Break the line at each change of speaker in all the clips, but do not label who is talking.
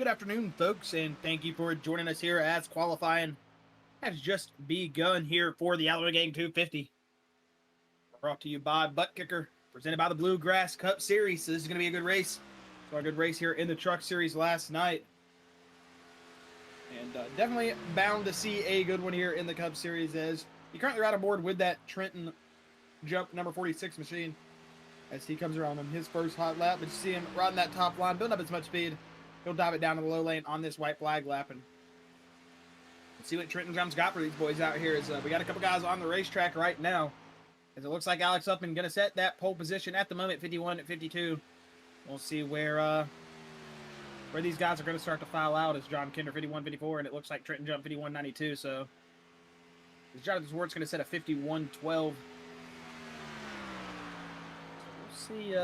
Good afternoon, folks, and thank you for joining us here as qualifying has just begun here for the Alabama Gang 250. Brought to you by Buttkicker, presented by the Bluegrass Cup Series. So this is going to be a good race. So a good race here in the Truck Series last night. And definitely bound to see a good one here in the Cup Series as you currently ride aboard with that Trenton Jump number 46 machine as he comes around on his first hot lap. But you see him riding that top line, building up as much speed. He'll dive it down to the low lane on this white flag lap, and let's see what Trenton Jump's got for these boys out here. We got a couple guys on the racetrack right now, as it looks like Alex Huffman going to set that pole position at the moment, 51 at 52. We'll see where these guys are going to start to file out as Jon Kinder 51-54, and it looks like Trenton Jump 51-92. So Jonathan Schwartz going to set a 51-12. So we'll see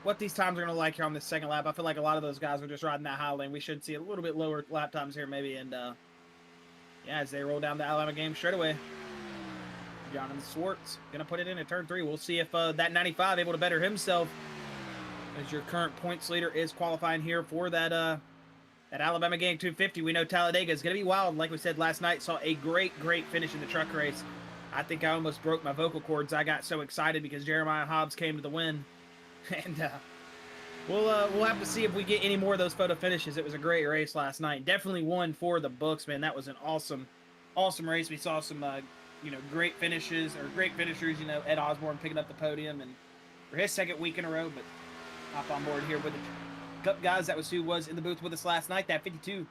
what these times are going to like here on this second lap. I feel like a lot of those guys are just riding that high lane. We should see a little bit lower lap times here maybe. And, yeah, as they roll down the Alabama game straight away. Jonathan Schwartz going to put it in at turn 3. We'll see if that 95 able to better himself as your current points leader is qualifying here for that Alabama Gang 250. We know Talledega is going to be wild. Like we said last night, saw a great finish in the truck race. I think I almost broke my vocal cords. I got so excited because Jeremiah Hobbs came to the win. And we'll have to see if we get any more of those photo finishes. It was a great race last night. Definitely one for the books, man. That was an awesome race. We saw some great finishes or great finishers. Ed Osborne picking up the podium and for his second week in a row. But hop on board here with the Cup guys. That was who was in the booth with us last night. That 52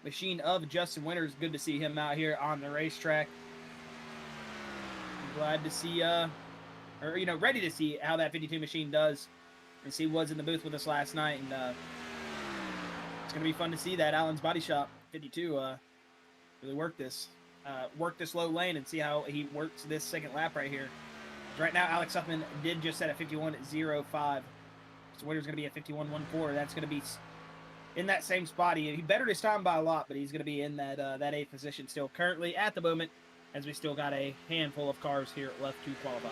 machine of Justin Winters. Good to see him out here on the racetrack. I'm glad to see ready to see how that 52 machine does. And see was in the booth with us last night, and it's going to be fun to see that Allen's Body Shop 52 really work this low lane and see how he works this second lap right here. Right now, Alex Huffman did just set a 51.05, so Winter's going to be a 51.14. That's going to be in that same spot. He bettered his time by a lot, but he's going to be in that 8th position still currently at the moment, as we still got a handful of cars here left to qualify.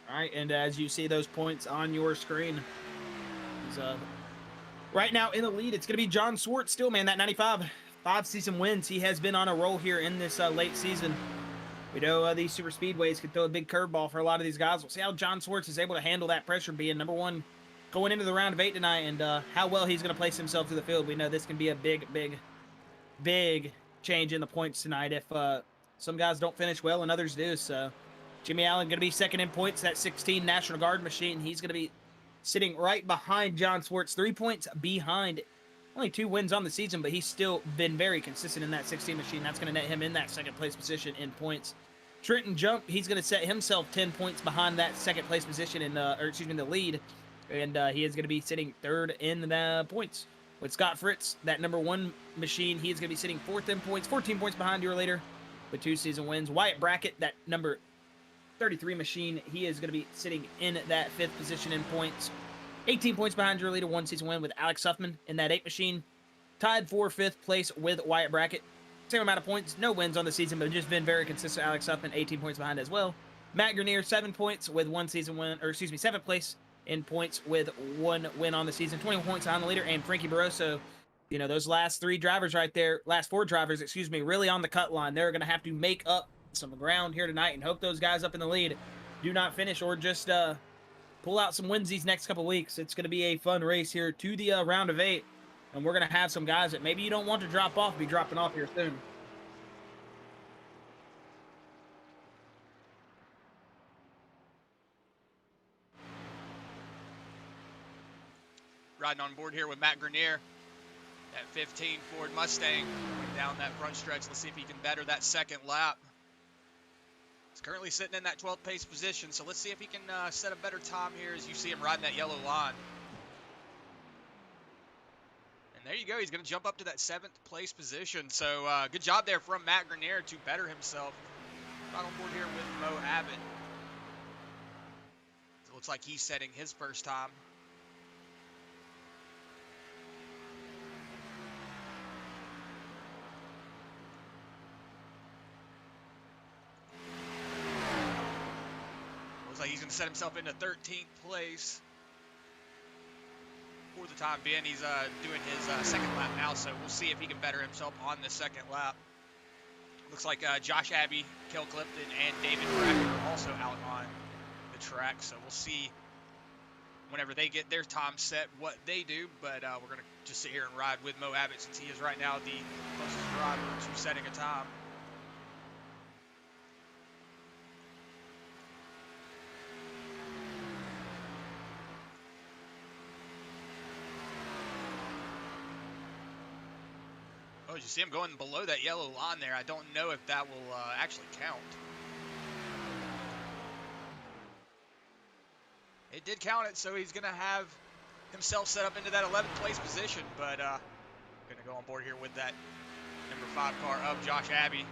All right, and as you see those points on your screen, he's right now in the lead. It's going to be Jon Schwartz still, man. That 95, 5 season wins. He has been on a roll here in this late season. We know these super speedways can throw a big curveball for a lot of these guys. We'll see how Jon Schwartz is able to handle that pressure, being number 1 going into the round of 8 tonight, and how well he's going to place himself through the field. We know this can be a big change in the points tonight if some guys don't finish well and others do. So Jimmy Allen going to be second in points, that 16 National Guard machine. He's going to be sitting right behind Jon Schwartz, 3 points behind. Only 2 wins on the season, but he's still been very consistent in that 16 machine. That's going to net him in that second place position in points. Trenton Jump, he's going to set himself 10 points behind that second place position in, the lead. And he is going to be sitting 3rd in the points. With Scott Fritz, that number 1 machine, he is going to be sitting 4th in points, 14 points behind your leader with 2 season wins. Wyatt Brackett, that number 33 machine, he is going to be sitting in that 5th position in points. 18 points behind your leader, 1 season win with Alex Huffman in that 8 machine. Tied for 5th place with Wyatt Brackett. Same amount of points, no wins on the season, but just been very consistent. Alex Huffman, 18 points behind as well. Matt Grenier, 7 points with 1 season win, 7th place in points with 1 win on the season. 21 points on the leader, and Frankie Barroso, those last 4 drivers, really on the cut line. They're going to have to make up some ground here tonight and hope those guys up in the lead do not finish or just pull out some wins these next couple weeks. It's going to be a fun race here to the round of 8, and we're going to have some guys that maybe you don't want to drop off be dropping off here soon.
Riding on board here with Matt Grenier, that 15 Ford Mustang, going down that front stretch. Let's see if he can better that second lap. He's currently sitting in that 12th pace position, so let's see if he can set a better time here as you see him riding that yellow line. And there you go. He's going to jump up to that 7th place position. So good job there from Matt Grenier to better himself. Right on board here with Mo Abbott. So it looks like he's setting his first time. like he's going to set himself into 13th place for the time being. He's doing his second lap now, so we'll see if he can better himself on the second lap. Looks like Josh Abbey, Kel Clifton, and David Brackett are also out on the track, so we'll see whenever they get their time set what they do, but we're going to just sit here and ride with Mo Abbott since he is right now the closest driver to setting a time. Oh, you see him going below that yellow line there. I don't know if that will actually count. It did count it, so he's going to have himself set up into that 11th place position, but going to go on board here with that number 5 car of Josh Abbey.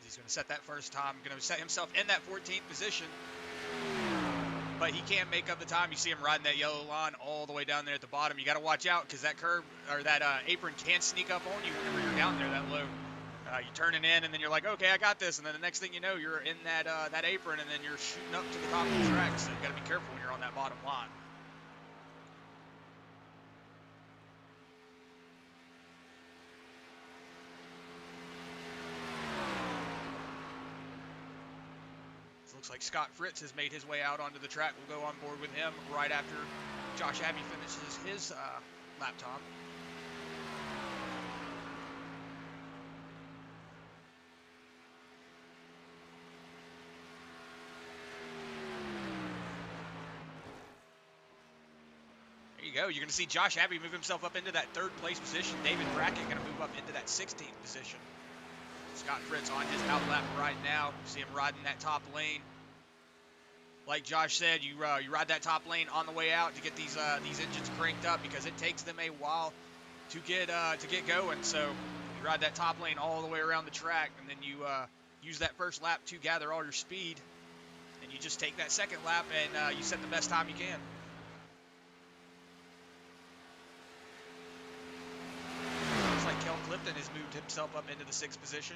He's going to set that first time, going to set himself in that 14th position. But he can't make up the time. You see him riding that yellow line all the way down there at the bottom. You got to watch out because that curb or that apron can sneak up on you whenever you're down there that low. You're turning in, and then you're like, okay, I got this. And then the next thing you know, you're in that apron, and then you're shooting up to the top of the track. So you got to be careful when you're on that bottom line. Looks like Scott Fritz has made his way out onto the track. We'll go on board with him right after Josh Abbey finishes his lap time. There you go. You're going to see Josh Abbey move himself up into that 3rd place position. David Brackett going to move up into that 16th position. Scott Fritz on his out lap right now. You see him riding that top lane. Like Josh said, you ride that top lane on the way out to get these engines cranked up because it takes them a while to get going. So you ride that top lane all the way around the track, and then you use that first lap to gather all your speed, and you just take that second lap and you set the best time you can. Looks like Kel Clifton has moved himself up into the 6th position.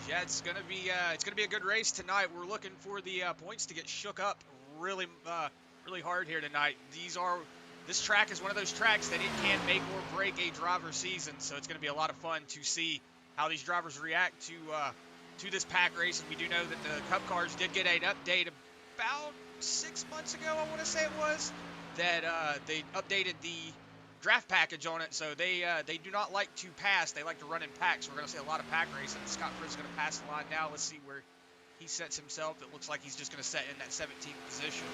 Yeah, it's gonna be a good race tonight. We're looking for the points to get shook up really hard here tonight. This track is one of those tracks that it can make or break a driver's season. So it's gonna be a lot of fun to see how these drivers react to this pack race. And we do know that the Cup cars did get an update about 6 months ago. I want to say it was that they updated the draft package on it, so they do not like to pass. They like to run in packs. We're going to see a lot of pack racing. Scott Fritz is going to pass the line now. Let's see where he sets himself. It looks like he's just going to set in that 17th position.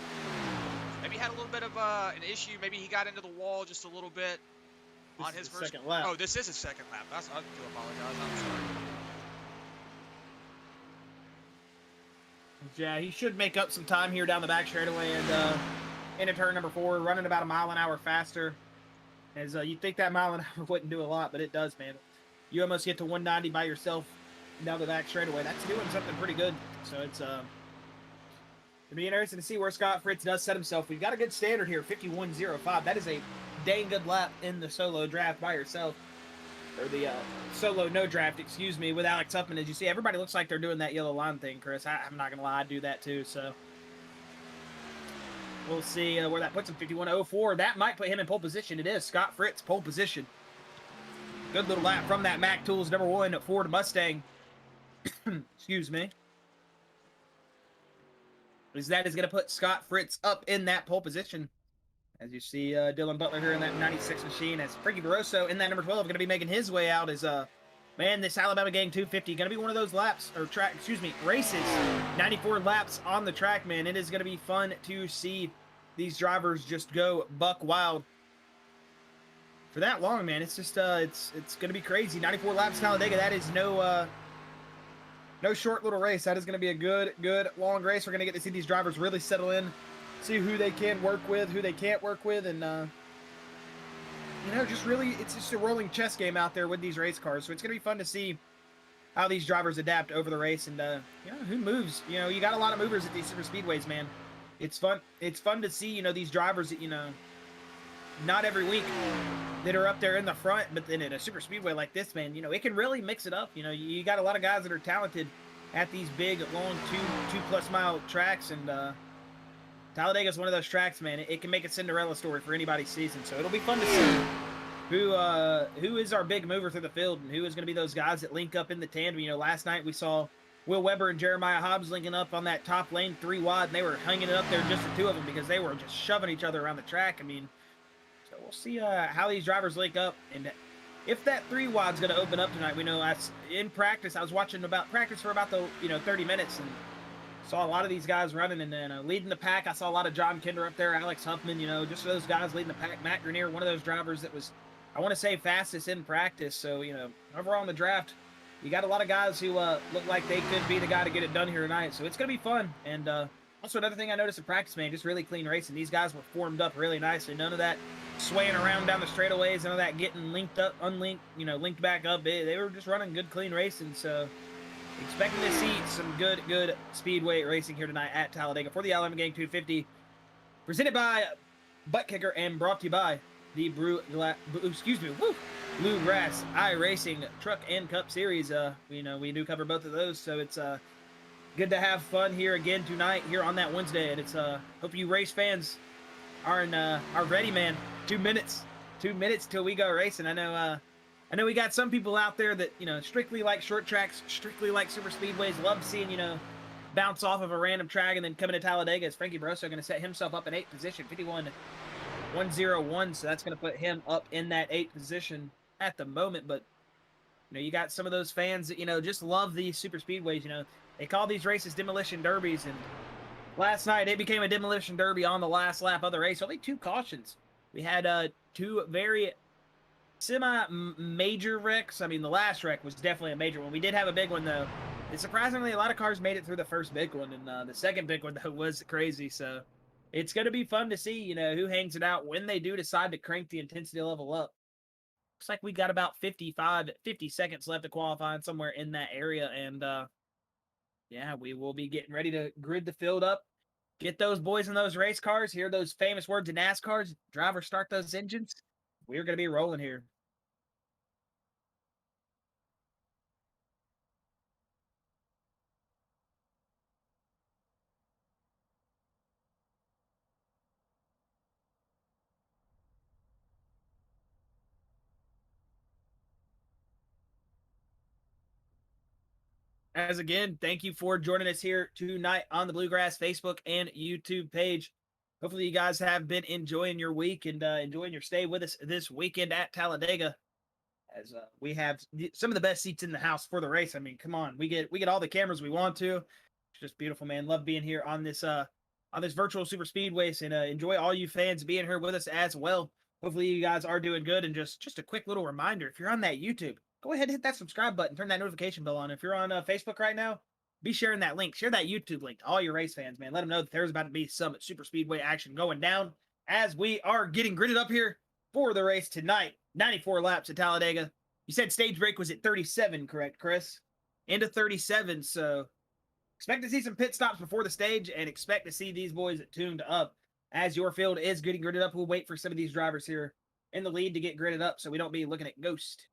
Maybe he had a little bit of an issue. Maybe he got into the wall just a little bit on his first
second lap.
Oh, this is his second lap. I do apologize. I'm sorry.
Yeah, he should make up some time here down the back straightaway and into turn number 4, running about a mile an hour faster. As you'd think that mile an hour wouldn't do a lot, but it does, man. You almost get to 190 by yourself down the back straightaway. That's doing something pretty good. So it's it'll be interesting to see where Scott Fritz does set himself. We've got a good standard here, 51.05. That is a dang good lap in the solo draft by yourself. Or the solo no draft, excuse me, with Alex Huffman. As you see, everybody looks like they're doing that yellow line thing, Chris. I'm not going to lie, I do that too, so... We'll see where that puts him, 51.04. That might put him in pole position. It is Scott Fritz, pole position. Good little lap from that Mac Tools number 1 Ford Mustang. Excuse me. As that is going to put Scott Fritz up in that pole position. As you see Dylan Butler here in that 96 machine. As Frankie Barroso in that number 12 going to be making his way out as man, this Alabama Gang 250 going to be one of those laps, or races. 94 laps on the track, man. It is going to be fun to see these drivers just go buck wild for that long, man. It's just, it's going to be crazy. 94 laps Talledega. That is no short little race. That is going to be a good long race. We're going to get to see these drivers really settle in, see who they can work with, who they can't work with, and just really, it's just a rolling chess game out there with these race cars. So it's going to be fun to see how these drivers adapt over the race and, who moves. You got a lot of movers at these super speedways, man. It's fun. It's fun to see, these drivers that, not every week that are up there in the front, but then at a super speedway like this, man, it can really mix it up. You got a lot of guys that are talented at these big, long 2+ mile tracks, and Talledega is one of those tracks, man. It can make a Cinderella story for anybody's season. So it'll be fun to see who is our big mover through the field and who is going to be those guys that link up in the tandem. Last night we saw Will Weber and Jeremiah Hobbs linking up on that top lane 3 wide, and they were hanging it up there just the two of them because they were just shoving each other around the track. So we'll see how these drivers link up, and if that 3 wide's going to open up tonight. We know in practice, I was watching practice for about the 30 minutes, and saw a lot of these guys running and then leading the pack. I saw a lot of John Kinder up there, Alex Huffman, just those guys leading the pack. Matt Grenier, one of those drivers that was, I want to say, fastest in practice. So, overall in the draft, you got a lot of guys who look like they could be the guy to get it done here tonight. So it's going to be fun. And also another thing I noticed in practice, man, just really clean racing. These guys were formed up really nicely. None of that swaying around down the straightaways, none of that getting linked up, unlinked, linked back up. They were just running good, clean racing. So expecting to see some good speedway racing here tonight at Talledega for the Alabama Gang 250. Presented by Buttkicker and brought to you by the Bluegrass iRacing Truck and Cup Series. We do cover both of those, so it's good to have fun here again tonight here on that Wednesday. And it's hope you race fans are ready, man. 2 minutes till we go racing. I know we got some people out there that strictly like short tracks, strictly like super speedways, love seeing bounce off of a random track and then coming to Talledega. Is Frankie Barroso going to set himself up in 8th position, 51-101, so that's going to put him up in that 8th position at the moment. But you got some of those fans that just love these super speedways. They call these races demolition derbies, and last night it became a demolition derby on the last lap of the race. Only 2 cautions. We had 2 very semi-major wrecks. The last wreck was definitely a major one. We did have a big one, though. And surprisingly, a lot of cars made it through the first big one, and the second big one, though, was crazy. So it's going to be fun to see, who hangs it out when they do decide to crank the intensity level up. Looks like we got about 50 seconds left to qualify somewhere in that area, and yeah, we will be getting ready to grid the field up. Get those boys in those race cars. Hear those famous words in NASCAR. Driver, start those engines. We're going to be rolling here. As again, thank you for joining us here tonight on the Bluegrass Facebook and YouTube page. Hopefully you guys have been enjoying your week and enjoying your stay with us this weekend at Talledega, as we have some of the best seats in the house for the race. Come on, we get all the cameras we want to. It's just beautiful, man. Love being here on this virtual super speedways, and enjoy all you fans being here with us as well. Hopefully you guys are doing good. And just a quick little reminder, if you're on that YouTube, go ahead and hit that subscribe button, turn that notification bell on. If you're on Facebook right now, be sharing that link. Share that YouTube link to all your race fans, man. Let them know that there's about to be some super speedway action going down as we are getting gridded up here for the race tonight. 94 laps at Talledega. You said stage break was at 37, correct, Chris? Into 37, so expect to see some pit stops before the stage and expect to see these boys tuned up as your field is getting gridded up. We'll wait for some of these drivers here in the lead to get gridded up so we don't be looking at ghost.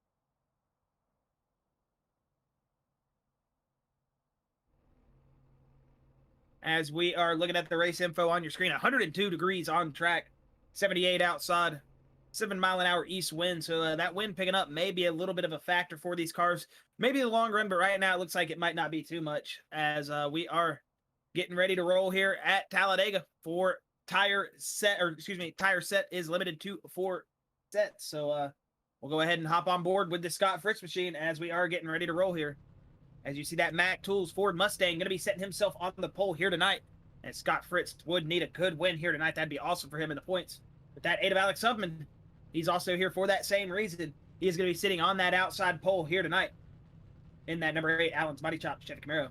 As we are looking at the race info on your screen, 102 degrees on track, 78 outside, 7-mile-an-hour east wind. So that wind picking up may be a little bit of a factor for these cars. Maybe in the long run, but right now it looks like it might not be too much, as we are getting ready to roll here at Talledega for tire set is limited to 4 sets. So we'll go ahead and hop on board with the Scott Fritz machine as we are getting ready to roll here. As you see that Mack Tools Ford Mustang going to be setting himself on the pole here tonight. And Scott Fritz would need a good win here tonight. That'd be awesome for him in the points. But that 8 of Alex Huffman, he's also here for that same reason. He is going to be sitting on that outside pole here tonight in that number 8 Allen's Mighty Chop Chevy Camaro.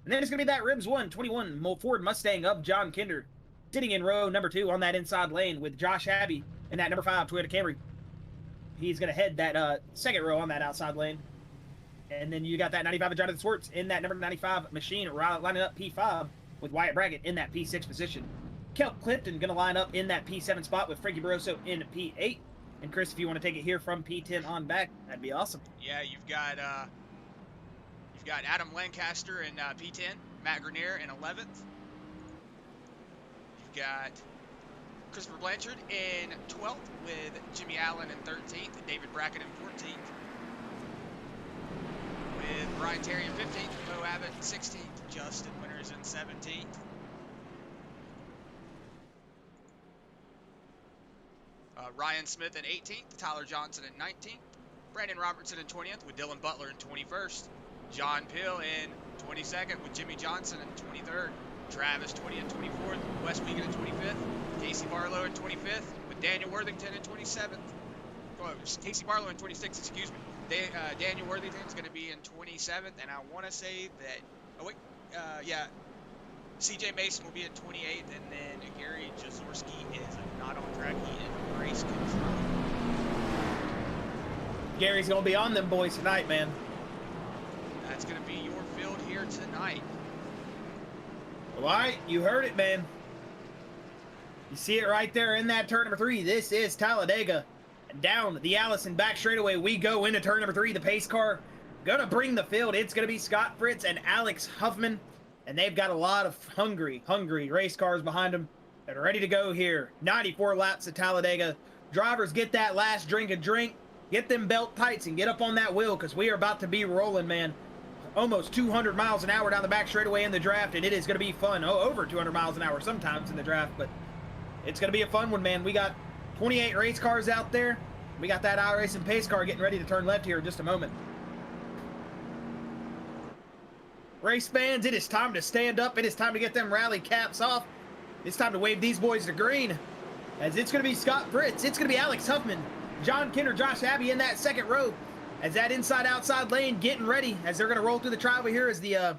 And then it's going to be that Ribs 121 Ford Mustang of John Kinder sitting in row number 2 on that inside lane with Josh Abbey in that number 5 Toyota Camry. He's going to head that second row on that outside lane. And then you got that 95 of Jonathan Schwartz in that number 95 machine lining up P5 with Wyatt Brackett in that P6 position. Kelp Clifton going to line up in that P7 spot with Frankie Barroso in P8. And Chris, if you want to take it here from P10 on back, that'd be awesome.
Yeah, you've got Adam Lancaster in P10, Matt Grenier in 11th. You've got Christopher Blanchard in 12th with Jimmy Allen in 13th, David Brackett in 14th. With Brian Terry in 15th, Mo Abbott in 16th, Justin Winters in 17th. Ryan Smith in 18th, Tyler Johnson in 19th, Brandon Robertson in 20th with Dylan Butler in 21st, John Pill in 22nd with Jimmy Johnson in 23rd, Travis 20 and 24th, Wes Wiegand in 25th, Casey Barlow in 25th with Daniel Worthington in 27th. Oh, Casey Barlow in 26th, excuse me. Daniel Worthington's going to be in 27th, and I want to say that, yeah, CJ Mason will be in 28th, and then Gary Jazorski is not on track. He is race control.
Gary's going to be on them boys tonight, man.
That's going to be your field here tonight.
All right, you heard it, man. You see it right there in that turn number 3. This is Talledega. Down the Allison back straightaway we go into turn number 3. The pace car gonna bring the field. It's gonna be Scott Fritz and Alex Huffman, and they've got a lot of hungry race cars behind them that are ready to go here. 94 laps at Talledega. Drivers, get that last drink, get them belt tights and get up on that wheel, because we are about to be rolling, man. Almost 200 miles an hour down the back straightaway in the draft, and it is gonna be fun. Over 200 miles an hour sometimes in the draft, but it's gonna be a fun one, man. We got 28 race cars out there. We got that iRacing pace car getting ready to turn left here in just a moment. Race fans, it is time to stand up. It is time to get them rally caps off. It's time to wave these boys to green. As it's going to be Scott Fritz. It's going to be Alex Huffman, John Kinder, Josh Abbey in that second row. As that inside-outside lane getting ready. As they're going to roll through the tribal here as the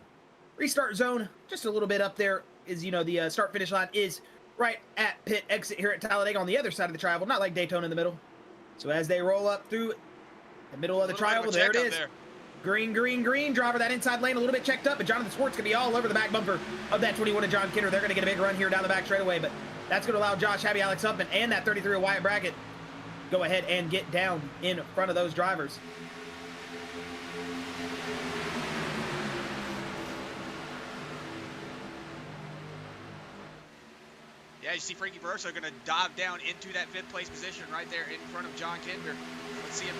restart zone. Just a little bit up there is, you know, the start-finish line is right at pit exit here at Talledega on the other side of the tribal, not like Daytona in the middle. So as they roll up through the middle of the tribal, there it is. Green, driver that inside lane a little bit checked up, but Jonathan Schwartz going to be all over the back bumper of that 21 of John Kinder. They're going to get a big run here down the back straightaway, but that's going to allow Josh Abbey, Alex Huffman, and that 33 of Wyatt Brackett go ahead and get down in front of those drivers.
Yeah, you see Frankie Barroso going to dive down into that 5th place position right there in front of John Kinder. Let's see if,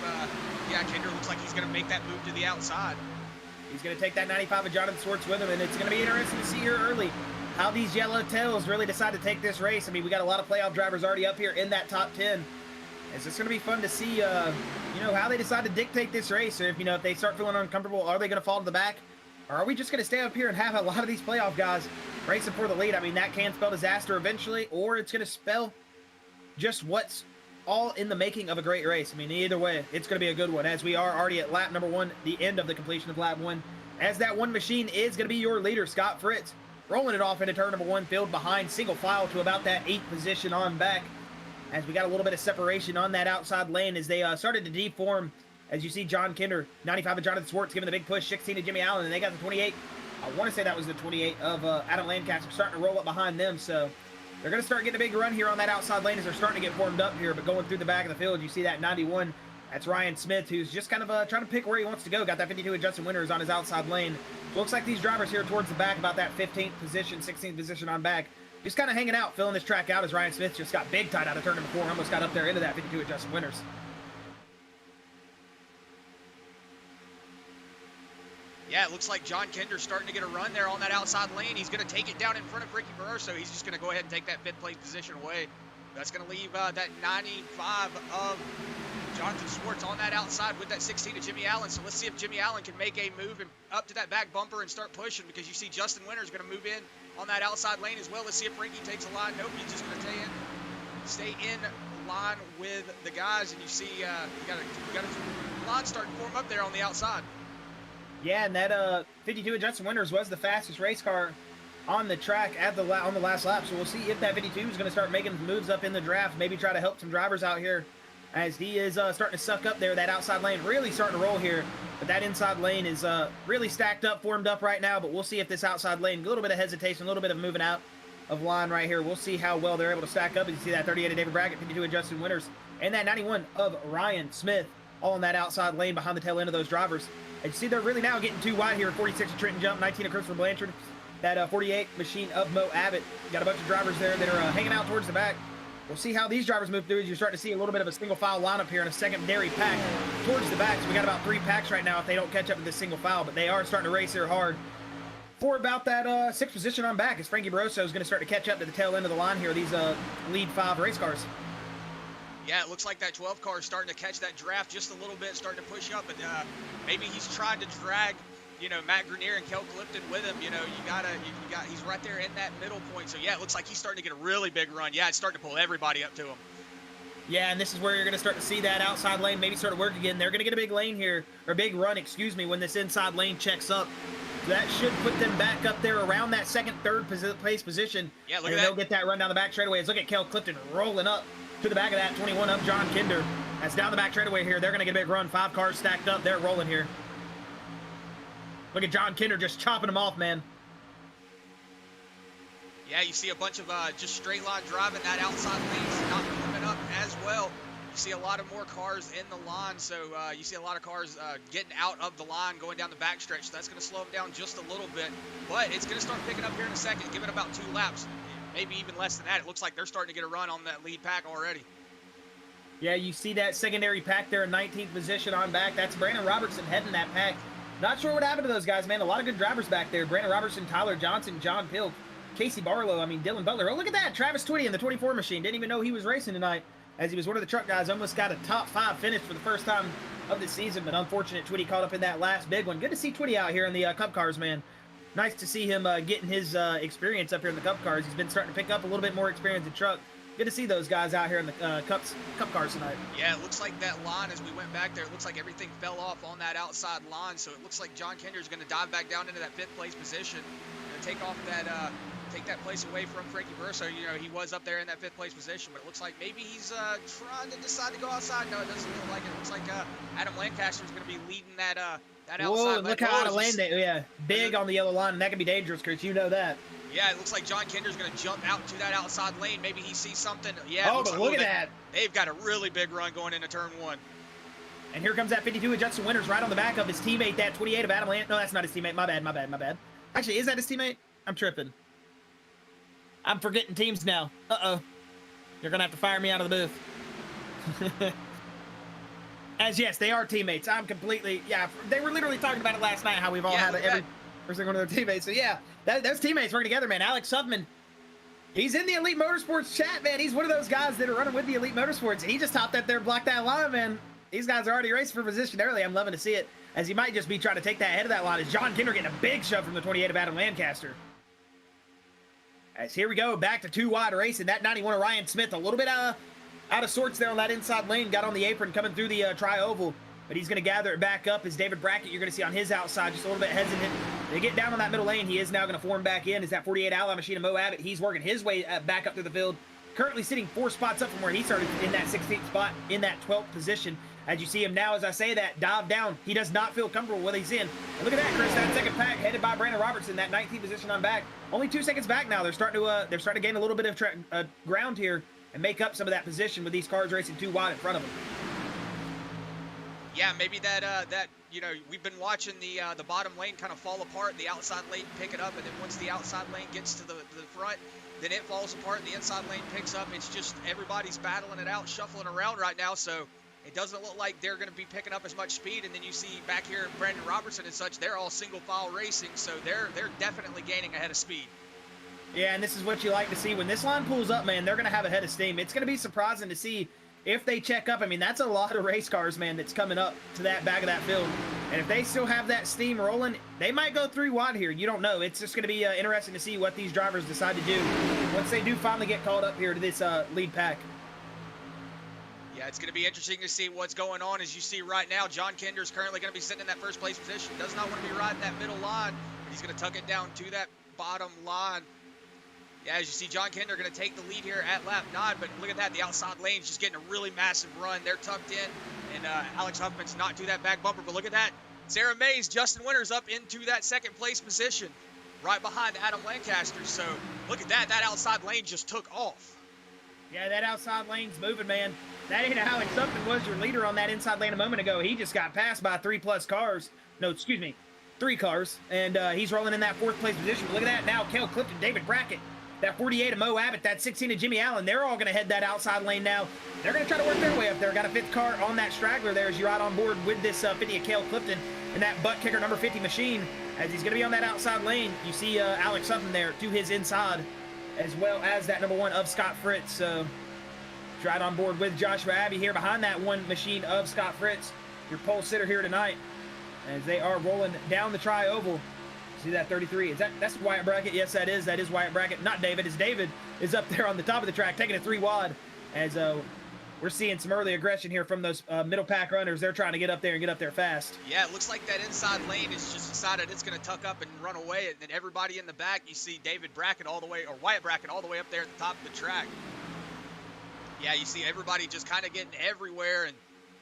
yeah, Kinder looks like he's going to make that move to the outside.
He's going to take that 95 of Jonathan Schwartz with him, and it's going to be interesting to see here early how these yellow tails really decide to take this race. I mean, we got a lot of playoff drivers already up here in that top 10. It's just going to be fun to see, you know, how they decide to dictate this race. Or if, you know, if they start feeling uncomfortable, are they going to fall to the back? Or are we just going to stay up here and have a lot of these playoff guys racing for the lead? I mean, that can spell disaster eventually, or it's going to spell just what's all in the making of a great race. I mean, either way, it's going to be a good one, as we are already at lap number 1, the end of the completion of lap 1, as that one machine is going to be your leader, Scott Fritz, rolling it off into turn number 1, filled behind single file to about that 8th position on back, as we got a little bit of separation on that outside lane as they started to deform. As you see John Kinder, 95 of Jonathan Schwartz giving the big push, 16 to Jimmy Allen, and they got the 28. I want to say that was the 28 of Adam Lancaster starting to roll up behind them. So they're going to start getting a big run here on that outside lane as they're starting to get formed up here. But going through the back of the field, you see that 91. That's Ryan Smith, who's just kind of trying to pick where he wants to go. Got that 52 of Justin Winters on his outside lane. Looks like these drivers here towards the back, about that 15th position, 16th position on back, just kind of hanging out, filling this track out as Ryan Smith just got big tight out of turn number 4. Almost got up there into that 52 of Justin Winters.
Yeah, it looks like John Kinder's starting to get a run there on that outside lane. He's going to take it down in front of Frankie Barroso. He's just going to go ahead and take that 5th place position away. That's going to leave that 95 of Jonathan Schwartz on that outside with that 16 of Jimmy Allen. So let's see if Jimmy Allen can make a move and up to that back bumper and start pushing, because you see Justin Winters going to move in on that outside lane as well. Let's see if Frankie takes a line. Nope, he's just going to stay in line with the guys, and you see you got a line starting to form up there on the outside.
Yeah, and that 52 of Justin Winters was the fastest race car on the track at on the last lap. So we'll see if that 52 is going to start making moves up in the draft, maybe try to help some drivers out here as he is starting to suck up there. That outside lane really starting to roll here, but that inside lane is really stacked up, formed up right now, but we'll see if this outside lane, a little bit of hesitation, a little bit of moving out of line right here. We'll see how well they're able to stack up. As you see that 38 of David Brackett, 52 of Justin Winters, and that 91 of Ryan Smith, all in that outside lane behind the tail end of those drivers. And you see they're really now getting too wide here. 46 of Trenton Jump, 19 of Christopher Blanchard, that 48 machine of Mo Abbott. Got a bunch of drivers there that are hanging out towards the back. We'll see how these drivers move through as you're starting to see a little bit of a single file lineup here in a secondary pack towards the back. So we got about 3 packs right now if they don't catch up to this single file, but they are starting to race here hard for about that 6th position on back as Frankie Barroso is going to start to catch up to the tail end of the line here, these lead 5 race cars.
Yeah, it looks like that 12 car is starting to catch that draft just a little bit, starting to push up, but maybe he's trying to drag, you know, Matt Grenier and Kel Clifton with him. You know, he's right there in that middle point. So yeah, it looks like he's starting to get a really big run. Yeah, it's starting to pull everybody up to him.
Yeah, and this is where you're going to start to see that outside lane maybe start to work again. They're going to get a big lane here, or big run, excuse me, when this inside lane checks up. That should put them back up there around that 2nd, 3rd place position.
Yeah, look
at
that.
They'll get that run down the back straightaway. Look at Kel Clifton rolling up to the back of that 21 of John Kinder. That's down the back straightaway here. They're going to get a big run. 5 cars stacked up. They're rolling here. Look at John Kinder just chopping them off, man.
Yeah, you see a bunch of just straight line driving. That outside lane's not coming up as well. You see a lot of more cars in the line, so you see a lot of cars getting out of the line, going down the backstretch. So that's going to slow them down just a little bit, but it's going to start picking up here in a second. Give it about 2 laps, maybe even less than that. It looks like they're starting to get a run on that lead pack already.
Yeah, you see that secondary pack there in 19th position on back. That's Brandon Robertson heading that pack. Not sure what happened to those guys, man. A lot of good drivers back there. Brandon Robertson, Tyler Johnson, John Pilk, Casey Barlow, Dylan Butler. Oh, look at that. Travis Twitty in the 24 machine. Didn't even know he was racing tonight, as he was one of the truck guys. Almost got a top 5 finish for the first time of the season, but unfortunate Twitty caught up in that last big one. Good to see Twitty out here in the Cup cars, man. Nice to see him getting his experience up here in the Cup cars. He's been starting to pick up a little bit more experience in truck. Good to see those guys out here in the Cup cars tonight.
Yeah, it looks like that line, as we went back there, it looks like everything fell off on that outside line, so it looks like John Kinder is going to dive back down into that 5th place position and take off that take that place away from Frankie Barroso. You know, he was up there in that 5th place position, but it looks like maybe he's trying to decide to go outside. No, it doesn't look like it. It looks like Adam Lancaster is going to be leading that that outside.
Whoa, look how out of lane they, yeah, big on the yellow line, and that can be dangerous, Chris. You know that.
Yeah, it looks like John Kinder's going to jump out to that outside lane. Maybe he sees something. Yeah.
Oh, but look at that.
They've got a really big run going into turn 1.
And here comes that 52 of Justin Winters right on the back of his teammate, that 28 of Adam Land. No, that's not his teammate. My bad. Actually, is that his teammate? I'm tripping. I'm forgetting teams now. Uh-oh. You're going to have to fire me out of the booth. As yes, they are teammates. I'm completely, yeah, they were literally talking about it last night, how we've all had every single one of their teammates. So yeah, those teammates work together, man. Alex Huffman, he's in the Elite Motorsports chat, man. He's one of those guys that are running with the Elite Motorsports, and he just hopped up there and blocked that line, man. These guys are already racing for position early. I'm loving to see it, as he might just be trying to take that head of that line, as John Kinder getting a big shove from the 28 of Adam Lancaster. As here we go, back to 2 wide racing. That 91 of Ryan Smith, a little bit out of sorts there on that inside lane, got on the apron coming through the tri-oval, but he's going to gather it back up as David Brackett, you're going to see on his outside, just a little bit hesitant. They get down on that middle lane. He is now going to form back in. Is that 48 ally machine of Mo Abbott? He's working his way back up through the field, currently sitting 4 spots up from where he started in that 16th spot, in that 12th position. As you see him now, as I say that, dive down. He does not feel comfortable with what he's in. And look at that, Chris, that 2nd pack headed by Brandon Robertson, that 19th position on back. Only 2 seconds back now. They're starting to gain a little bit of ground here and make up some of that position with these cars racing 2 wide in front of them.
Yeah, maybe that you know, we've been watching the bottom lane kind of fall apart, the outside lane pick it up, and then once the outside lane gets to the front, then it falls apart and the inside lane picks up. It's just everybody's battling it out, shuffling around right now, so it doesn't look like they're going to be picking up as much speed. And then you see back here Brandon Robertson and such, they're all single file racing, so they're definitely gaining ahead of speed.
Yeah, and this is what you like to see. When this line pulls up, man, they're going to have a head of steam. It's going to be surprising to see if they check up. I mean, that's a lot of race cars, man, that's coming up to that back of that field. And if they still have that steam rolling, they might go 3 wide here. You don't know. It's just going to be interesting to see what these drivers decide to do once they do finally get called up here to this lead pack.
Yeah, it's going to be interesting to see what's going on. As you see right now, John Kinder is currently going to be sitting in that 1st place position. Does not want to be riding that middle line, but he's going to tuck it down to that bottom line. Yeah, as you see, John Kinder going to take the lead here at lap 9, but look at that. The outside lane's just getting a really massive run. They're tucked in, and Alex Huffman's not do that back bumper, but look at that. Sarah Mays, Justin Winters up into that second place position, right behind Adam Lancaster. So look at that. That outside lane just took off.
Yeah, that outside lane's moving, man. That ain't Alex Huffman was your leader on that inside lane a moment ago. He just got passed by 3+ cars. No, excuse me, 3 cars, and he's rolling in that 4th place position. But look at that now. Cale Clifton, David Brackett, that 48 of Mo Abbott, that 16 of Jimmy Allen. They're all going to head that outside lane now. They're going to try to work their way up there. Got a 5th car on that straggler there as you ride on board with this 50 of Cale Clifton and that Buttkicker number 50 machine. As he's going to be on that outside lane, you see Alex Huffman there to his inside, as well as that number 1 of Scott Fritz. Right on board with Joshua Abbey here behind that 1 machine of Scott Fritz, your pole sitter here tonight, as they are rolling down the tri-oval. See that 33? That's Wyatt Brackett? Yes, that is Wyatt Brackett. Not David. As David is up there on the top of the track taking a 3 wide. As we're seeing some early aggression here from those middle pack runners. They're trying to get up there and get up there fast.
Yeah, it looks like that inside lane is just decided it's going to tuck up and run away, and then everybody in the back, you see David Brackett all the way, or Wyatt Brackett all the way up there at the top of the track. Yeah, you see everybody just kind of getting everywhere, and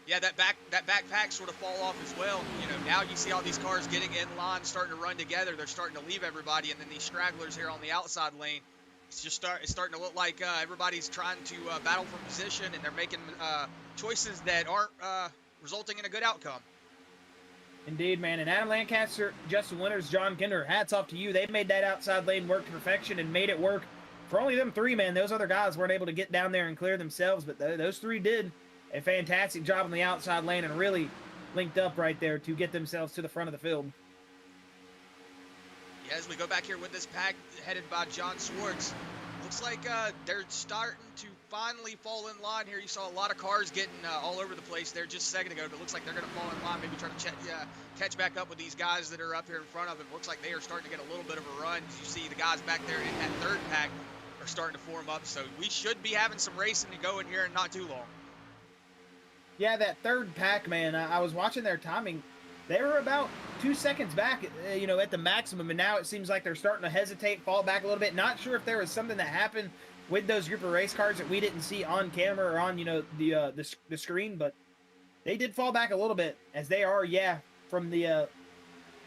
yeah, that backpack sort of fall off as well. You know, now you see all these cars getting in line, starting to run together. They're starting to leave everybody, and then these stragglers here on the outside lane, it's starting to look like everybody's trying to battle for position, and they're making choices that aren't resulting in a good outcome.
Indeed, man. And Adam Lancaster, Justin Winters, John Kinder, hats off to you. They made that outside lane work to perfection and made it work. For only them 3, man, those other guys weren't able to get down there and clear themselves, but those 3 did a fantastic job on the outside lane and really linked up right there to get themselves to the front of the field.
Yeah, as we go back here with this pack headed by Jon Schwartz, looks like they're starting to finally fall in line here. You saw a lot of cars getting all over the place there just a second ago, but it looks like they're going to fall in line, maybe try to catch back up with these guys that are up here in front of them. Looks like they are starting to get a little bit of a run. You see the guys back there in that 3rd pack are starting to form up, so we should be having some racing to go in here in not too long.
Yeah, that 3rd pack, man, I was watching their timing. They were about 2 seconds back, you know, at the maximum, and now it seems like they're starting to hesitate, fall back a little bit. Not sure if there was something that happened with those group of race cars that we didn't see on camera or on, you know, the screen, but they did fall back a little bit, as they are, yeah, from the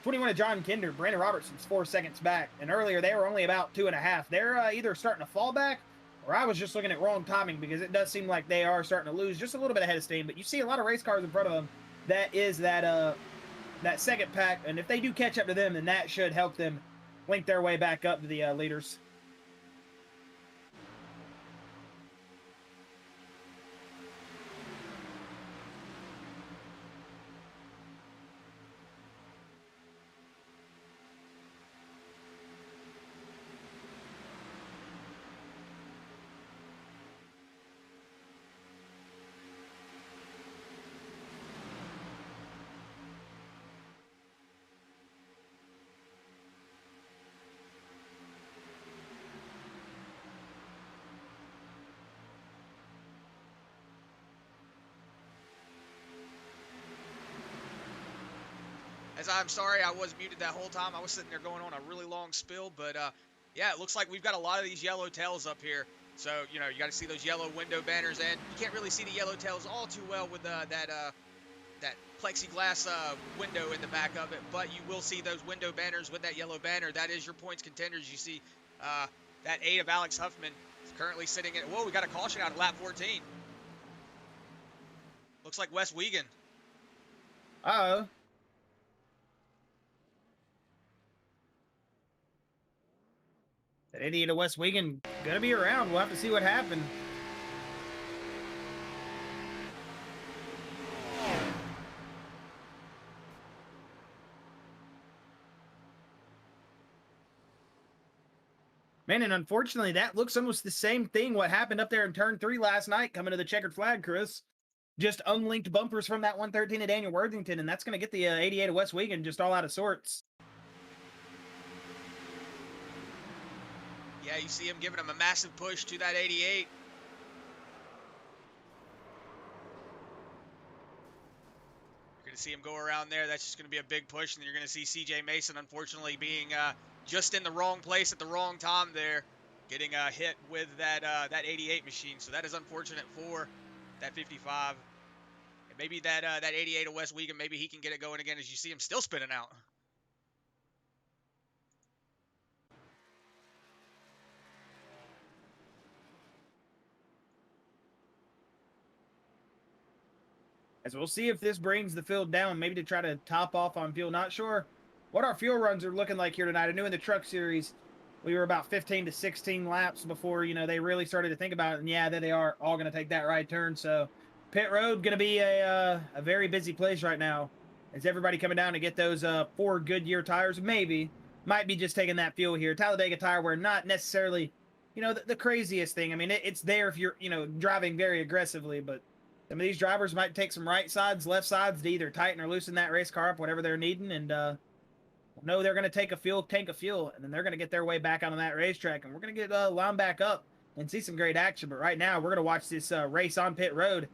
21 of John Kinder, Brandon Robertson's 4 seconds back, and earlier they were only about 2.5. They're either starting to fall back, or I was just looking at wrong timing, because it does seem like they are starting to lose just a little bit ahead of steam. But you see a lot of race cars in front of them. That is that 2nd pack, and if they do catch up to them, then that should help them link their way back up to the leaders.
As I'm sorry, I was muted that whole time. I was sitting there going on a really long spill, but yeah, it looks like we've got a lot of these yellow tails up here. So, you know, you got to see those yellow window banners, and you can't really see the yellow tails all too well with that plexiglass window in the back of it, but you will see those window banners with that yellow banner. That is your points contenders. You see that 8 of Alex Huffman is currently sitting in. Whoa, we got a caution out at lap 14. Looks like Wes Wiegand.
Uh-oh. That idiot of Wes Wiegand gonna be around. We'll have to see what happened. Man, and unfortunately, that looks almost the same thing what happened up there in turn 3 last night coming to the checkered flag, Chris. Just unlinked bumpers from that 113 of Daniel Worthington, and that's going to get the 88 of Wes Wiegand just all out of sorts.
Yeah, you see him giving him a massive push to that 88. You're going to see him go around there. That's just going to be a big push, and then you're going to see CJ Mason, unfortunately, being just in the wrong place at the wrong time there. getting hit with that 88 machine. So that is unfortunate for that 55. And maybe that 88 of West Wiegand, maybe he can get it going again, as you see him still spinning out.
As we'll see if this brings the field down, maybe to try to top off on fuel. Not sure what our fuel runs are looking like here tonight. I knew in the truck series we were about 15 to 16 laps before, they really started to think about it. And yeah, there they are, all going to take that right turn. So pit road going to be a very busy place right now. Is everybody coming down to get those 4 Goodyear tires? Maybe. Might be just taking that fuel here. Talledega tire wear, not necessarily, the craziest thing. I mean, it's there if you're, driving very aggressively, but some of these drivers might take some right sides, left sides to either tighten or loosen that race car up, whatever they're needing, and know they're going to take a tank of fuel, and then they're going to get their way back on that racetrack, and we're going to get lined back up and see some great action. But right now, we're going to watch this race on pit road.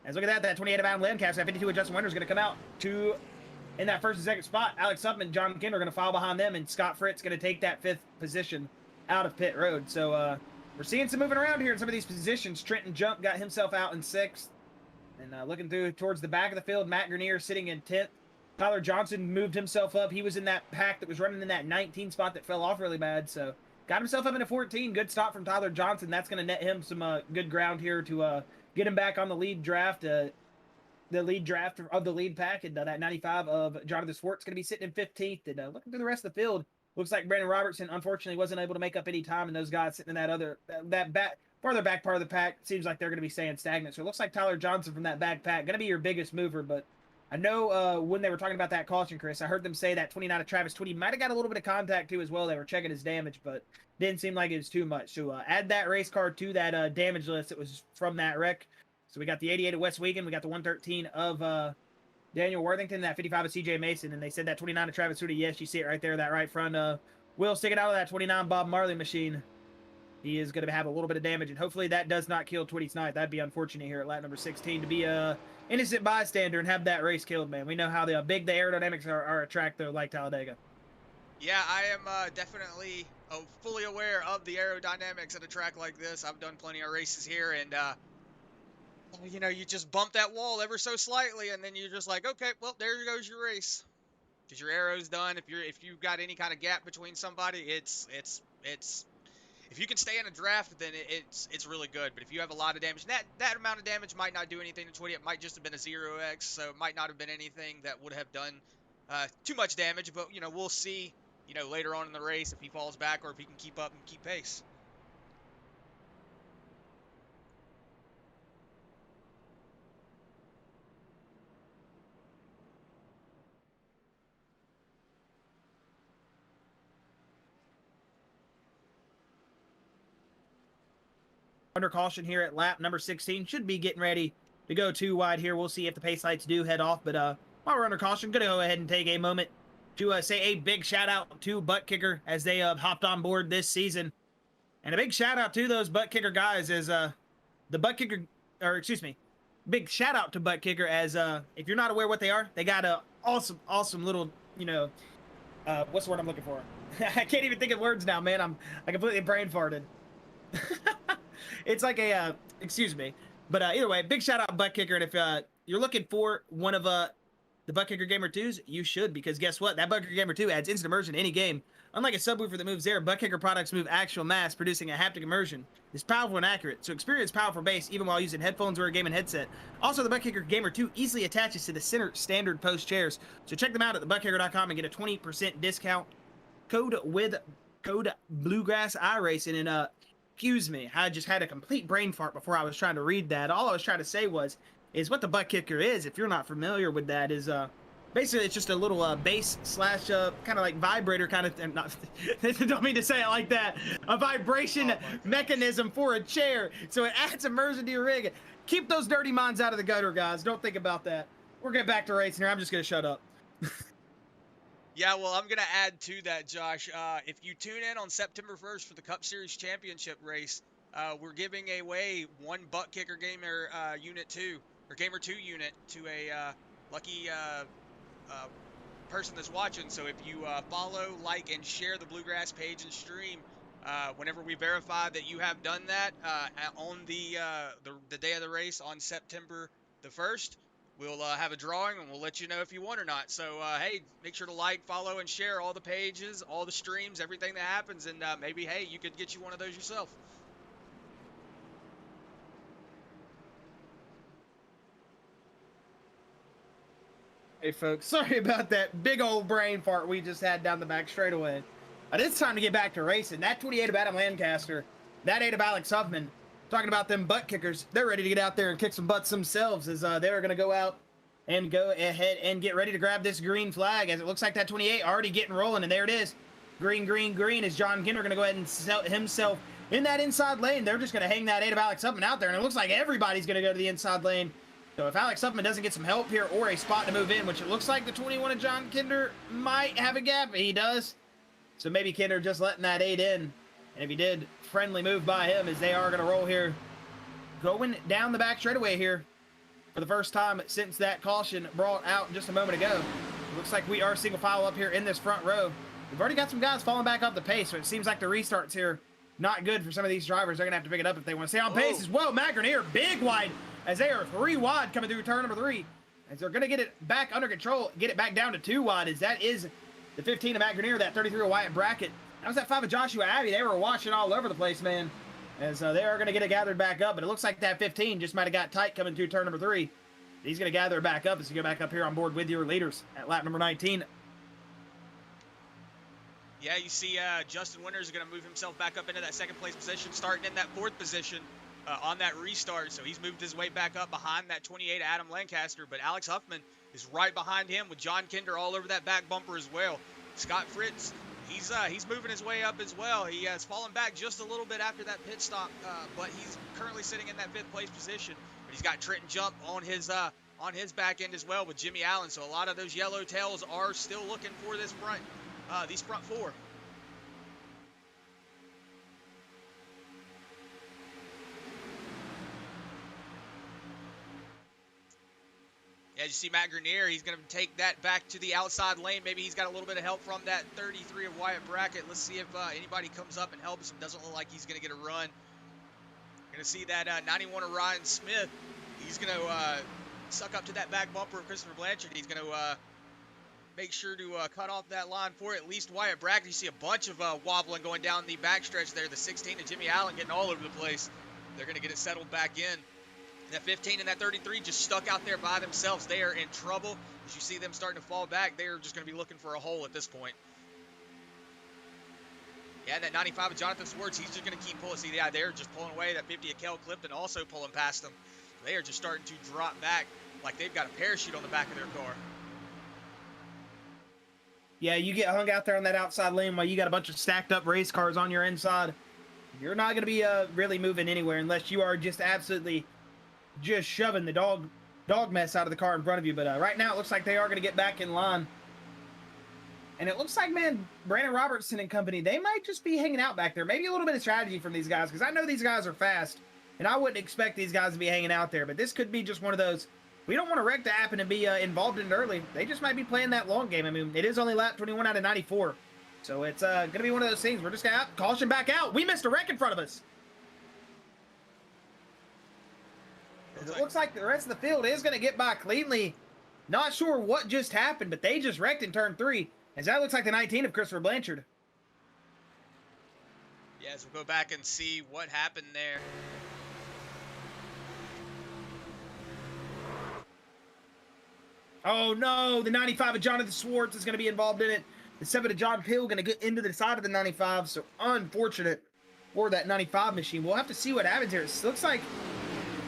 As look at that 28 of Adam Lancaster, that 52 of Justin Winter is going to come out in that first and second spot. Alex Huffman and John Kinder are going to follow behind them, and Scott Fritz going to take that 5th position out of pit road. So we're seeing some moving around here in some of these positions. Trenton Jump got himself out in 6th. And looking through towards the back of the field, Matt Grenier sitting in 10th. Tyler Johnson moved himself up. He was in that pack that was running in that 19 spot that fell off really bad. So got himself up into 14. Good stop from Tyler Johnson. That's going to net him some good ground here to get him back on the lead draft. The lead draft of the lead pack. And that 95 of Jonathan Schwartz going to be sitting in 15th. And looking through the rest of the field, looks like Brandon Robertson unfortunately wasn't able to make up any time. And those guys sitting in that farther back part of the pack, seems like they're going to be staying stagnant. So it looks like Tyler Johnson from that back pack going to be your biggest mover. But I know when they were talking about that caution, Chris, I heard them say that 29 of Travis Tweedy might have got a little bit of contact too as well. They were checking his damage, but didn't seem like it was too much. So add that race car to that damage list that was from that wreck. So we got the 88 of West Wiegand, we got the 113 of Daniel Worthington, that 55 of CJ Mason, and they said that 29 of Travis Tweedy. Yes, you see it right there, that right front wheel sticking out of that 29 Bob Marley machine. He is going to have a little bit of damage, and hopefully that does not kill Tweedy's night. That'd be unfortunate here at lap number 16 to be a innocent bystander and have that race killed, man. We know how big the aerodynamics are at a track, though, like Talledega.
Yeah, I am definitely fully aware of the aerodynamics at a track like this. I've done plenty of races here, and you just bump that wall ever so slightly, and then you're just like, okay, well, there goes your race, because your arrow's done. If you've got any kind of gap between somebody, it's if you can stay in a draft, then it's really good. But if you have a lot of damage, that amount of damage might not do anything to Tweedy. It might just have been a 0x, so it might not have been anything that would have done too much damage. But we'll see later on in the race if he falls back or if he can keep up and keep pace.
Under caution here at lap number 16. Should be getting ready to go 2 wide here. We'll see if the pace lights do head off. But while we're under caution, going to go ahead and take a moment to say a big shout out to Buttkicker as they hopped on board this season. And a big shout out to those Buttkicker guys as the Buttkicker, or excuse me, big shout out to Buttkicker as if you're not aware what they are, they got a awesome little, what's the word I'm looking for? I can't even think of words now, man. I completely brain farted. It's like a, excuse me. But either way, big shout out Buttkicker. And if you're looking for one of the Buttkicker Gamer 2s, you should, because guess what? That Buttkicker Gamer 2 adds instant immersion to any game. Unlike a subwoofer that moves air, Buttkicker products move actual mass, producing a haptic immersion. It's powerful and accurate, so experience powerful bass even while using headphones or a gaming headset. Also, the Buttkicker Gamer 2 easily attaches to the center standard post chairs, so check them out at thebuttkicker.com and get a 20% discount code with code Bluegrass iRacing. And excuse me, I just had a complete brain fart before I was trying to read that. All I was trying to say is what the Buttkicker is, if you're not familiar with that, is basically it's just a little bass slash kind of like vibrator kind of thing. Not, don't mean to say it like that. A vibration mechanism for a chair, so it adds immersion to your rig. Keep those dirty minds out of the gutter, guys. Don't think about that. We're getting back to racing here. I'm just gonna shut up.
Yeah, well, I'm going to add to that, Josh. If you tune in on September 1st for the Cup Series Championship race, we're giving away one Buttkicker Gamer Unit 2, or Gamer 2 unit, to a lucky person that's watching. So if you follow, like, and share the Bluegrass page and stream, Whenever we verify that you have done that on the day of the race on September the 1st, we'll have a drawing and we'll let you know if you won or not. So, hey, make sure to like, follow, and share all the pages, all the streams, everything that happens, and maybe, hey, you could get you one of those yourself.
Hey folks, sorry about that big old brain fart we just had down the back straightaway. It's time to get back to racing. That 28 of Adam Lancaster, that 8 of Alex Huffman, talking about them butt kickers. They're ready to get out there and kick some butts themselves as they're going to go out and go ahead and get ready to grab this green flag, as it looks like that 28 already getting rolling, and there it is. Green, green, green, as Jon Schwartz going to go ahead and set himself in that inside lane. They're just going to hang that 8 of Alex Huffman out there, and it looks like everybody's going to go to the inside lane. So if Alex Huffman doesn't get some help here or a spot to move in, which it looks like the 21 of Jon Schwartz might have a gap, he does. So maybe Schwartz just letting that 8 in. And if he did, friendly move by him, as they are going to roll here. Going down the back straightaway here for the first time since that caution brought out just a moment ago. It looks like we are single file up here in this front row. We've already got some guys falling back off the pace, so it seems like the restarts here not good for some of these drivers. They're going to have to pick it up if they want to stay on pace as well. Matt Grenier, big wide, as they are 3 wide coming through turn number 3. As they're going to get it back under control, get it back down to 2 wide, as that is the 15 of Matt Grenier, that 33 of Wyatt Brackett. That was that 5 of Joshua Abbey. They were watching all over the place, man, as they are going to get it gathered back up. But it looks like that 15 just might have got tight coming through turn number 3. He's going to gather it back up as you go back up here on board with your leaders at lap number 19.
Yeah, you see Justin Winters is going to move himself back up into that second place position, starting in that 4th position on that restart. So he's moved his way back up behind that 28 Adam Lancaster. But Alex Huffman is right behind him with Jon Schwartz all over that back bumper as well. Scott Fritz, he's moving his way up as well. He has fallen back just a little bit after that pit stop, but he's currently sitting in that 5th place position. But he's got Trenton Jump on his back end as well with Jimmy Allen. So a lot of those yellow tails are still looking for this front, these front 4. As you see Matt Grenier, he's going to take that back to the outside lane. Maybe he's got a little bit of help from that 33 of Wyatt Brackett. Let's see if anybody comes up and helps him. Doesn't look like he's going to get a run. Going to see that 91 of Ryan Smith. He's going to suck up to that back bumper of Christopher Blanchard. He's going to make sure to cut off that line for at least Wyatt Brackett. You see a bunch of wobbling going down the backstretch there. The 16 of Jimmy Allen getting all over the place. They're going to get it settled back in. That 15 and that 33 just stuck out there by themselves. They are in trouble. As you see them starting to fall back, they are just going to be looking for a hole at this point. Yeah, that 95 of Jonathan Schwartz, he's just going to keep pulling. See, yeah, they're just pulling away. That 50 of Kel Clifton also pulling past them. They are just starting to drop back like they've got a parachute on the back of their car.
Yeah, you get hung out there on that outside lane while you got a bunch of stacked up race cars on your inside. You're not going to be really moving anywhere unless you are just absolutely just shoving the dog mess out of the car in front of you. But right now it looks like they are going to get back in line. And it looks like, man, Brandon Robertson and company, they might just be hanging out back there. Maybe a little bit of strategy from these guys, because I know these guys are fast, and I wouldn't expect these guys to be hanging out there. But this could be just one of those, we don't want a wreck to happen and be involved in it early. They just might be playing that long game. I mean, it is only lap 21 out of 94. So it's going to be one of those things. We're just going to caution back out. We missed a wreck in front of us. It looks like the rest of the field is going to get by cleanly. Not sure what just happened, but they just wrecked in turn 3. As that looks like the 19 of Christopher Blanchard.
Yes, we'll go back and see what happened there.
Oh no, the 95 of Jonathan Schwartz is going to be involved in it. The 7 of John Pill going to get into the side of the 95, so unfortunate for that 95 machine. We'll have to see what happens here. It looks like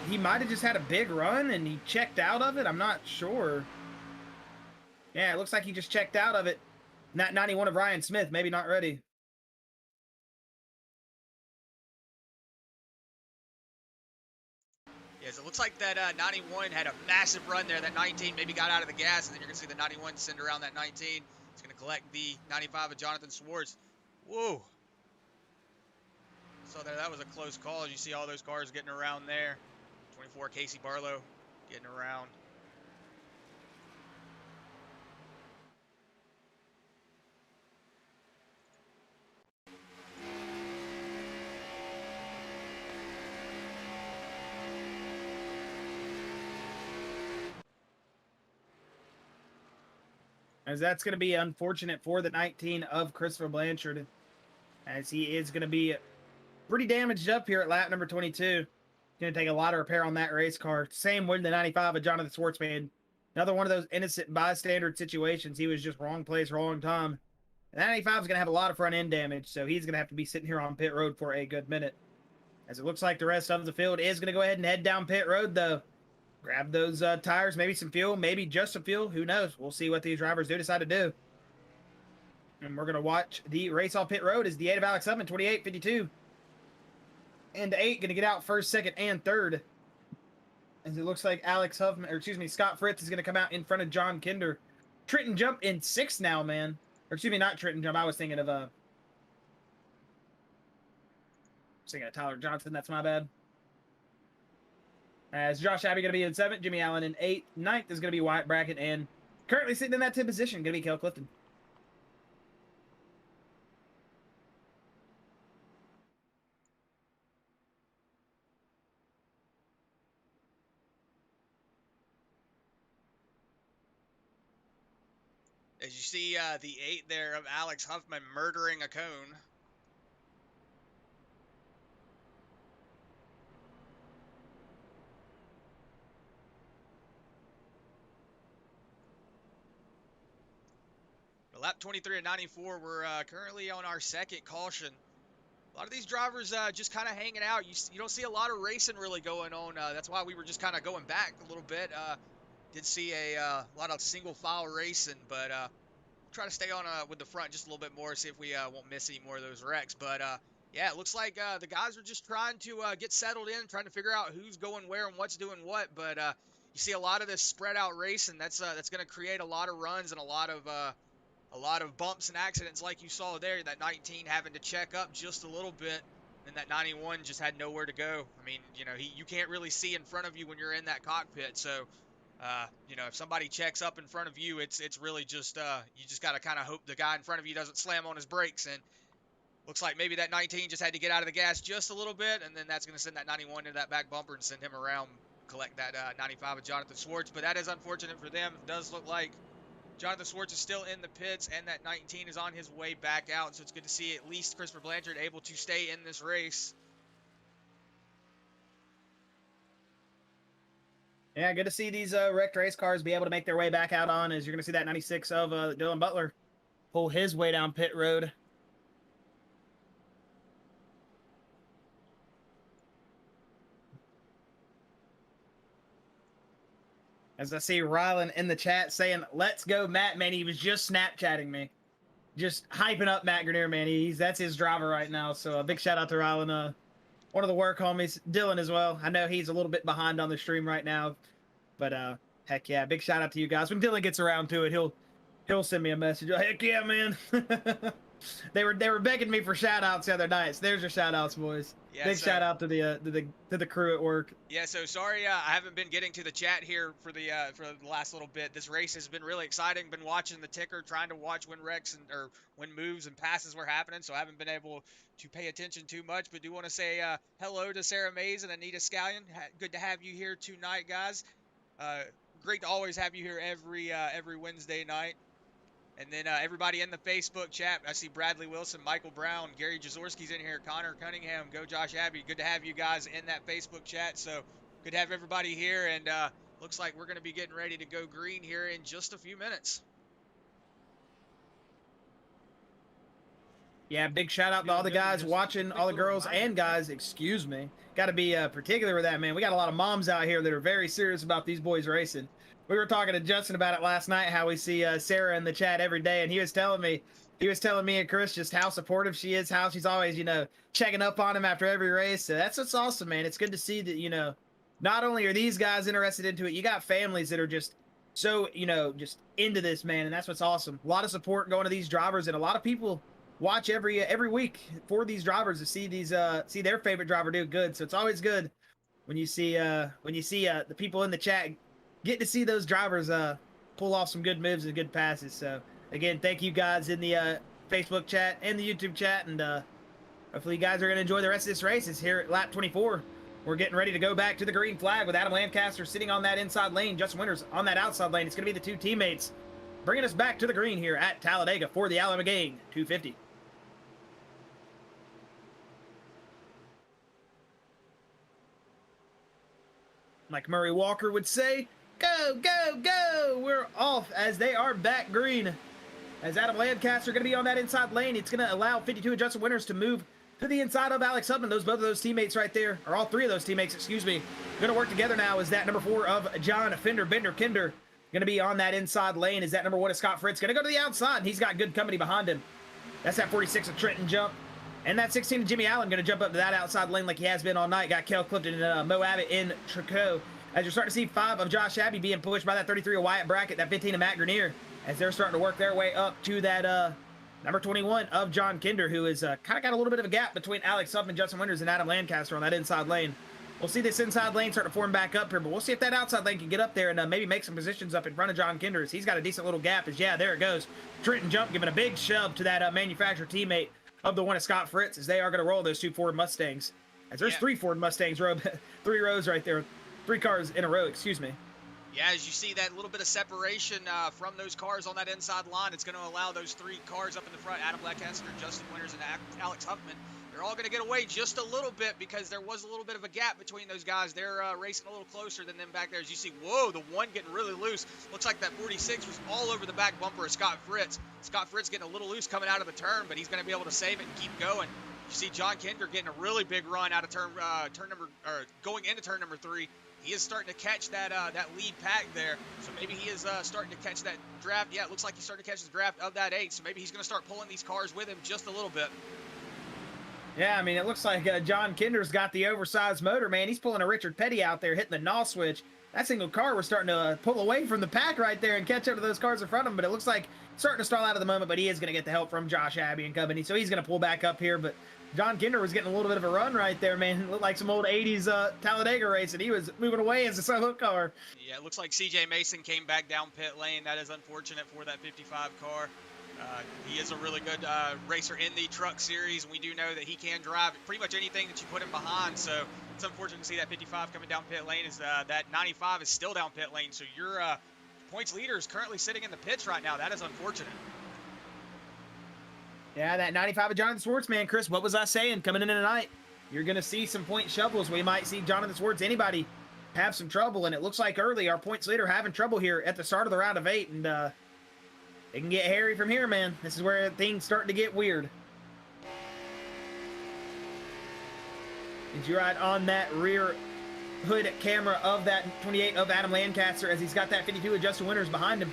he might have just had a big run and he checked out of it. I'm not sure. Yeah, it looks like he just checked out of it. And that 91 of Ryan Smith, maybe not ready.
Yes, it looks like that 91 had a massive run there. That 19 maybe got out of the gas, and then you're going to see the 91 send around that 19. It's going to collect the 95 of Jonathan Schwartz. Whoa. So there, that was a close call. As you see all those cars getting around there. 24 Casey Barlow getting around.
as that's going to be unfortunate for the 19 of Christopher Blanchard, as he is going to be pretty damaged up here at lap number 22. Going to take a lot of repair on that race car. Same with the 95 of Jonathan Schwartz, man. Another one of those innocent bystander situations. He was just wrong place, wrong time. And that 95 is going to have a lot of front end damage, so he's going to have to be sitting here on pit road for a good minute. As it looks like the rest of the field is going to go ahead and head down pit road, though. Grab those tires, maybe some fuel, maybe just some fuel. Who knows? We'll see what these drivers do decide to do. And we're going to watch the race off pit road as the 8 of Alex Huffman, 28.52. And the 8 going to get out first, second, and third. As it looks like Scott Fritz is going to come out in front of John Kinder. Trenton Jump in 6th now, man. Or excuse me, not Trenton Jump. I was thinking of Tyler Johnson. That's my bad. As Josh Abbey going to be in 7th, Jimmy Allen in 8th. 9th is going to be Wyatt Brackett, and currently sitting in that 10th position, going to be Kel Clifton.
As you see the 8 there of Alex Huffman murdering a cone. Lap 23 and 94, we're currently on our 2nd caution. A lot of these drivers just kind of hanging out. You don't see a lot of racing really going on. That's why we were just kind of going back a little bit. Did see a lot of single file racing, but try to stay on with the front just a little bit more, see if we won't miss any more of those wrecks. But yeah, it looks like the guys are just trying to get settled in, trying to figure out who's going where and what's doing what. But you see a lot of this spread out racing. That's going to create a lot of runs and a lot of bumps and accidents like you saw there. That 19 having to check up just a little bit, and that 91 just had nowhere to go. I mean, you know, you can't really see in front of you when you're in that cockpit. So, you know, if somebody checks up in front of you, it's really just you just got to kind of hope the guy in front of you doesn't slam on his brakes. And looks like maybe that 19 just had to get out of the gas just a little bit, and then that's going to send that 91 into that back bumper and send him around, collect that 95 of Jonathan Schwartz. But that is unfortunate for them. It does look like Jonathan Schwartz is still in the pits, and that 19 is on his way back out. So it's good to see at least Christopher Blanchard able to stay in this race.
Yeah, good to see these wrecked race cars be able to make their way back out on, as you're going to see that 96 of Dylan Butler pull his way down pit road. As I see Rylan in the chat saying, "Let's go, Matt." Man, he was just Snapchatting me, just hyping up Matt Grenier, man. That's his driver right now. So a big shout out to Rylan, one of the work homies, Dylan as well. I know he's a little bit behind on the stream right now, but heck yeah, big shout out to you guys. When Dylan gets around to it, he'll send me a message. Heck yeah, man. They were begging me for shout outs the other night. So there's your shout outs, boys. Yeah, big shout out to the crew at work.
Yeah, so sorry I haven't been getting to the chat here for the last little bit. This race has been really exciting. Been watching the ticker, trying to watch when wrecks or when moves and passes were happening, so I haven't been able to pay attention too much. But do want to say hello to Sarah Mays and Anita Scallion. Good to have you here tonight, guys. Great to always have you here every Wednesday night. And then everybody in the Facebook chat, I see Bradley Wilson, Michael Brown, Gary Jazorski's in here, Connor Cunningham, Go Josh Abbey. Good to have you guys in that Facebook chat. So good to have everybody here. And looks like we're going to be getting ready to go green here in just a few minutes.
Yeah, big shout out to all the guys watching, all the girls and guys, excuse me. Got to be particular with that, man. We got a lot of moms out here that are very serious about these boys racing. We were talking to Justin about it last night, how we see Sarah in the chat every day, and he was telling me and Chris just how supportive she is, how she's always, checking up on him after every race. So that's what's awesome, man. It's good to see that, not only are these guys interested into it, you got families that are just so, just into this, man, and that's what's awesome. A lot of support going to these drivers, and a lot of people watch every week for these drivers to see see their favorite driver do good. So it's always good when you see the people in the chat get to see those drivers pull off some good moves and good passes. So again, thank you guys in the Facebook chat and the YouTube chat, and hopefully you guys are going to enjoy the rest of this race. It's here at lap 24. We're getting ready to go back to the green flag with Adam Lancaster sitting on that inside lane, Justin Winters on that outside lane. It's going to be the two teammates bringing us back to the green here at Talledega for the Alabama Gang 250. Like Murray Walker would say, go, go, go! We're off as they are back green. As Adam Lancaster going to be on that inside lane, it's going to allow 52 adjusted winners to move to the inside of Alex Huffman. Both of those teammates right there, or all three of those teammates, excuse me, going to work together now. Is that number 4 of John Fender Bender Kinder going to be on that inside lane? Is that number 1 of Scott Fritz going to go to the outside? And he's got good company behind him. That's that 46 of Trenton Jump. And that 16 of Jimmy Allen going to jump up to that outside lane like he has been all night. Got Kel Clifton and Mo Abbott in Tricot. As you're starting to see 5 of Josh Abbey being pushed by that 33 of Wyatt Brackett, that 15 of Matt Grenier, as they're starting to work their way up to that number 21 of John Kinder, who is kind of got a little bit of a gap between Alex Huffman, Justin Winters, and Adam Lancaster on that inside lane. We'll see this inside lane start to form back up here, but we'll see if that outside lane can get up there and maybe make some positions up in front of John Kinder, as he's got a decent little gap. As yeah, there it goes. Trenton Jump giving a big shove to that manufacturer teammate of the 1 of Scott Fritz, as they are going to roll those 2 Ford Mustangs. As there's 3 Ford Mustangs, 3 rows right there. 3 cars in a row, excuse me.
Yeah, as you see that little bit of separation from those cars on that inside line, it's going to allow those 3 cars up in the front, Adam Lancaster, Justin Winters, and Alex Huffman. They're all going to get away just a little bit because there was a little bit of a gap between those guys. They're racing a little closer than them back there. As you see, whoa, the 1 getting really loose. Looks like that 46 was all over the back bumper of Scott Fritz. Scott Fritz getting a little loose coming out of the turn, but he's going to be able to save it and keep going. You see John Kinder getting a really big run out of going into turn number 3. He is starting to catch that lead pack there, so maybe he is starting to catch that draft. Yeah, it looks like he's starting to catch the draft of that 8, so maybe he's going to start pulling these cars with him just a little bit.
Yeah, I mean, it looks like John Kinder's got the oversized motor, man. He's pulling a Richard Petty out there, hitting the NOS switch. That single car was starting to pull away from the pack right there and catch up to those cars in front of him, but it looks like it's starting to stall out at the moment, but he is going to get the help from Josh Abbey and company, so he's going to pull back up here, but John Kinder was getting a little bit of a run right there, man. It looked like some old 80s Talledega race, and he was moving away as a solo car.
Yeah, it looks like CJ Mason came back down pit lane. That is unfortunate for that 55 car. He is a really good racer in the truck series, and we do know that he can drive pretty much anything that you put him behind, so it's unfortunate to see that 55 coming down pit lane. As that 95 is still down pit lane, so your points leader is currently sitting in the pits right now. That is unfortunate.
Yeah, that 95 of Jonathan Schwartz, man. Chris, what was I saying? Coming in tonight, you're going to see some point shovels. We might see Jonathan Schwartz, anybody, have some trouble. And it looks like early our points leader having trouble here at the start of the round of 8. And it can get hairy from here, man. This is where things start to get weird. As you're right on that rear hood camera of that 28 of Adam Lancaster, as he's got that 52 of Justin Winters behind him.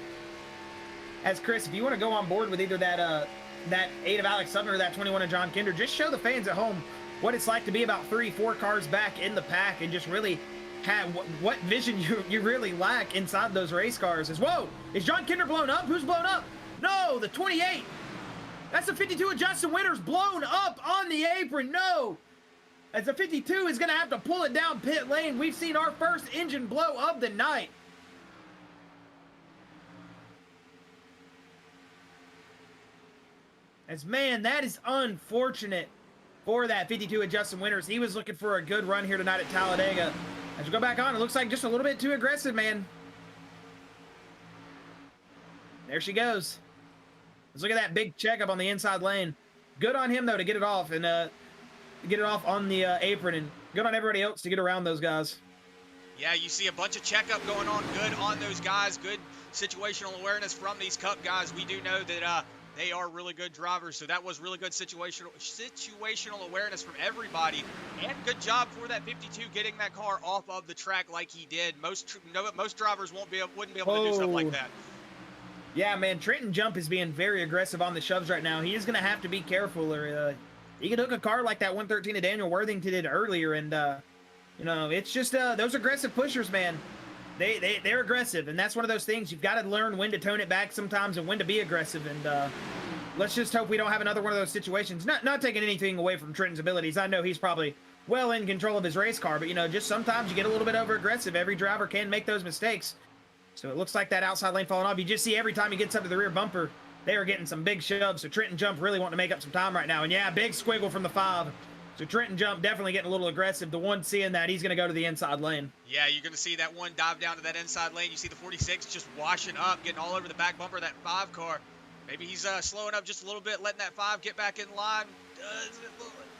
As Chris, if you want to go on board with either that 8 of Alex Sutton or that 21 of John Kinder, just show the fans at home what it's like to be about 3-4 cars back in the pack and just really have what vision you really lack inside those race cars. Whoa, is John Kinder blown up? Who's blown up? No, the 28. That's the 52 of Justin Winters blown up on the apron. No, as the 52 is going to have to pull it down pit lane. We've seen our first engine blow of the night. As, man, that is unfortunate for that 52 of Justin Winters. He was looking for a good run here tonight at Talledega. As we go back on, it looks like just a little bit too aggressive, man. There she goes. Let's look at that big checkup on the inside lane. Good on him, though, to get it off and get it off on the apron. And good on everybody else to get around those guys.
Yeah, you see a bunch of checkup going on. Good on those guys. Good situational awareness from these Cup guys. We do know that they are really good drivers, so that was really good situational awareness from everybody, and good job for that 52 getting that car off of the track like he did. Most drivers wouldn't be able to do stuff like that.
Yeah, man, Trenton Jump is being very aggressive on the shoves right now. He is going to have to be careful, or he could hook a car like that 113 of Daniel Worthington did earlier, and you know, it's just those aggressive pushers, man. They're aggressive, and that's one of those things. You've got to learn when to tone it back sometimes and when to be aggressive, and let's just hope we don't have another one of those situations. Not taking anything away from Trenton's abilities. I know he's probably well in control of his race car, but, you know, just sometimes you get a little bit over aggressive. Every driver can make those mistakes. So it looks like that outside lane falling off. You just see every time he gets up to the rear bumper, they are getting some big shoves. So Trenton Jump really wanting to make up some time right now. And, yeah, big squiggle from the 5 So Trenton Jump definitely getting a little aggressive. The one seeing that, he's going to go to the inside lane.
Yeah, you're going to see that one dive down to that inside lane. You see the 46 just washing up, getting all over the back bumper of that 5 car. Maybe he's slowing up just a little bit, letting that 5 get back in line.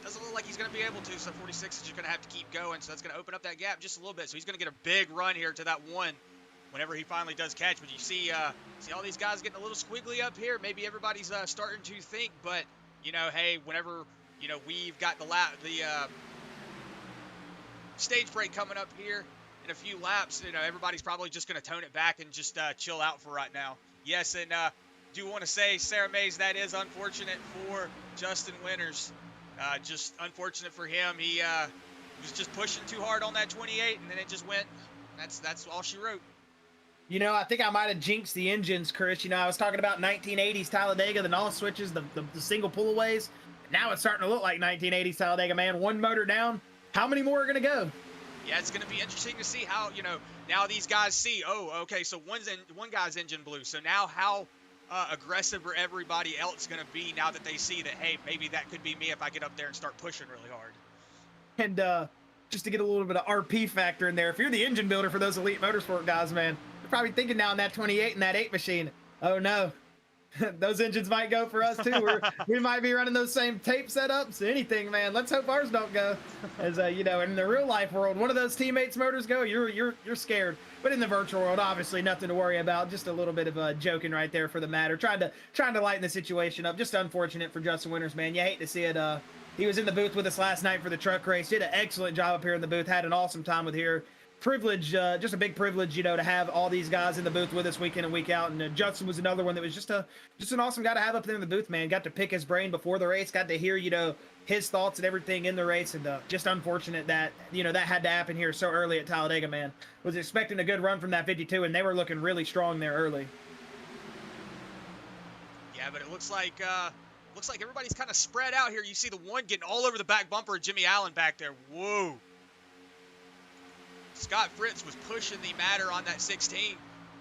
Doesn't look like he's going to be able to, so 46 is just going to have to keep going. So that's going to open up that gap just a little bit. So he's going to get a big run here to that 1 whenever he finally does catch. But you see all these guys getting a little squiggly up here. Maybe everybody's starting to think, but, you know, hey, whenever, you know, we've got the stage break coming up here in a few laps, you know, everybody's probably just going to tone it back and just chill out for right now. Yes, and do want to say, Sarah Mays, that is unfortunate for Justin Winters. Just unfortunate for him. He was just pushing too hard on that 28, and then it just went. That's all she wrote.
You know, I think I might have jinxed the engines, Chris. You know, I was talking about 1980s Talledega, the NOS switches, the single pull-aways. Now it's starting to look like 1980s Talledega, man. 1 motor down. How many more are going to go?
Yeah, it's going to be interesting to see how, you know, now these guys see, oh, okay, so one guy's engine blew. So now how aggressive are everybody else going to be now that they see that, hey, maybe that could be me if I get up there and start pushing really hard.
And just to get a little bit of RP factor in there, if you're the engine builder for those Elite Motorsport guys, man, you're probably thinking now in that 28 and that 8 machine, oh no, those engines might go for us too. We might be running those same tape setups, anything, man. Let's hope ours don't go. As you know, in the real life world, one of those teammates' motors go, you're scared. But in the virtual world, obviously nothing to worry about. Just a little bit of joking right there for the matter. Trying to lighten the situation up. Just unfortunate for Justin Winters, man. You hate to see it. He was in the booth with us last night for the truck race. Did an excellent job up here in the booth. Had an awesome time with here. Privilege, just a big privilege, you know, to have all these guys in the booth with us week in and week out. And Justin was another one that was just an awesome guy to have up there in the booth, man. Got to pick his brain before the race, got to hear, you know, his thoughts and everything in the race. And just unfortunate that, you know, that had to happen here so early at Talledega, man. Was expecting a good run from that 52, and they were looking really strong there early.
Yeah, but it looks like everybody's kind of spread out here. You see the 1 getting all over the back bumper of Jimmy Allen back there. Whoa. Scott Fritz was pushing the matter on that 16.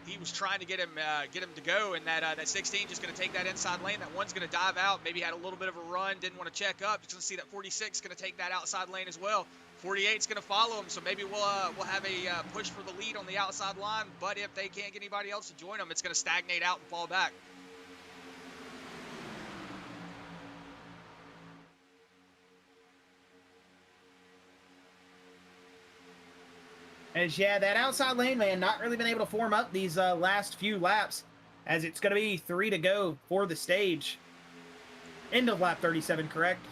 He was trying to get him to go, and that 16 just going to take that inside lane. That 1's going to dive out. Maybe had a little bit of a run, didn't want to check up. Just going to see that 46 going to take that outside lane as well. 48's going to follow him, so maybe we'll have a push for the lead on the outside line. But if they can't get anybody else to join them, it's going to stagnate out and fall back.
As yeah, that outside lane, man, not really been able to form up these last few laps, as it's going to be 3 to go for the stage. End of lap 37, correct?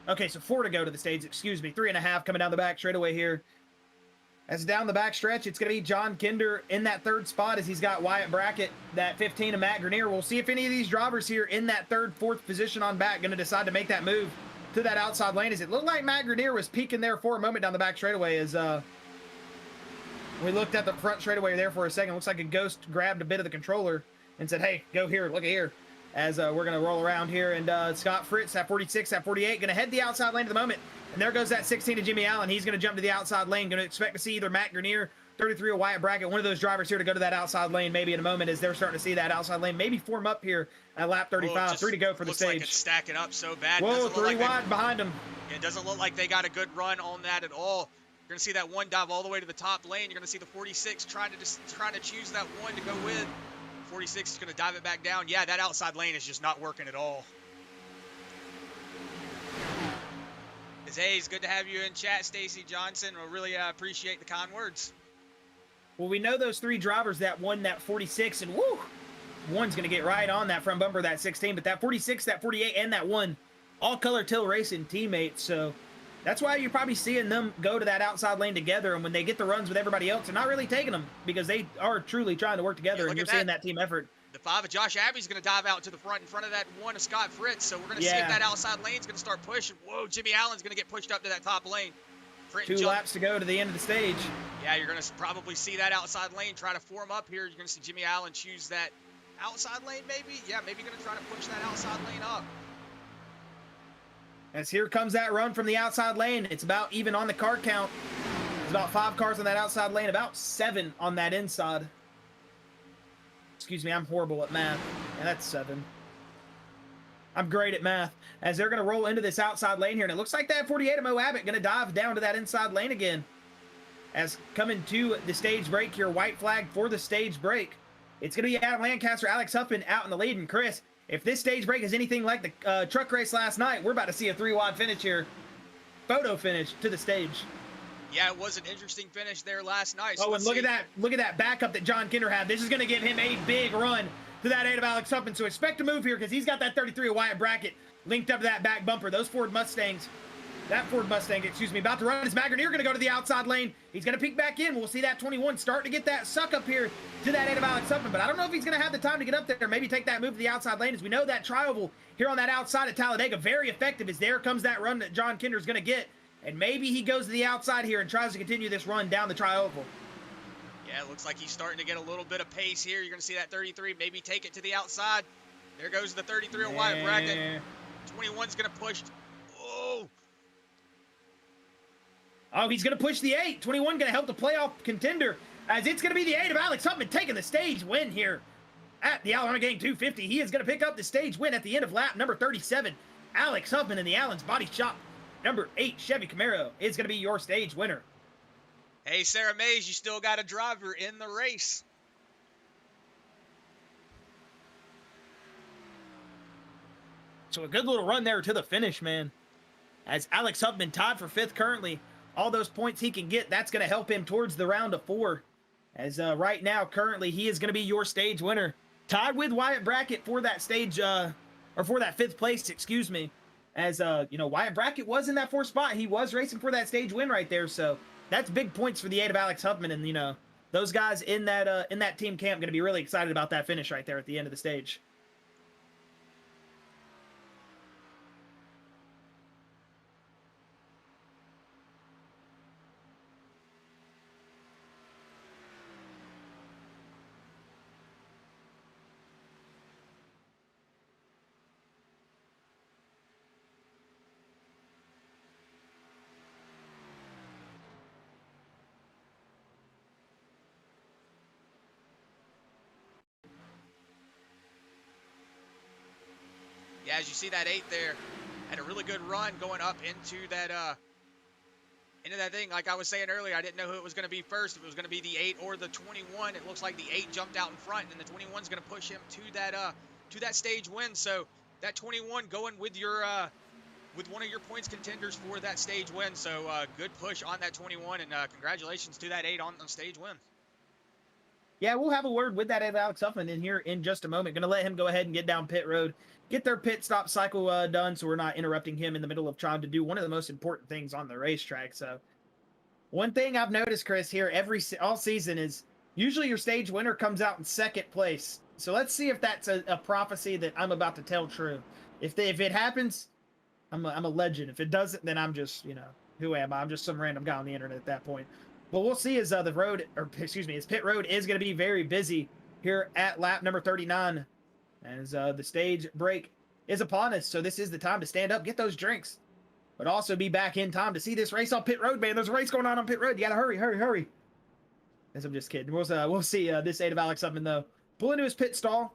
Okay, so 4 to go to the stage, excuse me. 3.5 coming down the back straightaway here. As down the back stretch, it's going to be John Kinder in that 3rd spot as he's got Wyatt Brackett, that 15, and Matt Grenier. We'll see if any of these drivers here in that 3rd, 4th position on back going to decide to make that move to that outside lane. As it looked like Matt Grenier was peeking there for a moment down the back straightaway as we looked at the front straightaway there for a second. Looks like a ghost grabbed a bit of the controller and said, hey, go here, look at here. As we're going to roll around here, and Scott Fritz at 46, at 48, going to head the outside lane at the moment. And there goes that 16 to Jimmy Allen. He's going to jump to the outside lane. Going to expect to see either Matt Grenier, 33, or Wyatt Brackett, one of those drivers here to go to that outside lane maybe in a moment, as they're starting to see that outside lane maybe form up here at lap 35. 3 to go for the stage.
Looks like it's stacking up so bad.
Whoa, 3 wide behind them.
It doesn't look like they got a good run on that at all. You're going to see that 1 dive all the way to the top lane. You're going to see the 46 trying to choose that 1 to go with. 46 is going to dive it back down. Yeah, that outside lane is just not working at all. Hey, it's good to have you in chat, Stacy Johnson. We'll really appreciate the kind words.
Well, we know those 3 drivers that won that 46, and woo, 1's going to get right on that front bumper, that 16, but that 46, that 48, and that 1, all Color Till Racing teammates, so that's why you're probably seeing them go to that outside lane together, and when they get the runs with everybody else, they're not really taking them because they are truly trying to work together, and you're seeing that team effort.
The 5 of Josh Abbey's going to dive out to the front in front of that 1 of Scott Fritz, so we're going to see if that outside lane's going to start pushing. Whoa, Jimmy Allen's going to get pushed up to that top lane.
Trenton 2 laps to go to the end of the stage.
Yeah, you're going to probably see that outside lane try to form up here. You're going to see Jimmy Allen choose that outside lane maybe. Yeah, maybe going to try to push that outside lane up.
As here comes that run from the outside lane. It's about even on the car count. There's about 5 cars on that outside lane, about 7 on that inside. Excuse me, I'm horrible at math. And that's 7. I'm great at math. As they're going to roll into this outside lane here, and it looks like that 48 of Mo Abbott going to dive down to that inside lane again. As coming to the stage break here, white flag for the stage break. It's going to be Adam Lancaster, Alex Huffman out in the lead. And Chris, if this stage break is anything like the truck race last night, we're about to see a 3-wide finish here. Photo finish to the stage.
Yeah, it was an interesting finish there last night. So
oh, and look at that backup that Jon Kinder had. This is going to give him a big run to that 8 of Alex Huffman. So expect to move here because he's got that 33 of Wyatt Brackett linked up to that back bumper. Those Ford Mustangs, about to run his Grenier going to go to the outside lane. He's going to peek back in. We'll see that 21 starting to get that suck up here to that 8 of Alex Huffman. But I don't know if he's going to have the time to get up there. Maybe take that move to the outside lane. As we know, that tri-oval here on that outside of Talledega, very effective as there comes that run that Jon Kinder is going to get. And maybe he goes to the outside here and tries to continue this run down the tri-oval.
Yeah, it looks like he's starting to get a little bit of pace here. You're going to see that 33 maybe take it to the outside. There goes the 33 of Wyatt Brackett. 21's going to push.
Oh, he's going to push the 8. 21 going to help the playoff contender as it's going to be the 8 of Alex Huffman taking the stage win here at the Alabama Gang 250. He is going to pick up the stage win at the end of lap number 37. Alex Huffman in the Allen's Body Shop. Number 8 Chevy Camaro is going to be your stage winner.
Hey, Sarah Mays, you still got a driver in the race.
So a good little run there to the finish, man. As Alex Huffman tied for 5th currently. All those points he can get, that's going to help him towards the round of 4. As right now, currently, he is going to be your stage winner. Tied with Wyatt Brackett for that stage, or for that 5th place, excuse me. As, you know, Wyatt Brackett was in that 4th spot. He was racing for that stage win right there. So that's big points for the 8 of Alex Huffman. And, you know, those guys in that team camp going to be really excited about that finish right there at the end of the stage.
Yeah, as you see that 8 there, had a really good run going up into that thing. Like I was saying earlier, I didn't know who it was going to be first, if it was going to be the 8 or the 21. It looks like the 8 jumped out in front, and the 21's going to push him to that stage win. So that 21 going with your with one of your points contenders for that stage win. So good push on that 21, and congratulations to that 8 on the stage win.
Yeah, we'll have a word with that Alex Huffman in here in just a moment. Going to let him go ahead and get down pit road, get their pit stop cycle done, so we're not interrupting him in the middle of trying to do one of the most important things on the racetrack. So one thing I've noticed, Chris, here all season is usually your stage winner comes out in 2nd place. So let's see if that's a prophecy that I'm about to tell true. If it happens, I'm a legend. If it doesn't, then I'm just, you know, who am I? I'm just some random guy on the internet at that point. But we'll see as his pit road is going to be very busy here at lap number 39 as the stage break is upon us. So this is the time to stand up, get those drinks, but also be back in time to see this race on pit road, man. There's a race going on pit road. You got to hurry. As I'm just kidding. We'll see this 8 of Alex Huffman, though, pull into his pit stall.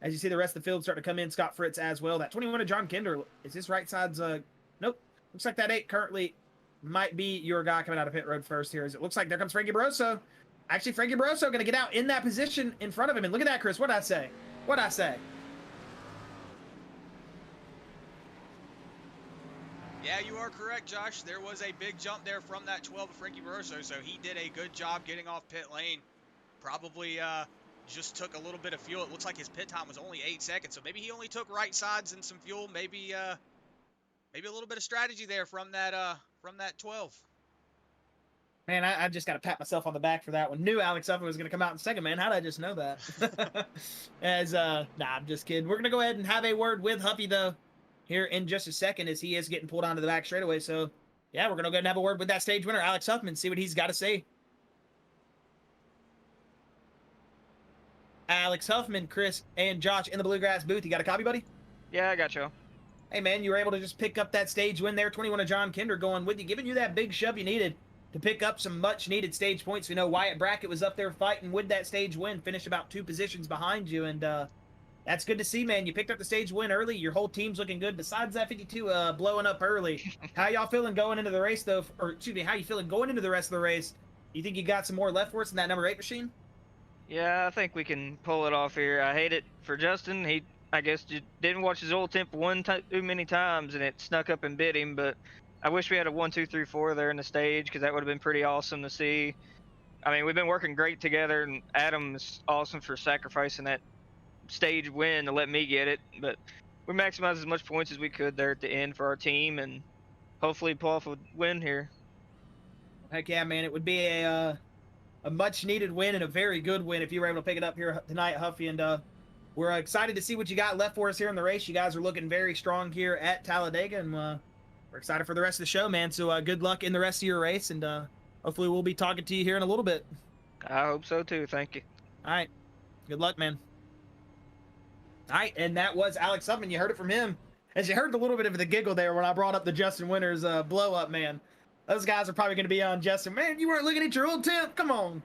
As you see the rest of the field start to come in, Scott Fritz as well. That 21 of Jon Kinder, is his right side's, nope. Looks like that 8 currently might be your guy coming out of pit road first here, as it looks like there comes Frankie Barroso. Actually, Frankie Barroso going to get out in that position in front of him. And look at that, Chris. What'd I say?
Yeah, you are correct, Josh. There was a big jump there from that 12 of Frankie Barroso, so he did a good job getting off pit lane. Probably just took a little bit of fuel. It looks like his pit time was only 8 seconds, so maybe he only took right sides and some fuel. Maybe a little bit of strategy there from that 12.
Man, I just got to pat myself on the back for that one. Knew Alex Huffman was going to come out in 2nd, man. How did I just know that? I'm just kidding. We're going to go ahead and have a word with Huffy, though, here in just a second, as he is getting pulled onto the back straightaway. So, yeah, we're going to go ahead and have a word with that stage winner, Alex Huffman, see what he's got to say. Alex Huffman, Chris, and Josh in the Bluegrass booth. You got a copy, buddy?
Yeah, I got you.
Hey, man, you were able to just pick up that stage win there. 21 of Jon Kinder going with you, giving you that big shove you needed to pick up some much-needed stage points. We know Wyatt Brackett was up there fighting with that stage win, finished about 2 positions behind you. And, That's good to see, man. You picked up the stage win early. Your whole team's looking good. Besides that 52 blowing up early, how y'all feeling going into the race, though? Or excuse me, how you feeling going into the rest of the race? You think you got some more left for us in that number 8 machine?
Yeah, I think we can pull it off here. I hate it for Justin. He, I guess, just didn't watch his oil temp too many times, and it snuck up and bit him. But I wish we had a 1, 2, 3, 4 there in the stage, because that would have been pretty awesome to see. I mean, we've been working great together, and Adam's awesome for sacrificing that stage win to let me get it. But we maximized as much points as we could there at the end for our team, and hopefully pull off a win here.
Heck yeah, man. It would be a much needed win and a very good win if you were able to pick it up here tonight, Huffy. And we're excited to see what you got left for us here in the race. You guys are looking very strong here at Talledega, and we're excited for the rest of the show, man. So good luck in the rest of your race, and hopefully we'll be talking to you here in a little bit.
I hope so too. Thank you.
All right. Good luck, man. All right, and that was Alex Huffman. You heard it from him. As you heard a little bit of the giggle there when I brought up the Justin Winters blow up, man. Those guys are probably going to be on Justin. Man, you weren't looking at your old temp. Come on.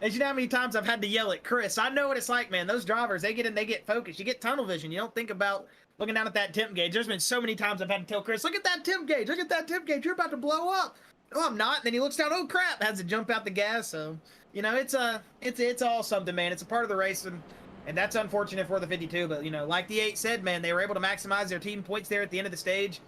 And you know how many times I've had to yell at Chris? I know what it's like, man. Those drivers, they get in, they get focused. You get tunnel vision. You don't think about looking down at that temp gauge. There's been so many times I've had to tell Chris, look at that temp gauge. Look at that temp gauge. You're about to blow up. Oh, I'm not. And then he looks down. Oh, crap. Has to jump out the gas. So, you know, it's all something, man. It's a part of the race. And that's unfortunate for the 52. But, you know, like the 8 said, man, they were able to maximize their team points there at the end of the stage.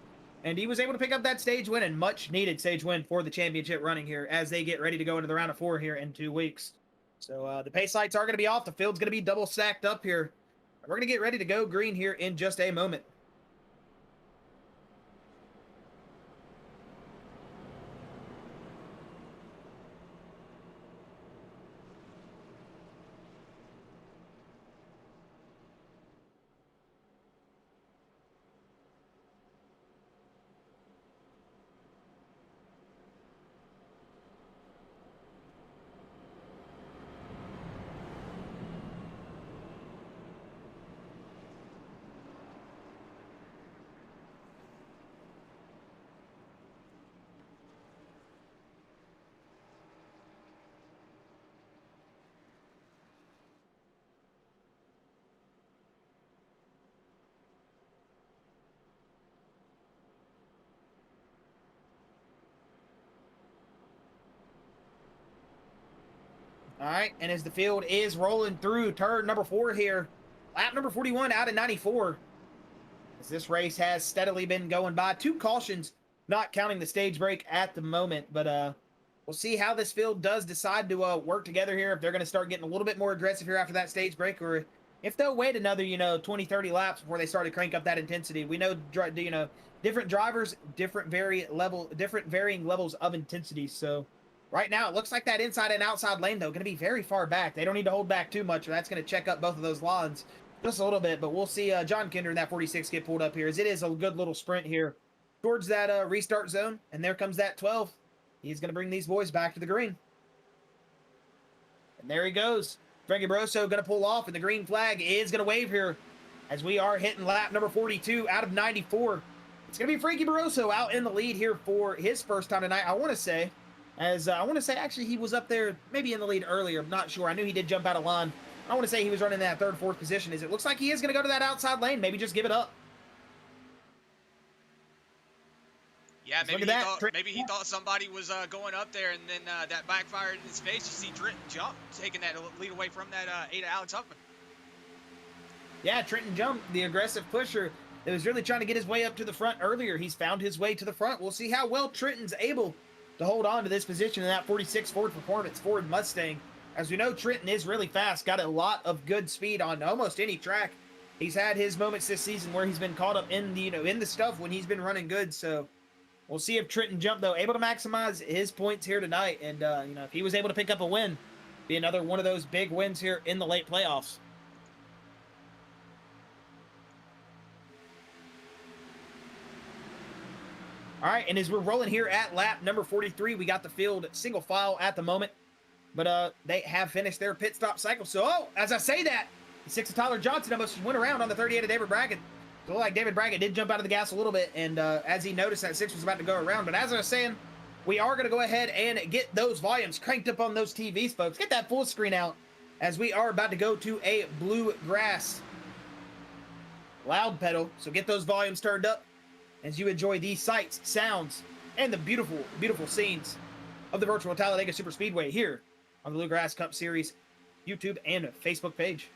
And he was able to pick up that stage win, and much needed stage win for the championship running here as they get ready to go into the round of 4 here in 2 weeks. So the pace lights are going to be off. The field's going to be double stacked up here. We're going to get ready to go green here in just a moment. All right, and as the field is rolling through turn number 4 here, lap number 41 out of 94. As this race has steadily been going by. 2 cautions, not counting the stage break at the moment. But we'll see how this field does decide to work together here. If they're going to start getting a little bit more aggressive here after that stage break, or if they'll wait another, 20, 30 laps before they start to crank up that intensity. We know, different drivers, different varying levels of intensity. So right now, it looks like that inside and outside lane, though, going to be very far back. They don't need to hold back too much, or that's going to check up both of those lines just a little bit. But we'll see John Kinder in that 46 get pulled up here, as it is a good little sprint here towards that restart zone. And there comes that 12. He's going to bring these boys back to the green. And there he goes. Frankie Barroso going to pull off, and the green flag is going to wave here as we are hitting lap number 42 out of 94. It's going to be Frankie Barroso out in the lead here for his first time tonight, I want to say. Actually, he was up there maybe in the lead earlier. I'm not sure. I knew he did jump out of line. I want to say he was running that 3rd, 4th position. As it looks like he is going to go to that outside lane. Maybe just give it up.
Yeah, maybe he thought somebody was going up there, and then that backfired in his face. You see Trenton Jump taking that lead away from that 8 Alex Huffman.
Yeah, Trenton Jump, the aggressive pusher that was really trying to get his way up to the front earlier. He's found his way to the front. We'll see how well Trenton's able to hold on to this position in that 46 Ford Performance Ford Mustang. As we know, Trenton is really fast, got a lot of good speed on almost any track. He's had his moments this season where he's been caught up in the, in the stuff when he's been running good. So we'll see if Trenton Jump, though, able to maximize his points here tonight. And, if he was able to pick up a win, be another one of those big wins here in the late playoffs. All right, and as we're rolling here at lap number 43, we got the field single file at the moment. But they have finished their pit stop cycle. So, as I say that, the 6 of Tyler Johnson almost went around on the 38 of David Brackett. So, like David Brackett did jump out of the gas a little bit, and as he noticed that 6 was about to go around. But as I was saying, we are going to go ahead and get those volumes cranked up on those TVs, folks. Get that full screen out, as we are about to go to a Bluegrass loud pedal. So get those volumes turned up as you enjoy these sights, sounds, and the beautiful, beautiful scenes of the virtual Talledega Super Speedway here on the Bluegrass Cup Series YouTube and Facebook page.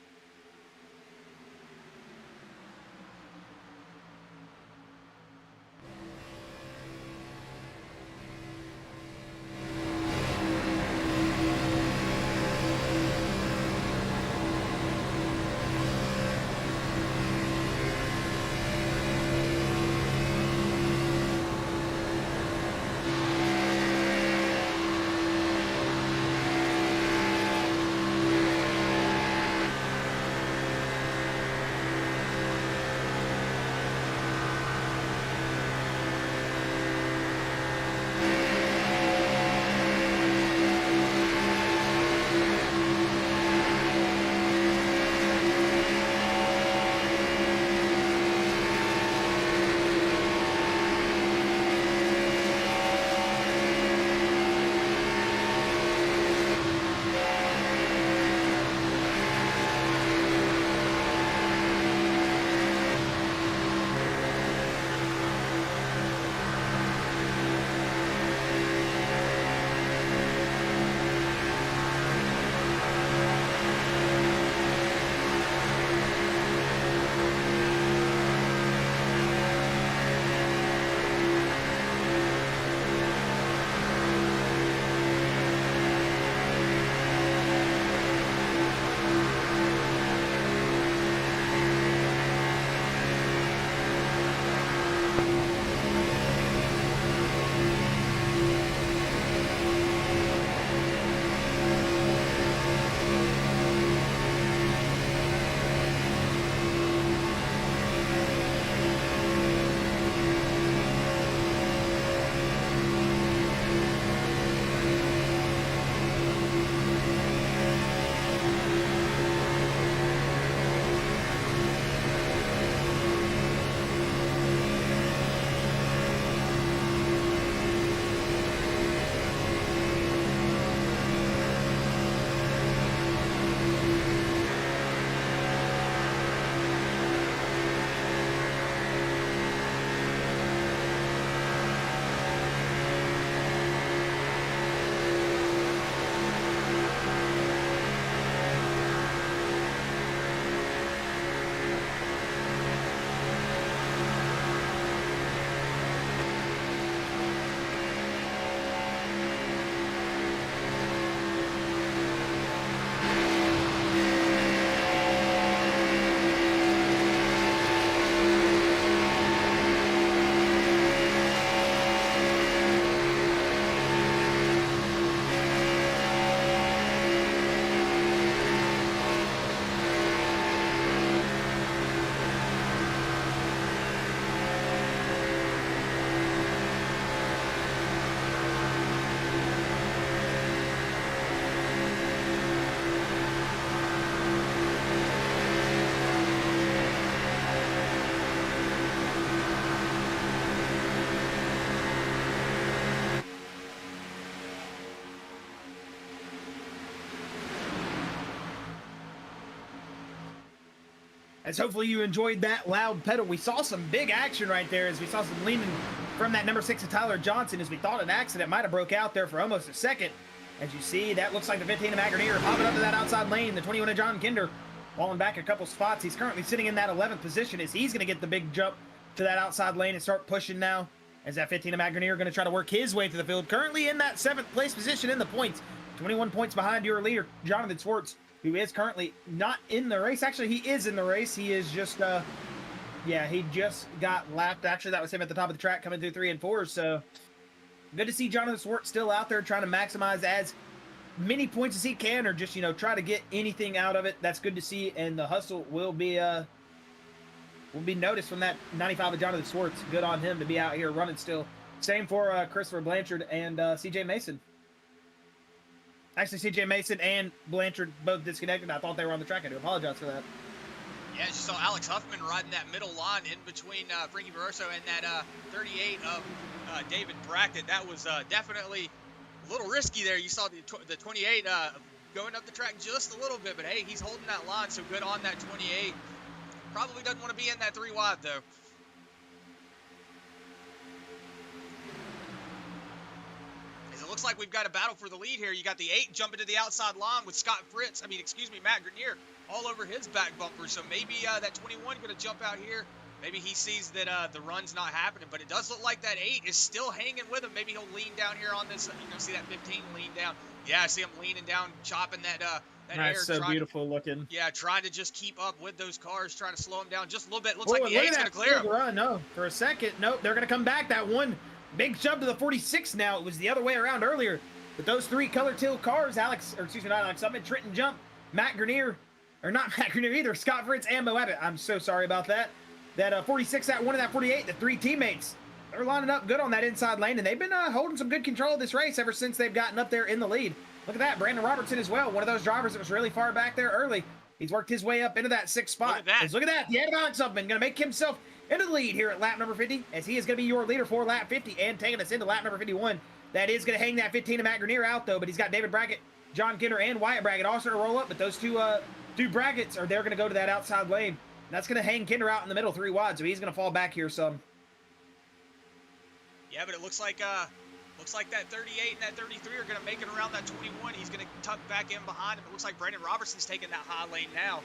As hopefully you enjoyed that loud pedal. We saw some big action right there as we saw some leaning from that number 6 of Tyler Johnson as we thought an accident might have broke out there for almost a second. As you see, that looks like the 15 of Grenier popping up to that outside lane. The 21 of John Kinder falling back a couple spots. He's currently sitting in that 11th position as he's going to get the big jump to that outside lane and start pushing now. As that 15 of Grenier going to try to work his way through the field. Currently in that 7th place position in the points. 21 points behind your leader, Jon Schwartz, who is currently not in the race. Actually, he is in the race. He is just, yeah, he just got lapped. Actually, that was him at the top of the track coming through 3 and 4. So good to see Jon Schwartz still out there trying to maximize as many points as he can, or just, you know, try to get anything out of it. That's good to see, and the hustle will be noticed from that 95 of Jon Schwartz. Good on him to be out here running still. Same for Christopher Blanchard and CJ Mason. Actually, CJ Mason and Blanchard both disconnected. I thought they were on the track. I do apologize for that.
Yeah, just saw Alex Huffman riding that middle line in between Frankie Barroso and that 38 of David Brackett. That was definitely a little risky there. You saw the 28 going up the track just a little bit, but hey, he's holding that line, so good on that 28. Probably doesn't want to be in that 3 wide, though. As it looks like we've got a battle for the lead here. You got the 8 jumping to the outside line with Matt Grenier all over his back bumper. So maybe that 21 going to jump out here. Maybe he sees that the run's not happening, but it does look like that 8 is still hanging with him. Maybe he'll lean down here on this. You're going to see that 15 lean down. Yeah, I see him leaning down, chopping that air.
So beautiful looking.
Yeah, trying to just keep up with those cars, trying to slow them down just a little bit. Looks like the
look
8's
at
going to clear him.
Run. No, for a second. Nope, they're going to come back. That one big jump to the 46 now. It was the other way around earlier. But those 3 color teal cars, not Alex Huffman, Trenton Jump, Matt Grenier, or not Matt Grenier either, Scott Fritz and Mo Abbott. I'm so sorry about that. That 46, that 1, and that 48, the 3 teammates, they're lining up good on that inside lane, and they've been holding some good control of this race ever since they've gotten up there in the lead. Look at that, Brandon Robertson as well, one of those drivers that was really far back there early. He's worked his way up into that 6th spot.
Look at that.
Look at that, the Alex Huffman going to make himself into the lead here at lap number 50, as he is going to be your leader for lap 50 and taking us into lap number 51. That is going to hang that 15 of Matt Grenier out, though, but he's got David Brackett, Jon Kinder, and Wyatt Brackett all starting to roll up, but those two Bracketts they're going to go to that outside lane. That's going to hang Kinder out in the middle 3 wide, so he's going to fall back here some.
Yeah, but it looks like that 38 and that 33 are going to make it around that 21. He's going to tuck back in behind him. It looks like Brandon Robertson's taking that high lane now.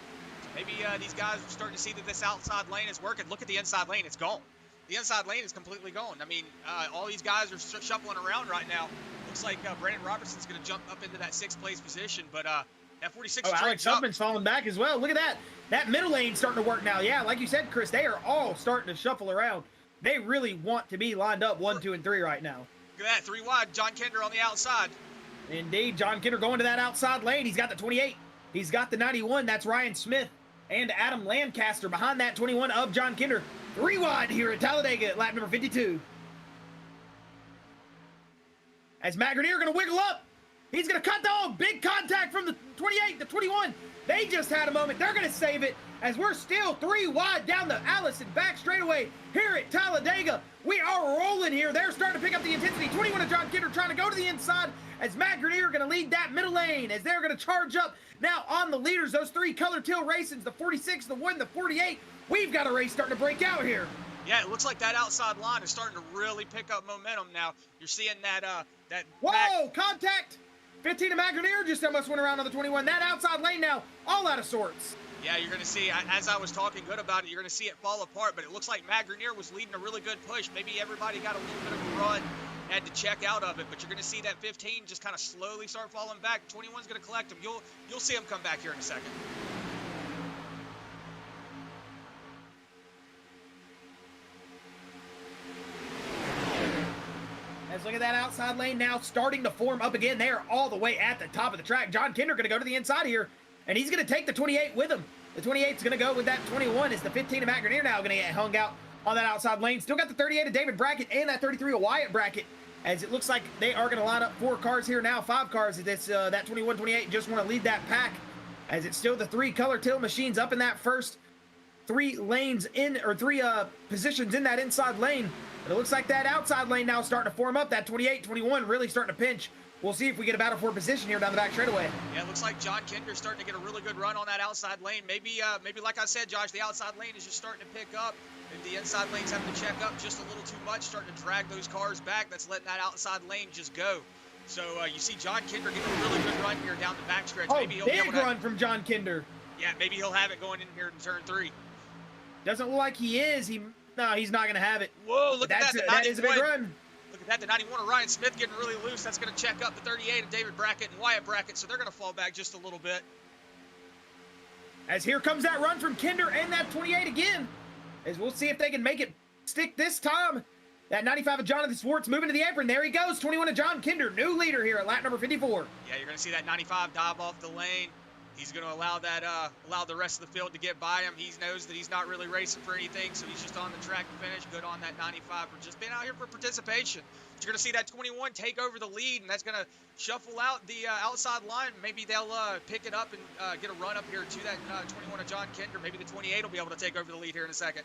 Maybe these guys are starting to see that this outside lane is working. Look at the inside lane. It's gone. The inside lane is completely gone. I mean, all these guys are shuffling around right now. Looks like Brandon Robertson's going to jump up into that 6th place position, but that 46
Alex Huffman's falling back as well. Look at that. That middle lane's starting to work now. Yeah, like you said, Chris, they are all starting to shuffle around. They really want to be lined up 1, 2, and 3 right now.
Look at that, 3 wide. Jon Kinder on the outside.
Indeed, Jon Kinder going to that outside lane. He's got the 28. He's got the 91. That's Ryan Smith and Adam Lancaster behind that 21 of Jon Kinder. 3 wide here at Talledega at lap number 52. As Matt Grenier going to wiggle up. He's going to cut the big contact from the 28, the 21. They just had a moment. They're going to save it as we're still 3 wide down the Allison back straightaway here at Talledega. We are rolling here. They're starting to pick up the intensity. 21 of Jon Kinder trying to go to the inside as Matt Grenier going to lead that middle lane as they're going to charge up now on the leaders. Those 3 color teal races, the 46, the 1, the 48. We've got a race starting to break out here.
Yeah, it looks like that outside line is starting to really pick up momentum now. You're seeing that
Whoa, contact! 15 of Matt Grenier just almost went around on the 21. That outside lane now, all out of sorts.
Yeah, you're going to see, as I was talking good about it, you're going to see it fall apart, but it looks like Matt Grenier was leading a really good push. Maybe everybody got a little bit of a run, had to check out of it, but you're going to see that 15 just kind of slowly start falling back. 21's going to collect him. You'll see him come back here in a second.
Let's look at that outside lane now starting to form up again. They are all the way at the top of the track. Jon Kinder going to go to the inside here, and he's going to take the 28 with him. The 28's going to go with that 21. Is the 15 of Matt Grenier now going to get hung out on that outside lane. Still got the 38 of David Brackett and that 33 of Wyatt Brackett, as it looks like they are going to line up 4 cars here now, 5 cars. This that 21, 28 just want to lead that pack, as it's still the 3 color teal machines up in that first 3 lanes in, or 3 positions in that inside lane. But it looks like that outside lane now starting to form up. That 28, 21 really starting to pinch. We'll see if we get a battle for position here down the back straightaway.
Yeah, it looks like Jon Kinder starting to get a really good run on that outside lane. Maybe like I said, Josh, the outside lane is just starting to pick up. And the inside lane's having to check up just a little too much, starting to drag those cars back. That's letting that outside lane just go. So you see Jon Kinder getting a really good run here down the backstretch.
Oh,
maybe he'll be able to,
run from Jon Kinder.
Yeah, maybe he'll have it going in here in turn 3.
Doesn't look like he is. No, he's not going to have it.
Whoa, look at that.
That is a big run.
Look at that. The 91 of Ryan Smith getting really loose. That's going to check up the 38 of David Brackett and Wyatt Brackett, so they're going to fall back just a little bit.
As here comes that run from Kinder and that 28 again. As we'll see if they can make it stick this time. That 95 of Jon Schwartz moving to the apron. There he goes. 21 of Jon Kinder, new leader here at lap number 54.
Yeah, you're going to see that 95 dive off the lane. He's going to allow the rest of the field to get by him. He knows that he's not really racing for anything, so he's just on the track to finish. Good on that 95 for just being out here for participation. But you're going to see that 21 take over the lead, and that's going to shuffle out the outside line. Maybe they'll pick it up and get a run up here to that 21 of Jon Kinder. Maybe the 28 will be able to take over the lead here in a second.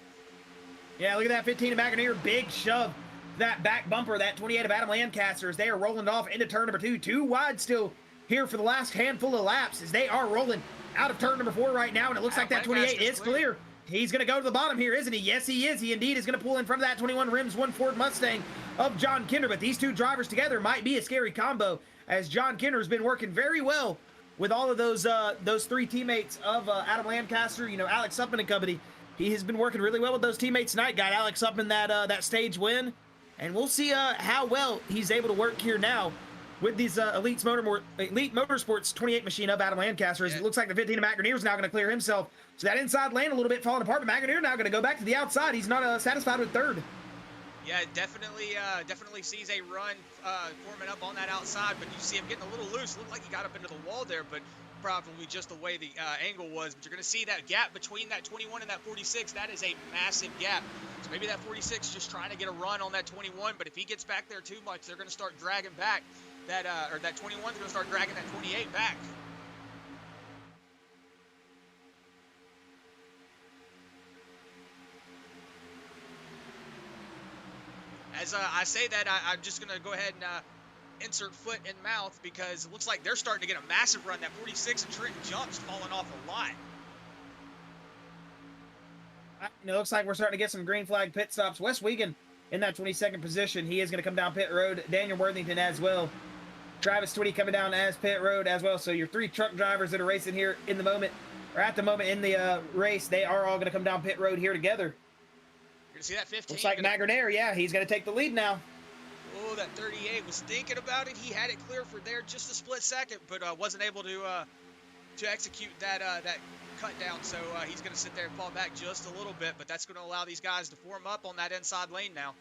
Yeah, look at that 15 of Matt Grenier. Big shove. That back bumper, that 28 of Adam Lancaster, as they are rolling off into turn number 2. 2 wide still here for the last handful of laps, as they are rolling out of turn number 4 right now, and it looks like that 28 is clear. He's going to go to the bottom here, isn't he? Yes, he is. He indeed is going to pull in front of that 21 Rims 1 Ford Mustang of Jon Kinder. But these two drivers together might be a scary combo, as Jon Kinder has been working very well with all of those three teammates of Adam Lancaster, you know, Alex Huffman and company. He has been working really well with those teammates tonight. Got Alex Huffman that stage win. And we'll see how well he's able to work here now with these Elite Motorsports 28 machine of Adam Lancaster. It looks like the 15 of Matt Grenier is now going to clear himself. So that inside lane a little bit falling apart, but Matt Grenier now going to go back to the outside. He's not satisfied with third.
Yeah, definitely sees a run forming up on that outside, but you see him getting a little loose. Looked like he got up into the wall there, but probably just the way the angle was. But you're going to see that gap between that 21 and that 46. That is a massive gap. So maybe that 46 just trying to get a run on that 21, but if he gets back there too much, they're going to start dragging back that, or that 21's going to start dragging that 28 back. As I say that, I'm just going to go ahead and insert foot in mouth, because it looks like they're starting to get a massive run. That 46 and Trenton Jump's falling off a lot.
It looks like we're starting to get some green flag pit stops. Wes Wiegand in that 22nd position. He is going to come down pit road. Daniel Worthington as well. Travis Twitty coming down as pit road as well. So your three truck drivers that are racing here in the moment, or at the moment in the race, they are all going to come down pit road here together.
You're going to see that 15.
Looks like Matt Grenier, yeah, he's going to take the lead now.
Oh, that 38 was thinking about it. He had it clear for there just a split second, but wasn't able to execute that cut down. So he's going to sit there and fall back just a little bit, but that's going to allow these guys to form up on that inside lane now.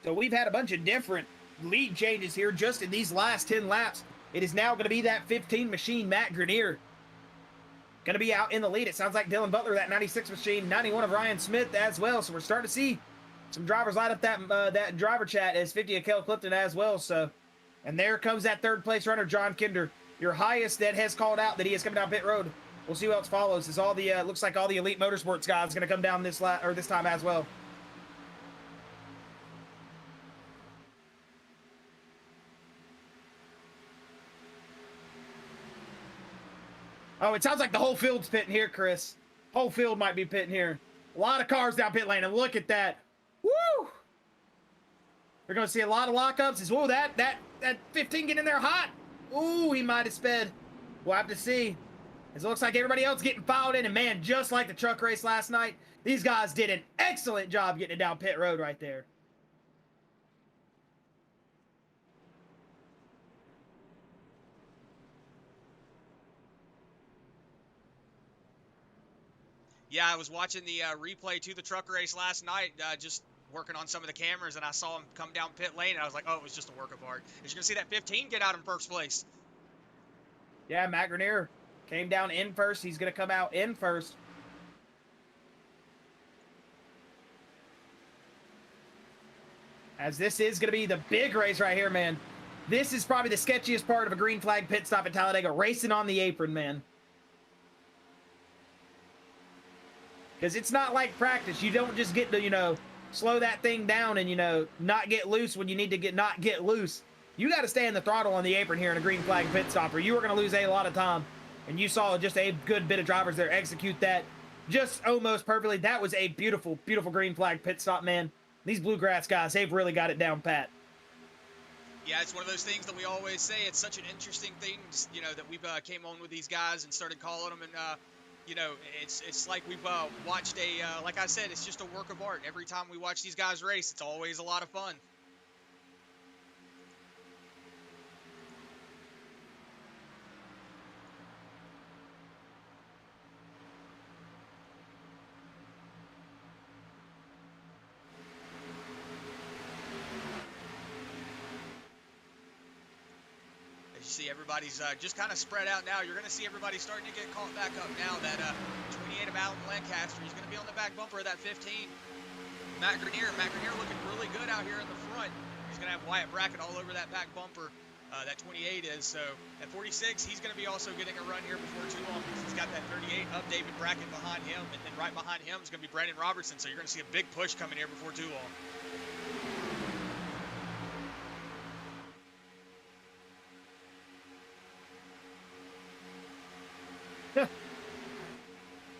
So we've had a bunch of different lead changes here just in these last 10 laps. It is now going to be that 15 machine, Matt Grenier, going to be out in the lead. It sounds like Dylan Butler, that 96 machine, 91 of Ryan Smith as well. So we're starting to see some drivers light up that driver chat as 50 of Kel Clifton as well. So, and there comes that third place runner, Jon Kinder, your highest that has called out that he is coming down pit road. We'll see who else follows. As all the looks like all the Elite Motorsports guys going to come down this time as well. Oh, it sounds like the whole field's pitting here, Chris. Whole field might be pitting here. A lot of cars down pit lane, and look at that. Woo! We're going to see a lot of lockups. Whoa, that 15 getting in there hot. Ooh, he might have sped. We'll have to see. As it looks like everybody else getting fouled in, and man, just like the truck race last night, these guys did an excellent job getting it down pit road right there.
Yeah, I was watching the replay to the truck race last night, just working on some of the cameras, and I saw him come down pit lane, and I was like, oh, it was just a work of art. As you're going to see that 15 get out in first place.
Yeah, Matt Grenier came down in first. He's going to come out in first. As this is going to be the big race right here, man. This is probably the sketchiest part of a green flag pit stop at Talledega, racing on the apron, man. Because it's not like practice. You don't just get to, you know, slow that thing down and, you know, not get loose when you need to not get loose. You got to stay in the throttle on the apron here in a green flag pit stop, or you are going to lose a lot of time. And you saw just a good bit of drivers there execute that just almost perfectly. That was a beautiful, beautiful green flag pit stop, man. These Bluegrass guys, they've really got it down pat.
Yeah, it's one of those things that we always say. It's such an interesting thing, you know, that we've came on with these guys and started calling them, and you know, it's like we've watched like I said, it's just a work of art. Every time we watch these guys race, it's always a lot of fun. As you see, everybody's just kind of spread out now. You're going to see everybody starting to get caught back up now. That 28 of Alan Lancaster, he's going to be on the back bumper of that 15. Matt Grenier looking really good out here in the front. He's going to have Wyatt Brackett all over that back bumper. That 28 is. So at 46, he's going to be also getting a run here before too long, because he's got that 38 of David Brackett behind him, and then right behind him is going to be Brandon Robertson. So you're going to see a big push coming here before too long.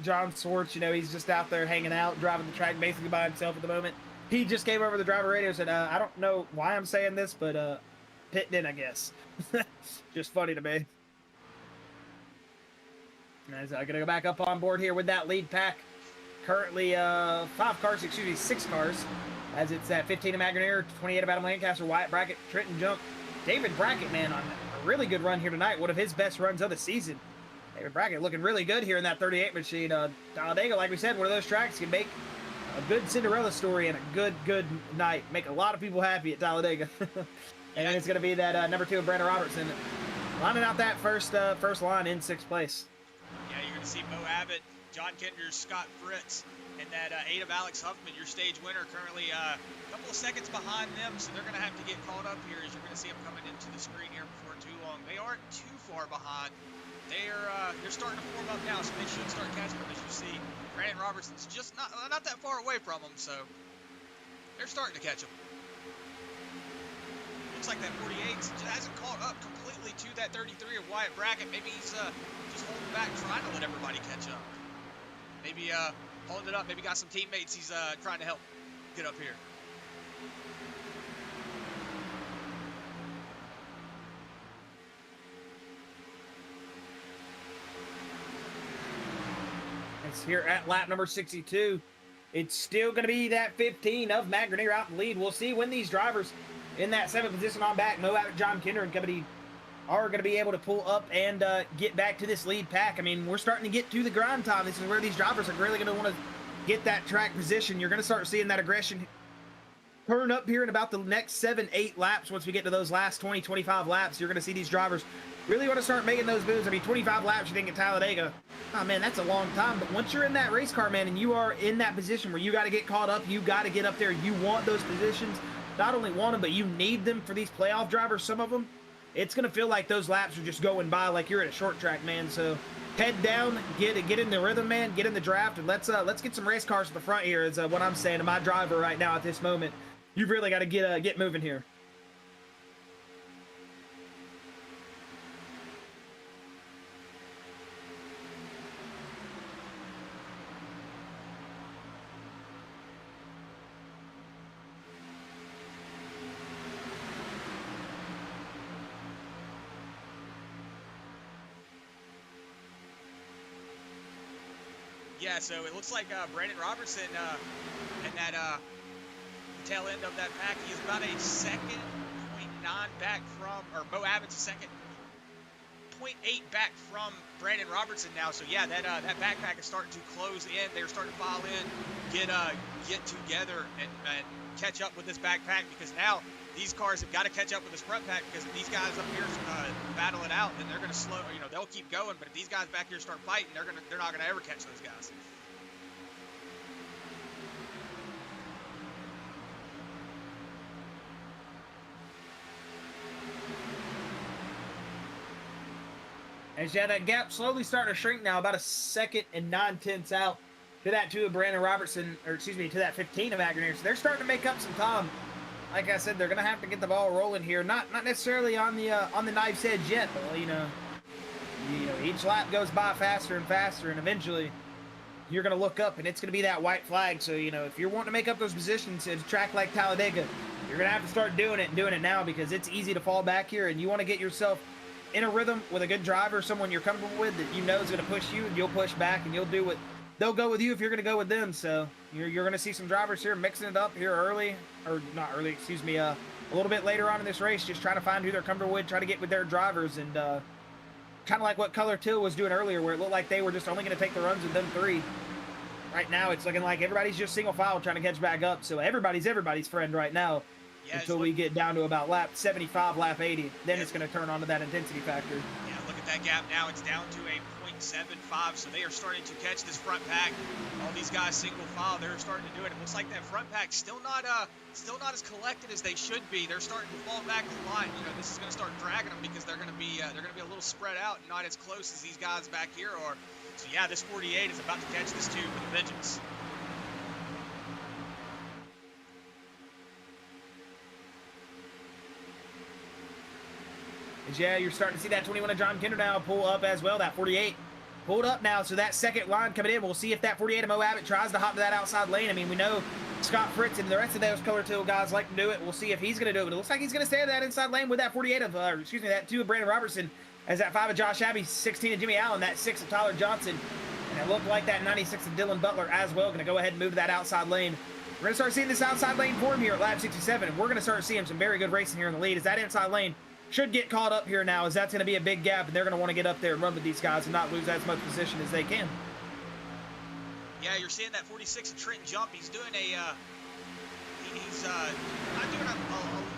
Jon Schwartz, you know, he's just out there hanging out, driving the track basically by himself at the moment. He just came over the driver radio and said, I don't know why I'm saying this, but pitting in, I guess. Just funny to me. As I'm going to go back up on board here with that lead pack. Currently 6 cars. As it's at 15 of Grenier, 28 of Adam Lancaster, Wyatt Brackett, Trenton Jump. David Brackett, man, on a really good run here tonight. One of his best runs of the season. David Brackett looking really good here in that 38 machine. Talledega, like we said, one of those tracks can make a good Cinderella story and a good night. Make a lot of people happy at Talledega. And then it's going to be that number 2 of Brandon Robertson lining out that first line in 6th place.
Yeah, you're going to see Bo Abbott, John Kenders, Scott Fritz, and that 8 of Alex Huffman, your stage winner, currently a couple of seconds behind them, so they're going to have to get caught up here as you're going to see them coming into the screen here before too long. They aren't too far behind. They're starting to form up now, so they should start catching them. As you see, Brandon Robertson's just not that far away from them, so they're starting to catch them. Looks like that 48 hasn't caught up completely to that 33 of Wyatt Brackett. Maybe he's just holding back, trying to let everybody catch up. Maybe holding it up. Maybe got some teammates he's trying to help get up here.
Here at lap number 62. It's still going to be that 15 of Grenier out in the lead. We'll see when these drivers in that 7th position on back, Mo Abbott, John Kinder and company, are going to be able to pull up and get back to this lead pack. I mean, we're starting to get to the grind time. This is where these drivers are really going to want to get that track position. You're going to start seeing that aggression turn up here in about the next 7-8 laps. Once we get to those last 20-25 laps, you're going to see these drivers really want to start making those moves. I mean, 25 laps, you think at Talledega, oh man, that's a long time. But once you're in that race car, man, and you are in that position where you got to get caught up, you got to get up there, you want those positions, not only want them, but you need them for these playoff drivers, some of them, it's going to feel like those laps are just going by like you're at a short track, man. So head down, get in the rhythm, man, get in the draft, and let's get some race cars to the front here is what I'm saying to my driver right now at this moment. You've really got to get moving here.
Yeah, so it looks like Brandon Robertson in that tail end of that pack, he is about a second, 0.9 back from, or Bo Abbott's a second, 0.8 back from Brandon Robertson now. So yeah, that backpack is starting to close in. They're starting to file in, get together and catch up with this backpack, because now these cars have got to catch up with this front pack, because if these guys up here battle it out, then they're going to slow. You know, they'll keep going. But if these guys back here start fighting, they're not going to ever catch those guys.
And yeah, that gap slowly starting to shrink now, about a second and 9/10 out to that 2 of Brandon Robertson, or excuse me, to that 15 of Grenier. So they're starting to make up some time. Like I said, they're going to have to get the ball rolling here. Not necessarily on the knife's edge yet, but you know, each lap goes by faster and faster, and eventually you're going to look up and it's going to be that white flag. So you know, if you're wanting to make up those positions at a track like Talledega, you're going to have to start doing it now, because it's easy to fall back here, and you want to get yourself in a rhythm with a good driver, someone you're comfortable with that you know is going to push you, and you'll push back, and you'll do what they'll go with you if you're going to go with them. So you're going to see some drivers here mixing it up here early, or not early, excuse me, a little bit later on in this race, just trying to find who they're comfortable with, try to get with their drivers, and kind of like what Color Till was doing earlier, where it looked like they were just only going to take the runs with them 3. Right now, it's looking like everybody's just single file trying to catch back up. So everybody's friend right now. Yeah, until we get down to about lap 75, lap 80. Then it's going to turn on to that intensity factor.
Yeah, look at that gap now. It's down to a 0.75, so they are starting to catch this front pack. All these guys single file, they're starting to do it. It looks like that front pack still not as collected as they should be. They're starting to fall back a lot. You know, this is going to start dragging them, because they're going to be a little spread out and not as close as these guys back here are. So yeah, this 48 is about to catch this too with a vengeance.
Yeah, you're starting to see that 21 of John Kinder now pull up as well, that 48. pulled up now, so that second line coming in. We'll see if that 48 of Mo Abbott tries to hop to that outside lane. I mean, we know Scott Fritz and the rest of those color teal guys like to do it. We'll see if he's going to do it. But it looks like he's going to stay in that inside lane with that 48 of, that 2 of Brandon Robertson, as that 5 of Josh Abbey, 16 of Jimmy Allen, that 6 of Tyler Johnson, and it looked like that 96 of Dylan Butler as well. Going to go ahead and move to that outside lane. We're going to start seeing this outside lane for him here at lap 67, and we're going to start seeing some very good racing here in the lead, as that inside lane should get caught up here now, as that's going to be a big gap, and they're going to want to get up there and run with these guys and not lose as much position as they can.
Yeah, you're seeing that 46 of Trenton Jump. He's doing he's not doing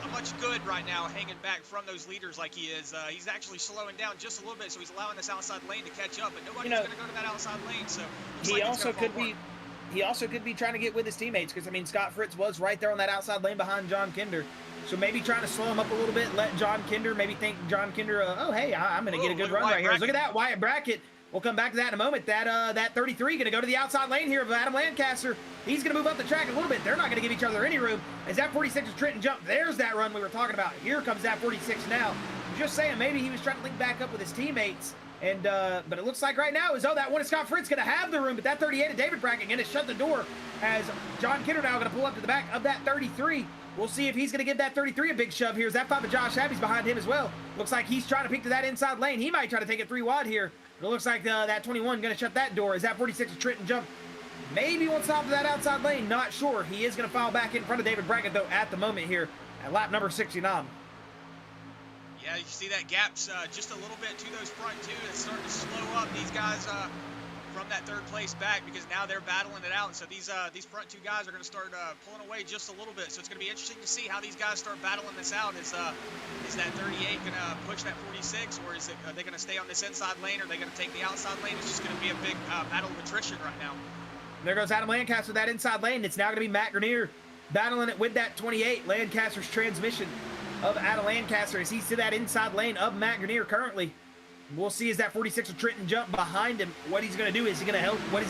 a much good right now hanging back from those leaders like he is. He's actually slowing down just a little bit, so he's allowing this outside lane to catch up, but nobody's going to go to that outside lane, so
he also could be trying to get with his teammates, because I mean Scott Fritz was right there on that outside lane behind John Kinder, so maybe trying to slow him up a little bit, let John Kinder maybe think John Kinder, oh hey, I'm going to get a good run right here. Look at that Wyatt Brackett. We'll come back to that in a moment. That 33 going to go to the outside lane here of Adam Lancaster. He's going to move up the track a little bit. They're not going to give each other any room, as that 46 is Trenton Jump. There's that run we were talking about. Here comes that 46 now. Just saying, maybe he was trying to link back up with his teammates. And but it looks like right now is, that one is Scott Fritz going to have the room, but that 38 of David Brackett going to shut the door, as John Kinder now going to pull up to the back of that 33. We'll see if he's going to give that 33 a big shove here, as that 5 of Josh Abbey's behind him as well. Looks like he's trying to peek to that inside lane. He might try to take it 3 wide here. But it looks like that 21 going to shut that door, as that 46 of Trenton Jump maybe won't stop to that outside lane. Not sure. He is going to file back in front of David Brackett, though, at the moment here at lap number 69.
Yeah, you see that gap's just a little bit to those front two. It's starting to slow up these guys from that third place back, because now they're battling it out. And so these front two guys are going to start pulling away just a little bit. So it's going to be interesting to see how these guys start battling this out. Is that 38 going to push that 46, or are they going to stay on this inside lane, or are they going to take the outside lane? It's just going to be a big battle of attrition right now.
There goes Adam Lancaster, that inside lane. It's now going to be Matt Grenier battling it with that 28. Lancaster's transmission of Adam Lancaster, as he's to that inside lane of Matt Grenier currently. We'll see as that 46 of Trenton Jump behind him. What he's going to do, is he going to help? What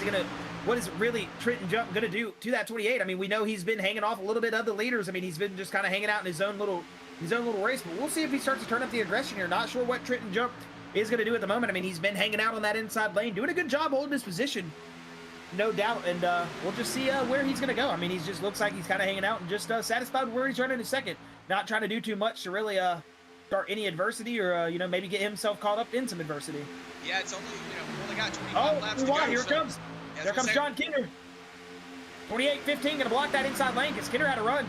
is really Trenton Jump going to do to that 28? I mean, we know he's been hanging off a little bit of the leaders. I mean, he's been just kind of hanging out in his own little race, but we'll see if he starts to turn up the aggression here. Not sure what Trenton Jump is going to do at the moment. I mean, he's been hanging out on that inside lane, doing a good job holding his position, no doubt, and we'll just see where he's going to go. I mean, he just looks like he's kind of hanging out and just satisfied with where he's running in second, not trying to do too much to really start any adversity, or maybe get himself caught up in some adversity.
Yeah, it's only only got 25 laps to go.
Here it comes. There comes John Kinder. 28-15 going to block that inside lane, because Kinder had a run.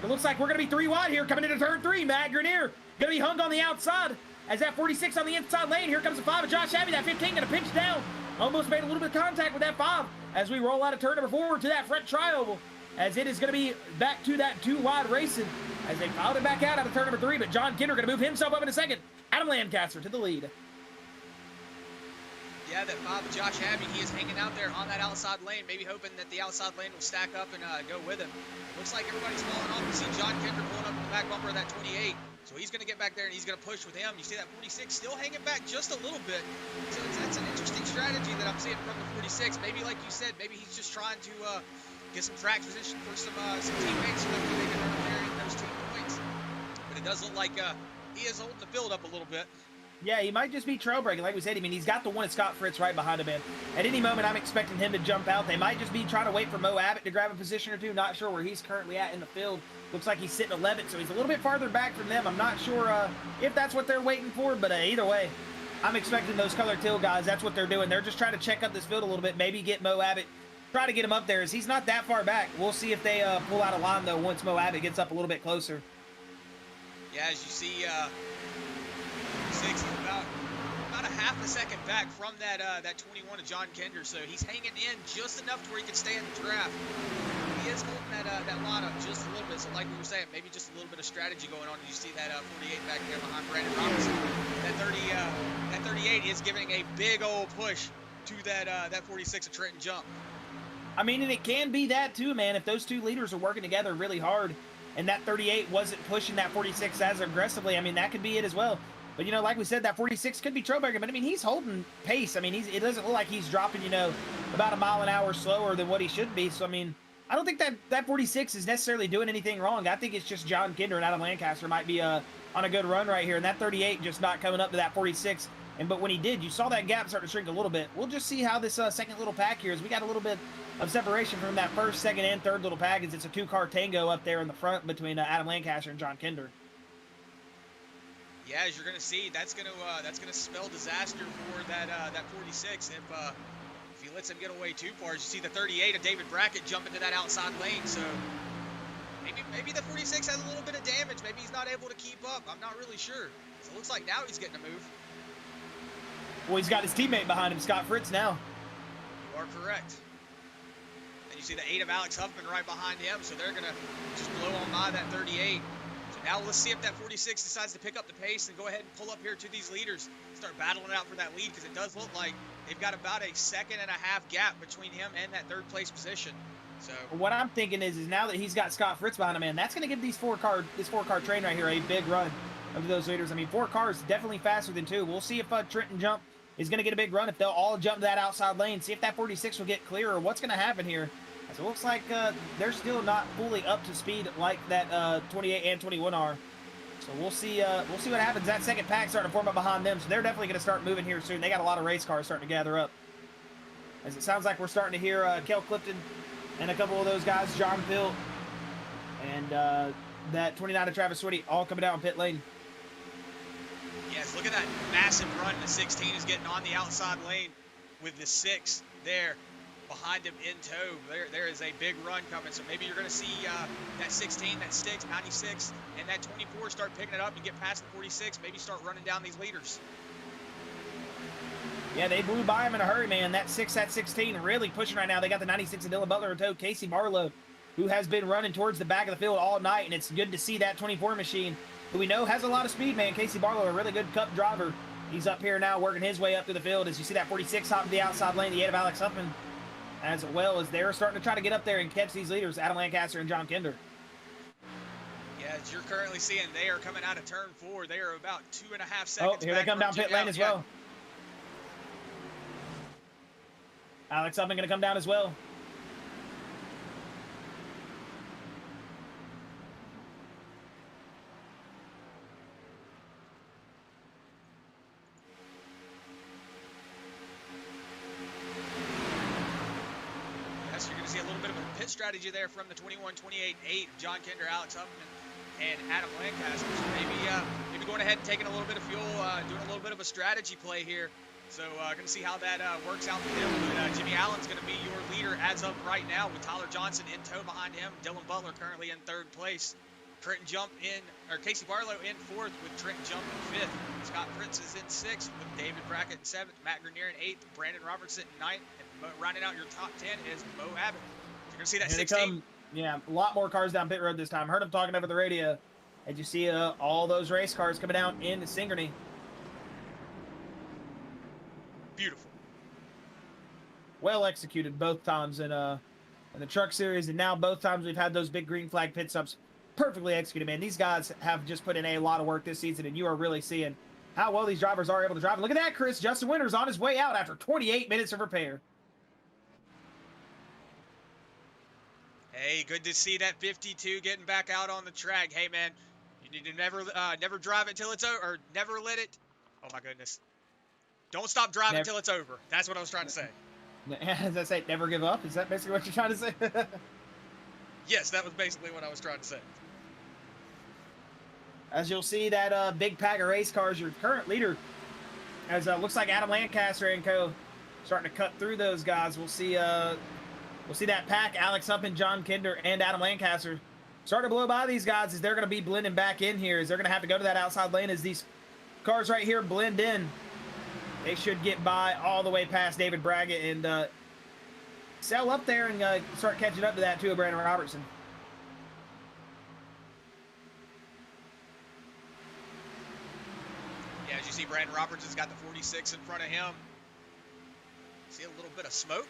It looks like we're going to be 3 wide here coming into turn 3. Matt Grenier going to be hung on the outside, as that 46 on the inside lane. Here comes the 5 of Josh Abbey. That 15 going to pinch down. Almost made a little bit of contact with that 5 as we roll out of turn number 4 to that front tri-oval, as it is going to be back to that 2 wide racing, as they filed it back out of turn number 3. But John Kinder going to move himself up in a second. Adam Lancaster to the lead.
Yeah, that 5 of Josh Abbey, he is hanging out there on that outside lane, maybe hoping that the outside lane will stack up and go with him. Looks like everybody's falling off. You see John Kinder pulling up in the back bumper of that 28. So he's going to get back there and he's going to push with him. You see that 46 still hanging back just a little bit. So that's an interesting strategy that I'm seeing from the 46. Maybe, like you said, maybe he's just trying to get some track position for some teammates, so that they can run there in those 2 points. But it does look like he is holding the field up a little bit.
Yeah, he might just be trailbreaking. Like we said, I mean, he's got the one at Scott Fritz right behind him. And at any moment, I'm expecting him to jump out. They might just be trying to wait for Mo Abbott to grab a position or two. Not sure where he's currently at in the field. Looks like he's sitting 11th, so he's a little bit farther back from them. I'm not sure if that's what they're waiting for, but either way, I'm expecting those color teal guys. That's what they're doing. They're just trying to check up this field a little bit, maybe get Mo Abbott, try to get him up there, as he's not that far back. We'll see if they pull out a line, though, once Mo Abbott gets up a little bit closer.
Yeah, as you see, 6 is about a half a second back from that 21 of John Kinder, so he's hanging in just enough to where he can stay in the draft. He is holding that line up just a little bit, so like we were saying, maybe just a little bit of strategy going on. And you see that 48 back there behind Brandon Robinson. That 38 is giving a big old push to that 46 of Trenton Jump.
I mean, and it can be that too, man, if those 2 leaders are working together really hard, and that 38 wasn't pushing that 46 as aggressively. I mean, that could be it as well. But, like we said, that 46 could be trailbreaking. But, I mean, he's holding pace. I mean, it doesn't look like he's dropping, about a mile an hour slower than what he should be. So, I mean, I don't think that 46 is necessarily doing anything wrong. I think it's just John Kinder and Adam Lancaster might be on a good run right here. And that 38 just not coming up to that 46 But when he did, you saw that gap start to shrink a little bit. We'll just see how this second little pack here is. We got a little bit of separation from that first, second, and third little pack, as it's a 2-car tango up there in the front between Adam Lancaster and John Kinder.
Yeah, as you're gonna see, that's gonna spell disaster for that 46 if he lets him get away too far. As you see the 38 of David Brackett jump into that outside lane, so maybe the 46 has a little bit of damage. Maybe he's not able to keep up. I'm not really sure. So it looks like now he's getting a move.
Well, he's got his teammate behind him, Scott Fritz, now.
You are correct. And you see the 8 of Alex Huffman right behind him, so they're gonna just blow on by that 38. Now let's see if that 46 decides to pick up the pace and go ahead and pull up here to these leaders. Start battling it out for that lead, because it does look like they've got about a 1.5 second gap between him and that 3rd place position. So
what I'm thinking is now that he's got Scott Fritz behind him, man, that's going to give this four car train right here a big run of those leaders. I mean, 4 cars definitely faster than 2. We'll see if Trenton Jump is going to get a big run, if they'll all jump to that outside lane. See if that 46 will get clear, or what's going to happen here. So it looks like they're still not fully up to speed like that 28 and 21 are. So we'll see what happens. That second pack starting to form up behind them, so they're definitely going to start moving here soon. They got a lot of race cars starting to gather up. As it sounds like we're starting to hear Kel Clifton and a couple of those guys, John Pilt and that 29 of Travis Switty, all coming down pit lane.
Yes, look at that massive run. The 16 is getting on the outside lane with the 6 there behind him in tow. There is a big run coming, so maybe you're going to see that 16, that 6, 96, and that 24 start picking it up and get past the 46, maybe start running down these leaders.
Yeah, they blew by him in a hurry, man. That 6, that 16 really pushing right now. They got the 96 of Dylan Butler in tow. Casey Barlow, who has been running towards the back of the field all night, and it's good to see that 24 machine, who we know has a lot of speed, man. Casey Barlow, a really good cup driver. He's up here now working his way up through the field. As you see that 46 hop to the outside lane, the 8 of Alex Huffman, as well as they're starting to try to get up there and catch these leaders, Adam Lancaster and John Kinder.
Yeah, as you're currently seeing, they are coming out of turn 4. They are about 2.5 seconds.
Oh, here they come down pit lane as well. Alex Huffman going to come down as well.
See a little bit of a pit strategy there from the 21, 28, 8, John Kinder, Alex Huffman, and Adam Lancaster. So maybe going ahead and taking a little bit of fuel, doing a little bit of a strategy play here. So going to see how that works out for him. But Jimmy Allen's going to be your leader as of right now, with Tyler Johnson in tow behind him. Dylan Butler currently in 3rd place. Casey Barlow in 4th, with Trenton Jump in 5th. Scott Fritz is in 6th, with David Brackett in 7th. Matt Grenier in 8th. Brandon Robertson in 9th. Rounding out your top 10 is Mo Abbott. You're going to see that 16.
Yeah, a lot more cars down pit road this time. Heard him talking over the radio. And you see all those race cars coming down in the synchrony.
Beautiful.
Well executed both times in the truck series, and now both times we've had those big green flag pit stops. Perfectly executed, man. These guys have just put in a lot of work this season, and you are really seeing how well these drivers are able to drive. And look at that, Chris. Justin Winters on his way out after 28 minutes of repair.
Hey, good to see that 52 getting back out on the track. Hey, man, you need to never drive it till it's over, or never let it. Oh my goodness! Don't stop driving till it's over. That's what I was trying to say.
As I say, never give up. Is that basically what you're trying to say?
Yes, that was basically what I was trying to say.
As you'll see, that big pack of race cars, your current leader, as looks like Adam Lancaster and co. starting to cut through those guys. We'll see that pack, Alex Huffman, John Kinder, and Adam Lancaster starting to blow by these guys, as they're going to be blending back in here, as they're going to have to go to that outside lane as these cars right here blend in. They should get by all the way past David Brackett and sail up there and start catching up to that too of Brandon Robertson.
Yeah, as you see, Brandon Robertson's got the 46 in front of him. See a little bit of smoke.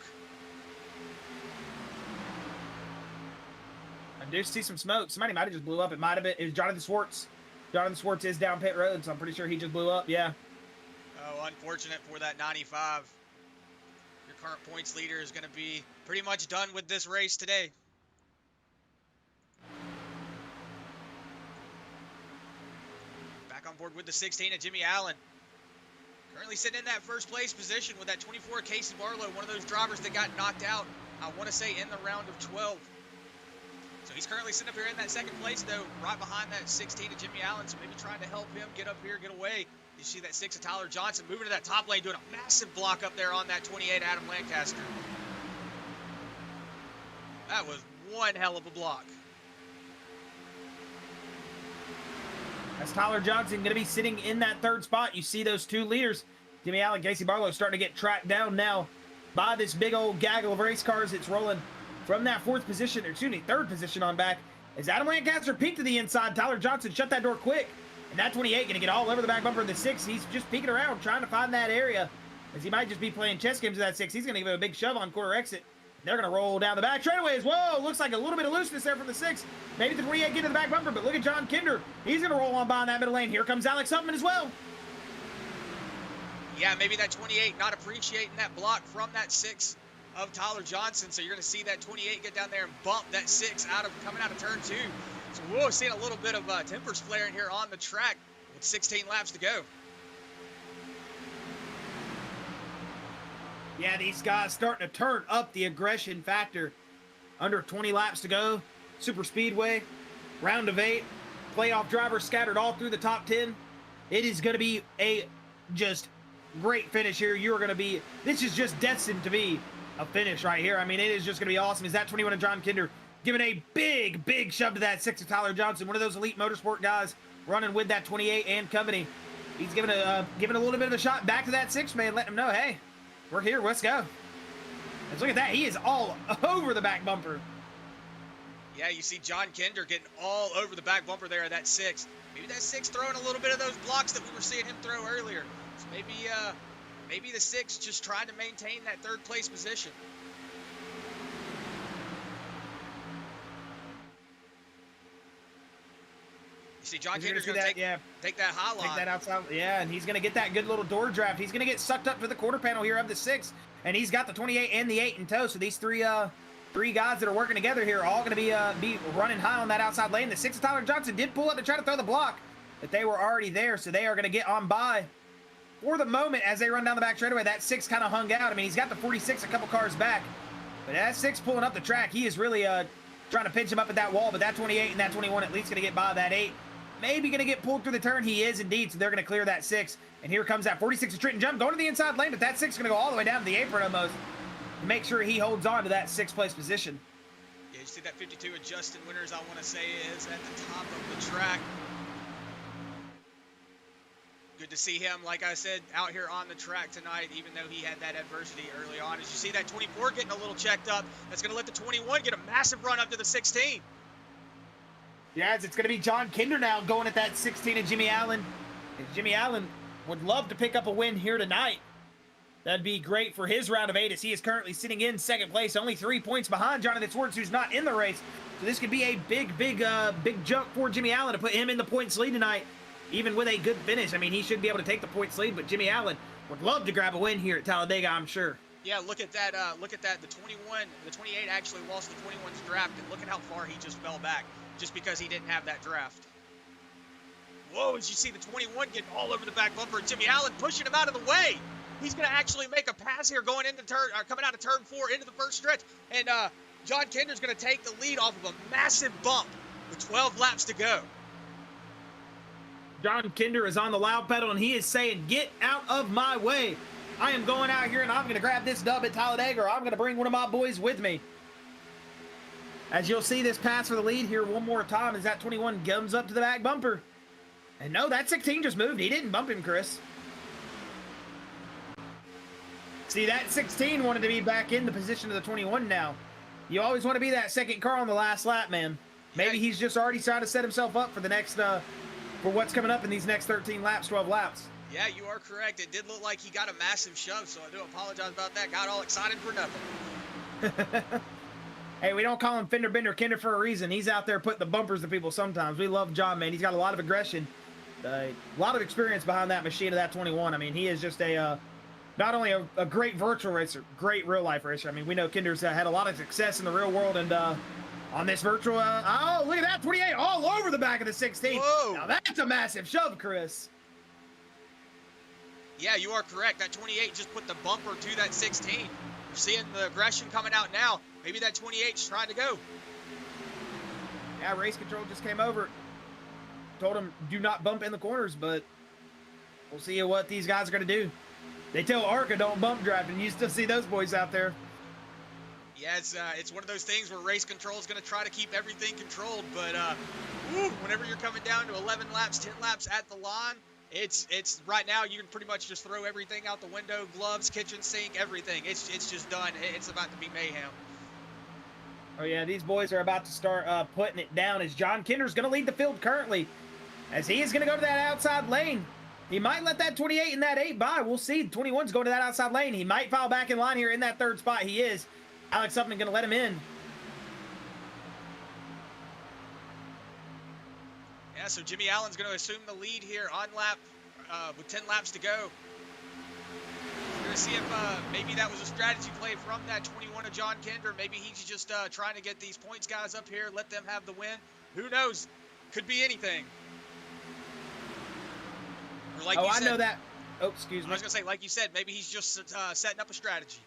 I do see some smoke. Somebody might have just blew up. It might have been. It was Jonathan Schwartz. Jonathan Schwartz is down pit road, so I'm pretty sure he just blew up. Yeah.
Oh, unfortunate for that 95. Your current points leader is going to be pretty much done with this race today. Back on board with the 16 of Jimmy Allen. Currently sitting in that first place position with that 24 Casey Barlow, one of those drivers that got knocked out, I want to say in the round of 12. So he's currently sitting up here in that second place, though, right behind that 16 of Jimmy Allen, so maybe trying to help him get up here, get away. You see that 6 of Tyler Johnson moving to that top lane, doing a massive block up there on that 28 Adam Lancaster. That was one hell of a block.
As Tyler Johnson going to be sitting in that third spot. You see those two leaders, Jimmy Allen, Casey Barlow, starting to get tracked down now by this big old gaggle of race cars. It's rolling from that third position on back. As Adam Lancaster peeked to the inside, Tyler Johnson shut that door quick. And that 28 going to get all over the back bumper of the 6. He's just peeking around, trying to find that area. As he might just be playing chess games with that 6. He's going to give it a big shove on quarter exit. They're going to roll down the back straightaways. Whoa, looks like a little bit of looseness there from the 6. Maybe the 28 get to the back bumper, but look at John Kinder. He's going to roll on by in that middle lane. Here comes Alex Huffman as well.
Yeah, maybe that 28 not appreciating that block from that 6 of Tyler Johnson. So you're going to see that 28 get down there and bump that 6 coming out of turn 2. So whoa, seeing a little bit of tempers flaring here on the track with 16 laps to go.
Yeah, these guys starting to turn up the aggression factor. Under 20 laps to go. Super Speedway, round of 8. Playoff drivers scattered all through the top 10. It is going to be a just great finish here. You are going to be, this is just destined to be a finish right here. I mean, it is just going to be awesome. Is that 21 of John Kinder giving a big, big shove to that 6 of Tyler Johnson, one of those elite motorsport guys running with that 28 and company. He's giving a little bit of a shot back to that 6 man, letting him know, hey, we're here, let's go. Let's look at that. He is all over the back bumper.
Yeah, you see John Kinder getting all over the back bumper there of that 6. Maybe that 6 throwing a little bit of those blocks that we were seeing him throw earlier. So maybe the 6 just trying to maintain that third place position. You see John Kinder's going to take that high line.
Take that outside. Yeah, and he's going to get that good little door draft. He's going to get sucked up to the quarter panel here of the 6, and he's got the 28 and the 8 in tow. So these three guys that are working together here are all going to be running high on that outside lane. The 6 of Tyler Johnson did pull up to try to throw the block, but they were already there, so they are going to get on by for the moment as they run down the back straightaway. That 6 kind of hung out. I mean, he's got the 46 a couple cars back, but that 6 pulling up the track, he is really trying to pinch him up at that wall, but that 28 and that 21 at least going to get by that 8. Maybe going to get pulled through the turn. He is indeed, so they're going to clear that 6. And here comes that 46 of Trenton Jump going to the inside lane, but that 6 is going to go all the way down to the apron almost to make sure he holds on to that 6th place position.
Yeah, you see that 52 of Justin Winters, I want to say, is at the top of the track. Good to see him, like I said, out here on the track tonight, even though he had that adversity early on. As you see that 24 getting a little checked up, that's going to let the 21 get a massive run up to the 16.
Yeah, it's going to be John Kinder now going at that 16 of Jimmy Allen. And Jimmy Allen would love to pick up a win here tonight. That'd be great for his round of 8 as he is currently sitting in 2nd place, only 3 points behind Jonathan Schwartz, who's not in the race. So this could be a big jump for Jimmy Allen to put him in the points lead tonight, even with a good finish. I mean, he should be able to take the points lead, but Jimmy Allen would love to grab a win here at Talledega, I'm sure.
Yeah, look at that. The 28 actually lost the 21's draft, and look at how far he just fell back just because he didn't have that draft. Whoa, as you see the 21 getting all over the back bumper, and Jimmy Allen pushing him out of the way. He's going to actually make a pass here going into coming out of turn 4 into the first stretch, and John Kinder's going to take the lead off of a massive bump with 12 laps to go.
John Kinder is on the loud pedal, and he is saying, get out of my way. I am going out here, and I'm going to grab this dub at Talledega, or I'm going to bring one of my boys with me. As you'll see this pass for the lead here one more time as that 21 gums up to the back bumper. And no, that 16 just moved. He didn't bump him, Chris. See, that 16 wanted to be back in the position of the 21 now. You always want to be that second car on the last lap, man. Maybe he's just already trying to set himself up for the next, for what's coming up in these next 13 laps, 12 laps.
Yeah, you are correct. It did look like he got a massive shove, so I do apologize about that. Got all excited for nothing.
Hey, we don't call him Fender Bender Kinder for a reason. He's out there putting the bumpers to people sometimes. We love John, man. He's got a lot of aggression, a lot of experience behind that machine of that 21. I mean, he is just a not only a great virtual racer, great real life racer. I mean, we know Kinder's had a lot of success in the real world, and on this virtual, oh, look at that 28 all over the back of the 16.
Whoa.
Now that's a massive shove, Chris.
Yeah, you are correct. That 28 just put the bumper to that 16. You're seeing the aggression coming out now. Maybe that 28's trying to go.
Yeah, race control just came over. Told him, do not bump in the corners, but we'll see what these guys are going to do. They tell ARCA don't bump drive, and you still see those boys out there.
Yeah, it's one of those things where race control is going to try to keep everything controlled, but whenever you're coming down to 11 laps, 10 laps at the line, it's right now you can pretty much just throw everything out the window, gloves, kitchen sink, everything. It's just done. It's about to be mayhem.
Oh yeah, these boys are about to start putting it down as John Kinder's going to lead the field currently, as he is going to go to that outside lane. He might let that 28 and that 8 by. We'll see. 21's going to that outside lane. He might file back in line here in that third spot. He is. Alex Huffman going to let him in.
Yeah, so Jimmy Allen's going to assume the lead here on lap with 10 laps to go. We're going to see if maybe that was a strategy play from that 21 of John Kinder. Maybe he's just trying to get these points guys up here, let them have the win. Who knows? Could be anything. Or like
I know that. Oh, excuse me.
I was going to say, like you said, maybe he's just setting up a strategy.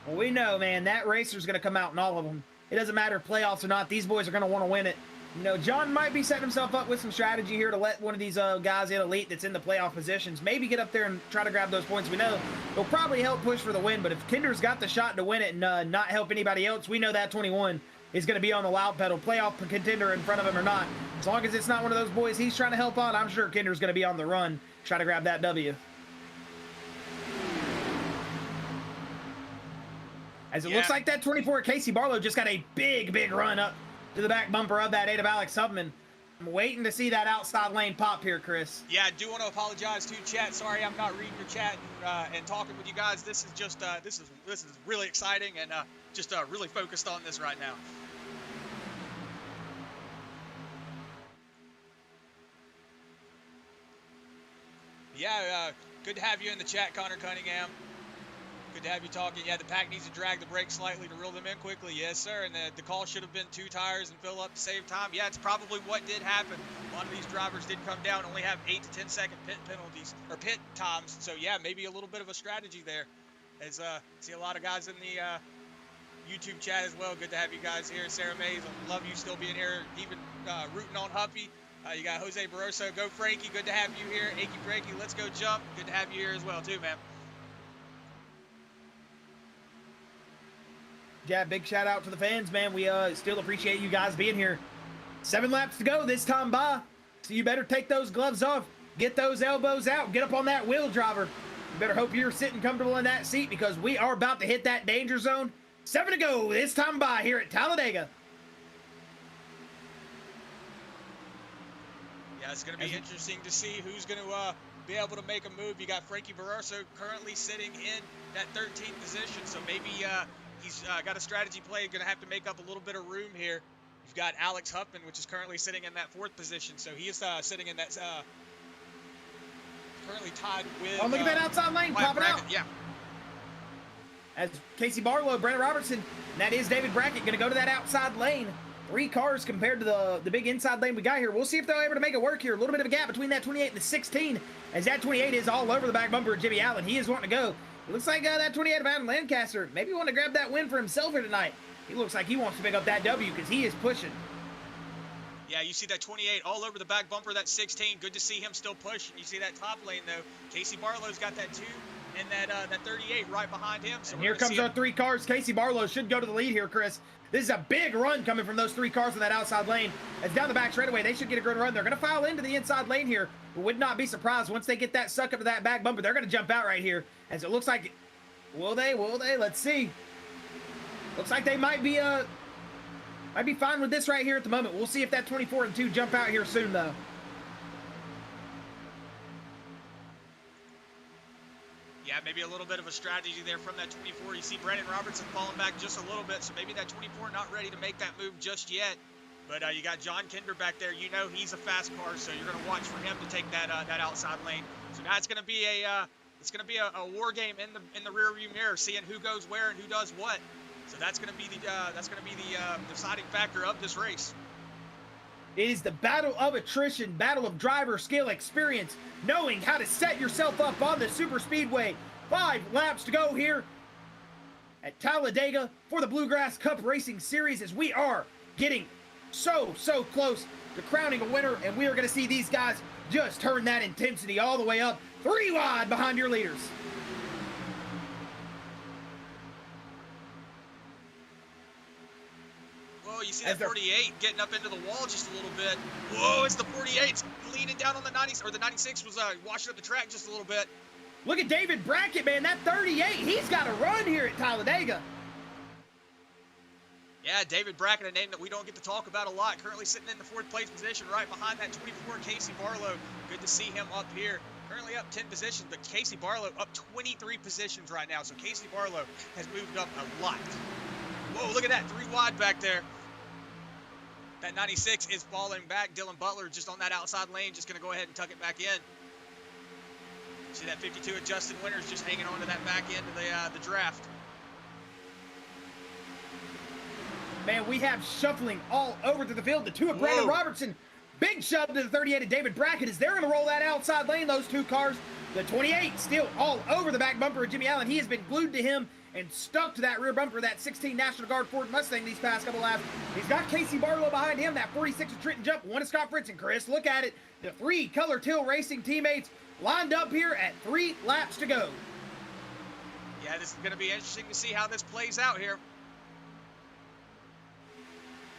Well, we know, man, that racer's going to come out in all of them. It doesn't matter playoffs or not. These boys are going to want to win it. You know, John might be setting himself up with some strategy here to let one of these guys in elite that's in the playoff positions maybe get up there and try to grab those points. We know they'll probably help push for the win, but if Kinder's got the shot to win it and not help anybody else, we know that 21 is going to be on the loud pedal, playoff contender in front of him or not. As long as it's not one of those boys he's trying to help on, I'm sure Kinder's going to be on the run, try to grab that W. As it looks like that 24 Casey Barlow just got a big run up to the back bumper of that 8 of Alex Huffman. I'm waiting to see that outside lane pop here, Chris.
Yeah, I do want to apologize to chat. Sorry, I'm not reading your chat and talking with you guys. This is just this is really exciting and just really focused on this right now. Yeah, good to have you in the chat, Connor Cunningham. Good to have you talking. Yeah, the pack needs to drag the brakes slightly to reel them in quickly. Yes, sir. And the call should have been 2 tires and fill up to save time. Yeah, it's probably what did happen. A lot of these drivers did come down, only have 8 to 10 second pit penalties or pit times. So yeah, maybe a little bit of a strategy there. As see a lot of guys in the YouTube chat as well. Good to have you guys here. Sarah Mays, I love you still being here, even rooting on Huffy. You got Jose Barroso. Go Frankie. Good to have you here. Achy Breaky. Let's go jump. Good to have you here as well too, man.
Yeah, big shout out to the fans, man. We still appreciate you guys being here. 7 laps to go this time by. So you better take those gloves off. Get those elbows out. Get up on that wheel, driver. You better hope you're sitting comfortable in that seat because we are about to hit that danger zone. 7 to go this time by here at Talledega.
Yeah, it's going to be interesting to see who's going to be able to make a move. You got Frankie Barroso currently sitting in that 13th position, so maybe he's got a strategy play, going to have to make up a little bit of room here. You've got Alex Huffman, which is currently sitting in that 4th position, so he is sitting in that currently tied with.
Oh, look at that outside lane popping out.
Yeah.
As Casey Barlow, Brandon Robertson, and that is David Brackett, going to go to that outside lane. 3 cars compared to the big inside lane we got here. We'll see if they're able to make it work here. A little bit of a gap between that 28 and the 16, as that 28 is all over the back bumper of Jimmy Allen. He is wanting to go. It looks like that 28 of Adam Lancaster maybe want to grab that win for himself here tonight. He looks like he wants to pick up that W because he is pushing.
Yeah, you see that 28 all over the back bumper, that 16. Good to see him still pushing. You see that top lane, though. Casey Barlow's got that 2 and that 38 right behind him. So
and here comes our 3 cars. Casey Barlow should go to the lead here, Chris. This is a big run coming from those 3 cars in that outside lane. It's down the back straightaway. They should get a good run. They're going to file into the inside lane here, but would not be surprised once they get that suck up to that back bumper. They're going to jump out right here, as it looks like. Will they? Will they? Let's see. Looks like they might be fine with this right here at the moment. We'll see if that 24 and 2 jump out here soon, though.
Yeah, maybe a little bit of a strategy there from that 24. You see Brandon Robertson falling back just a little bit, so maybe that 24 not ready to make that move just yet. But you got John Kinder back there. You know he's a fast car, so you're going to watch for him to take that outside lane. So now it's going to be a war game in the rear view mirror, seeing who goes where and who does what. So that's going to be the deciding factor of this race.
It is the battle of attrition, battle of driver skill experience, knowing how to set yourself up on the super speedway. 5 laps to go here at Talledega for the Bluegrass Cup Racing Series, as we are getting so close to crowning a winner, and we are going to see these guys just turn that intensity all the way up. 3 wide behind your leaders.
Whoa, you see that 48 getting up into the wall just a little bit. Whoa, it's the 48 leaning down on the 90, or the 96 was washing up the track just a little bit.
Look at David Brackett, man. That 38, he's got a run here at Talledega.
Yeah, David Brackett, a name that we don't get to talk about a lot. Currently sitting in the 4th place position right behind that 24, Casey Barlow. Good to see him up here. Currently up 10 positions, but Casey Barlow up 23 positions right now. So Casey Barlow has moved up a lot. Whoa, look at that. 3 wide back there. That 96 is falling back. Dylan Butler just on that outside lane, just going to go ahead and tuck it back in. See that 52 of Justin Winters just hanging on to that back end of the draft.
Man, we have shuffling all over to the field. The 2 of Brandon Robertson. Big shove to the 38 of David Brackett as they're going to roll that outside lane, those 2 cars. The 28 still all over the back bumper of Jimmy Allen. He has been glued to him and stuck to that rear bumper of that 16 National Guard Ford Mustang these past couple laps. He's got Casey Barlow behind him, that 46 of Trenton Jump, 1 of Scott Fritz. And Chris, look at it. The 3 Color Till Racing teammates lined up here at 3 laps to go.
Yeah, this is going to be interesting to see how this plays out here.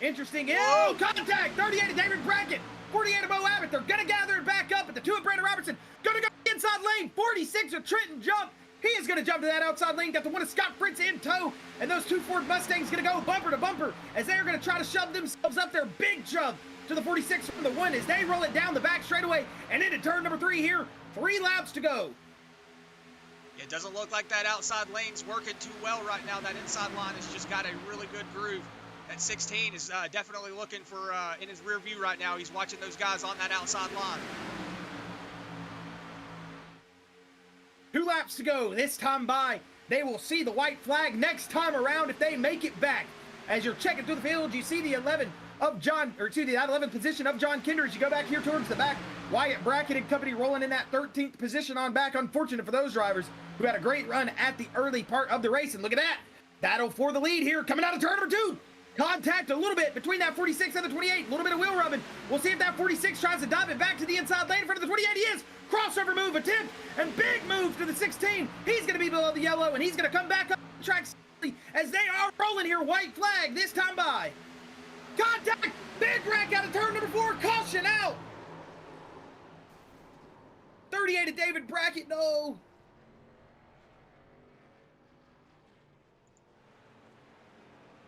Interesting. Oh, contact! 38 of David Brackett, 48 of Bo Abbott. They're going to gather it back up, but the 2 of Brandon Robertson going to go inside lane. 46 of Trenton Jump. He is going to jump to that outside lane. Got the 1 of Scott Fritz in tow, and those 2 Ford Mustangs going to go bumper to bumper as they're going to try to shove themselves up their big shove to the 46 from the 1 as they roll it down the back straightaway and into turn number 3 here. 3 laps to go.
It doesn't look like that outside lane's working too well right now. That inside line has just got a really good groove. That 16 is definitely looking for in his rear view right now. He's watching those guys on that outside line.
2 laps to go. This time by, they will see the white flag next time around if they make it back. As you're checking through the field, you see the 11 of John, or excuse me, that 11th position of John Kinder as you go back here towards the back. Wyatt Brackett and company rolling in that 13th position on back. Unfortunate for those drivers who had a great run at the early part of the race. And look at that. Battle for the lead here coming out of turn number 2. Contact a little bit between that 46 and the 28. A little bit of wheel rubbing. We'll see if that 46 tries to dive it back to the inside lane in front of the 28. He is. Crossover move attempt and big move to the 16. He's going to be below the yellow and he's going to come back up the track as they are rolling here. White flag this time by. Contact. Big wreck out of turn number 4. Caution out. 38 of David Brackett. No.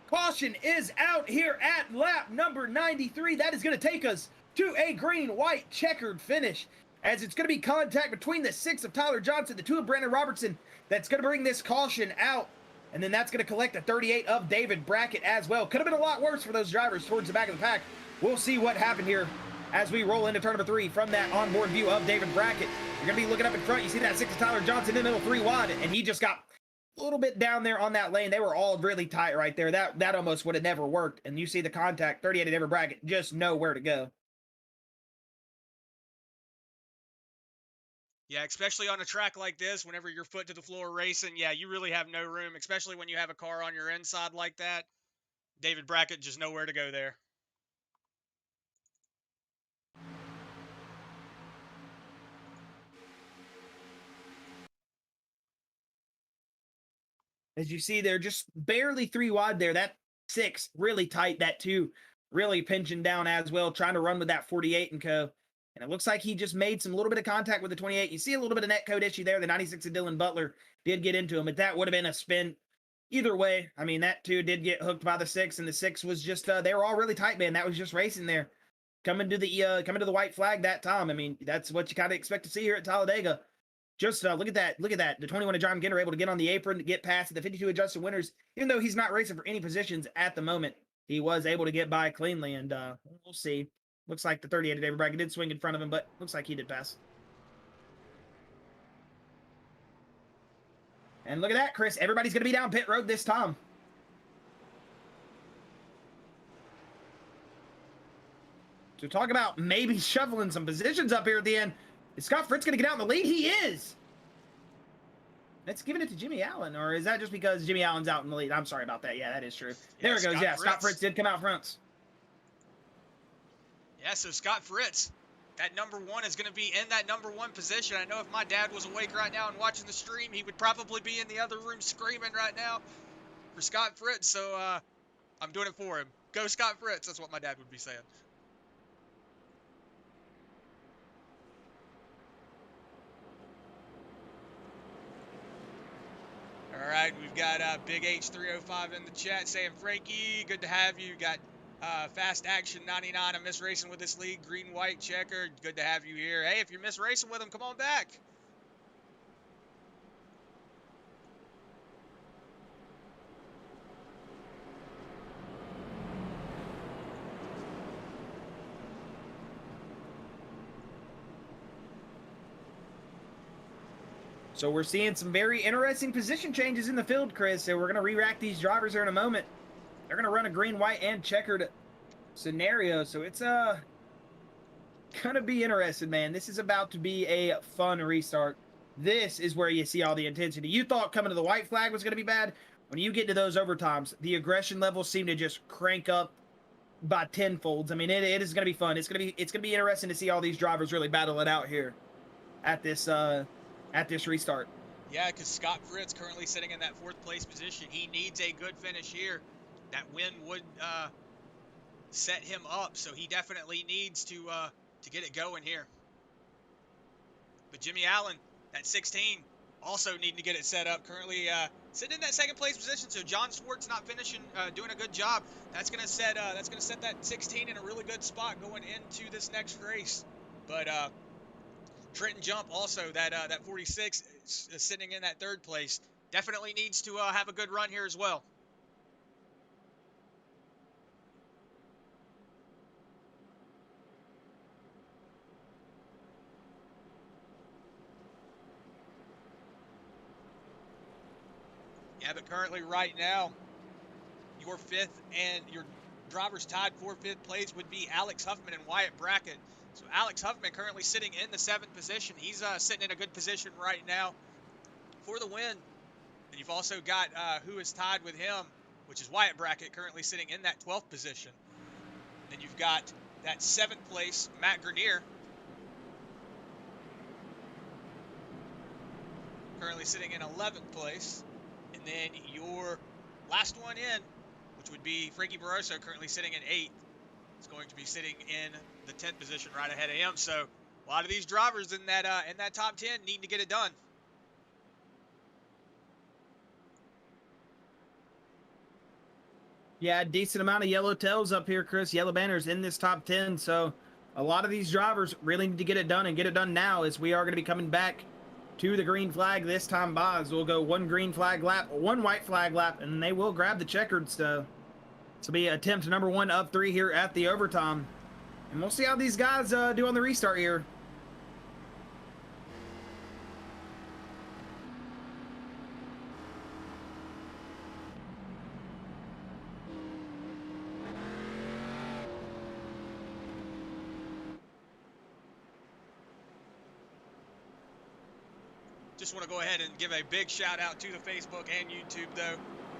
Caution is out here at lap number 93. That is going to take us to a green-white checkered finish, as it's going to be contact between the 6 of Tyler Johnson, the 2 of Brandon Robertson, that's going to bring this caution out, and then that's going to collect the 38 of David Brackett as well. Could have been a lot worse for those drivers towards the back of the pack. We'll see what happened here as we roll into turn number 3 from that onboard view of David Brackett. You're going to be looking up in front. You see that 6 of Tyler Johnson in the middle, 3 wide, and he just got a little bit down there on that lane. They were all really tight right there. That almost would have never worked. And you see the contact, 38 of David Brackett, just know where to go.
Yeah, especially on a track like this, whenever you're foot to the floor racing, yeah, you really have no room, especially when you have a car on your inside like that. David Brackett just nowhere to go there.
As you see, they're just barely 3 wide there. That 6 really tight. That 2 really pinching down as well, trying to run with that 48 and co. And it looks like he just made some little bit of contact with the 28. You see a little bit of net code issue there. The 96 of Dylan Butler did get into him, but that would have been a spin either way. I mean, that 2 did get hooked by the 6, and the 6 was just they were all really tight, man. That was just racing there. Coming to the white flag that time. I mean, that's what you kind of expect to see here at Talledega. Just look at that. Look at that. The 21 of John Kinder able to get on the apron to get past the 52 of Justin Winters. Even though he's not racing for any positions at the moment, he was able to get by cleanly, and we'll see. Looks like the 38 of David Brackett did swing in front of him, but looks like he did pass. And look at that, Chris. Everybody's going to be down pit road this time. So talk about maybe shuffling some positions up here at the end. Is Scott Fritz going to get out in the lead? He is. That's giving it to Jimmy Allen, or is that just because Jimmy Allen's out in the lead? I'm sorry about that. Yeah, that is true. There it goes.
Scott
Yeah,
Fritz.
Scott Fritz did come out front.
Yeah, so Scott Fritz, that number 1 is going to be in that number 1 position. I know if my dad was awake right now and watching the stream, he would probably be in the other room screaming right now for Scott Fritz. So I'm doing it for him. Go Scott Fritz. That's what my dad would be saying. All right, we've got Big H305 in the chat saying, Frankie, good to have you. Got Fast Action 99. I miss racing with this league. Green, white, checker. Good to have you here. Hey, if you miss racing with them, come on back.
So we're seeing some very interesting position changes in the field, Chris. So we're going to re-rack these drivers here in a moment. They're going to run a green, white, and checkered scenario. So it's going to be interesting, man. This is about to be a fun restart. This is where you see all the intensity. You thought coming to the white flag was going to be bad. When you get to those overtimes, the aggression levels seem to just crank up by tenfolds. I mean, it is going to be fun. It's going to be interesting to see all these drivers really battle it out here at this restart.
Yeah, because Scott Fritz currently sitting in that 4th place position. He needs a good finish here. That win would set him up, so he definitely needs to get it going here. But Jimmy Allen, that 16, also needing to get it set up. Currently sitting in that 2nd place position, so Jon Schwartz not finishing, doing a good job. That's gonna set that 16 in a really good spot going into this next race. But Trenton Jump also, that 46 is sitting in that 3rd place. Definitely needs to have a good run here as well. Yeah, but currently right now, your 5th and your drivers tied for 5th place would be Alex Huffman and Wyatt Brackett. So Alex Huffman currently sitting in the 7th position. He's sitting in a good position right now for the win. And you've also got who is tied with him, which is Wyatt Brackett, currently sitting in that 12th position. Then you've got that 7th place, Matt Grenier, currently sitting in 11th place. And then your last one in, which would be Frankie Barroso, currently sitting in 8th. Is going to be sitting in the 10th position right ahead of him. So a lot of these drivers in that top 10 need to get it done.
Yeah, decent amount of yellow tails up here, Chris. Yellow banners in this top 10. So a lot of these drivers really need to get it done and get it done now, as we are going to be coming back to the green flag this time by. As we'll go 1 green flag lap, 1 white flag lap, and they will grab the checkered stuff. This will be attempt number 1 of 3 here at the overtime. And we'll see how these guys do on the restart here.
Just want to go ahead and give a big shout out to the Facebook and YouTube though.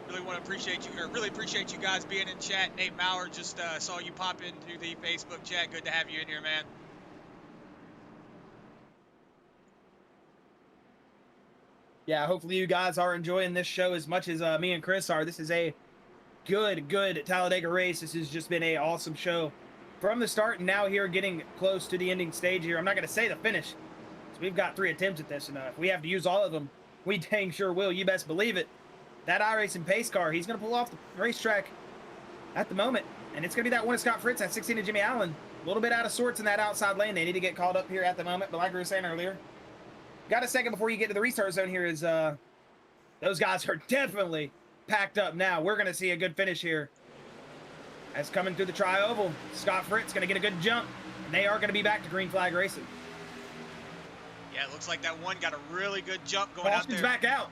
Really appreciate you guys being in chat. Nate Maurer, just saw you pop into the Facebook chat. Good to have you in here, man.
Yeah, hopefully you guys are enjoying this show as much as me and Chris are. This is a good Talledega race. This has just been a awesome show from the start, and now here getting close to the ending stage here. I'm not going to say the finish, so we've got 3 attempts at this, and if we have to use all of them, we dang sure will. You best believe it. That iRacing pace car, he's going to pull off the racetrack at the moment. And it's going to be that one of Scott Fritz, that 16 of Jimmy Allen. A little bit out of sorts in that outside lane. They need to get called up here at the moment. But like we were saying earlier, got a second before you get to the restart zone here, is those guys are definitely packed up now. We're going to see a good finish here. As coming through the tri-oval, Scott Fritz going to get a good jump. And they are going to be back to green flag racing.
Yeah, it looks like that one got a really good jump going out there.
Back out.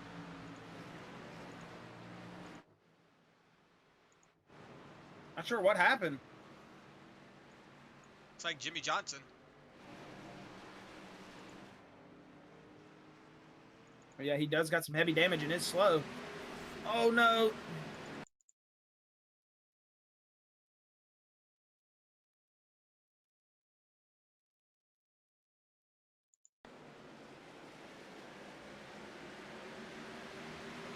Not sure what happened.
Looks like Jimmy Johnson.
Oh, yeah, he does got some heavy damage and is slow. Oh, no.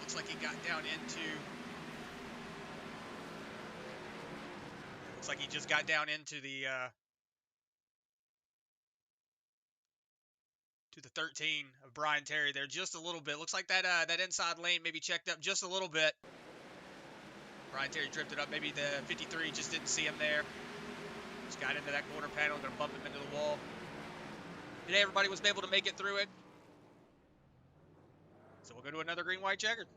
Looks like he got down into... Looks like he just got down into the... to the 13 of Brian Terry there just a little bit. Looks like that that inside lane maybe checked up just a little bit. Brian Terry drifted up. Maybe the 53 just didn't see him there. Just got into that corner panel, gonna bump him into the wall. Today everybody was able to make it through it. So we'll go to another green, white, checkered.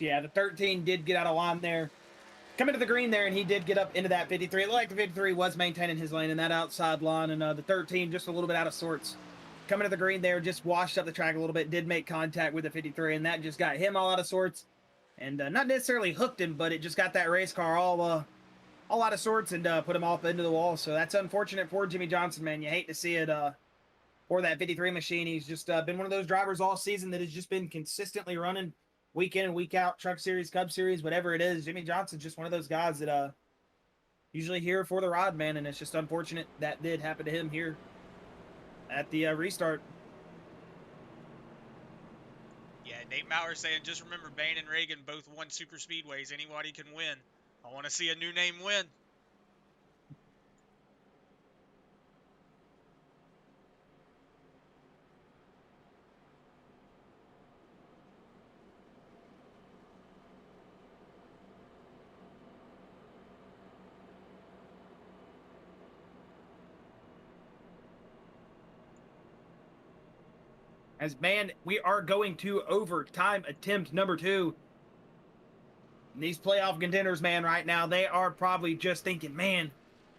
Yeah, the 13 did get out of line there. Coming to the green there, and he did get up into that 53. It looked like the 53 was maintaining his lane in that outside line, and the 13 just a little bit out of sorts. Coming to the green there, just washed up the track a little bit, did make contact with the 53, and that just got him all out of sorts. And not necessarily hooked him, but it just got that race car all out of sorts and put him off into the wall. So that's unfortunate for Jimmy Johnson, man. You hate to see it for that 53 machine. He's just been one of those drivers all season that has just been consistently running week in and week out, Truck Series, Cup Series, whatever it is. Jimmy Johnson's just one of those guys that usually here for the ride, man, and it's just unfortunate that did happen to him here at the restart.
Yeah, Nate Maurer saying, just remember Bain and Reagan both won super speedways. Anybody can win. I want to see a new name win.
As, man, we are going to overtime attempt number 2. And these playoff contenders, man, right now, they are probably just thinking, man,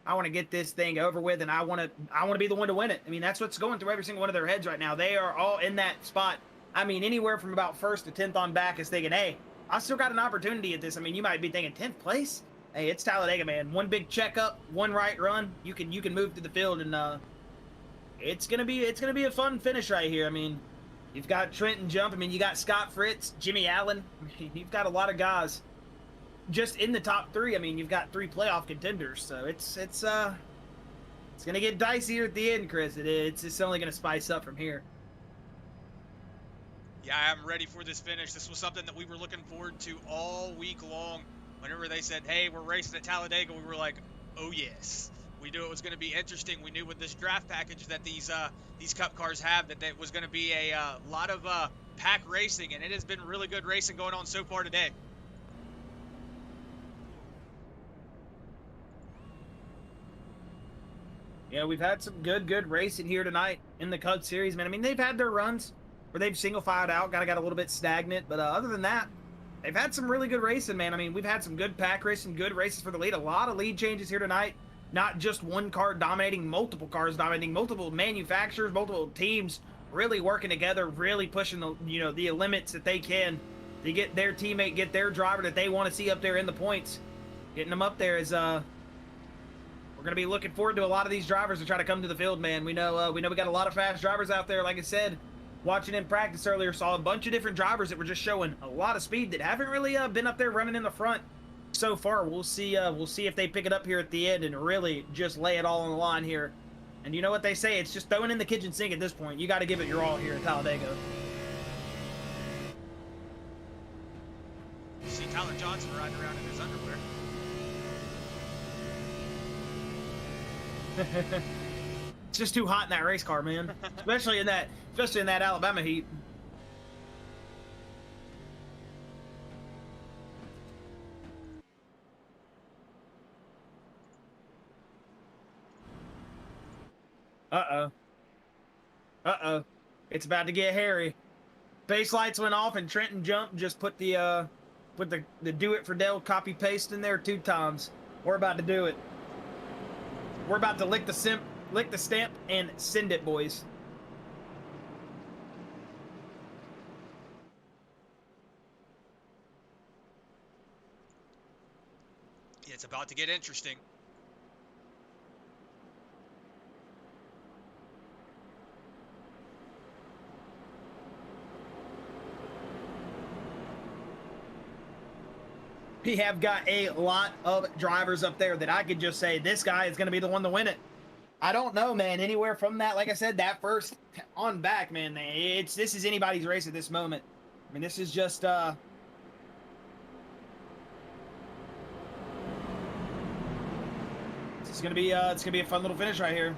I want to get this thing over with, and I want to be the one to win it. I mean, that's what's going through every single one of their heads right now. They are all in that spot. I mean, anywhere from about 1st to 10th on back is thinking, hey, I still got an opportunity at this. I mean, you might be thinking 10th place. Hey, it's Talledega, man. One big checkup, one right run, you can move to the field, and it's gonna be a fun finish right here. I mean, you've got Trenton Jump. I mean, you got Scott Fritz, Jimmy Allen. I mean, you've got a lot of guys just in the top 3. I mean, you've got 3 playoff contenders, so it's gonna get dicey at the end, Chris. It's only gonna spice up from here.
Yeah, I'm ready for this finish. This was something that we were looking forward to all week long. Whenever they said, hey, we're racing at Talledega, we were like, oh yes. We knew it was going to be interesting. We knew with this draft package that these Cup cars have that was going to be a lot of pack racing, and it has been really good racing going on so far today.
Yeah, we've had some good racing here tonight in the Cup Series, man. I mean, they've had their runs where they've single filed out, got a little bit stagnant, but other than that, they've had some really good racing, man. I mean, we've had some good pack racing, good races for the lead. A lot of lead changes here tonight. Not just one car dominating, multiple cars dominating, multiple manufacturers, multiple teams really working together, really pushing the limits that they can to get their teammate, get their driver that they want to see up there in the points. Getting them up there is we're going to be looking forward to a lot of these drivers to try to come to the field, man. We know we got a lot of fast drivers out there. Like I said, watching in practice earlier, saw a bunch of different drivers that were just showing a lot of speed that haven't really been up there running in the front so far. We'll see if they pick it up here at the end and really just lay it all on the line here. And you know what they say, it's just throwing in the kitchen sink at this point. You got to give it your all here at Talledega.
You see Tyler Johnson riding around in his underwear.
It's just too hot in that race car, man. especially in that Alabama heat. Uh-oh. Uh-oh. It's about to get hairy. Base lights went off, and Trenton Jump just put the do it for Dell copy paste in there 2 times. We're about to do it. We're about to lick the stamp and send it, boys.
It's about to get interesting.
We have got a lot of drivers up there that I could just say this guy is going to be the one to win it. I don't know, man. Anywhere from that, like I said, that first on back, man. This is anybody's race at this moment. I mean, this is just it's gonna be a fun little finish right here.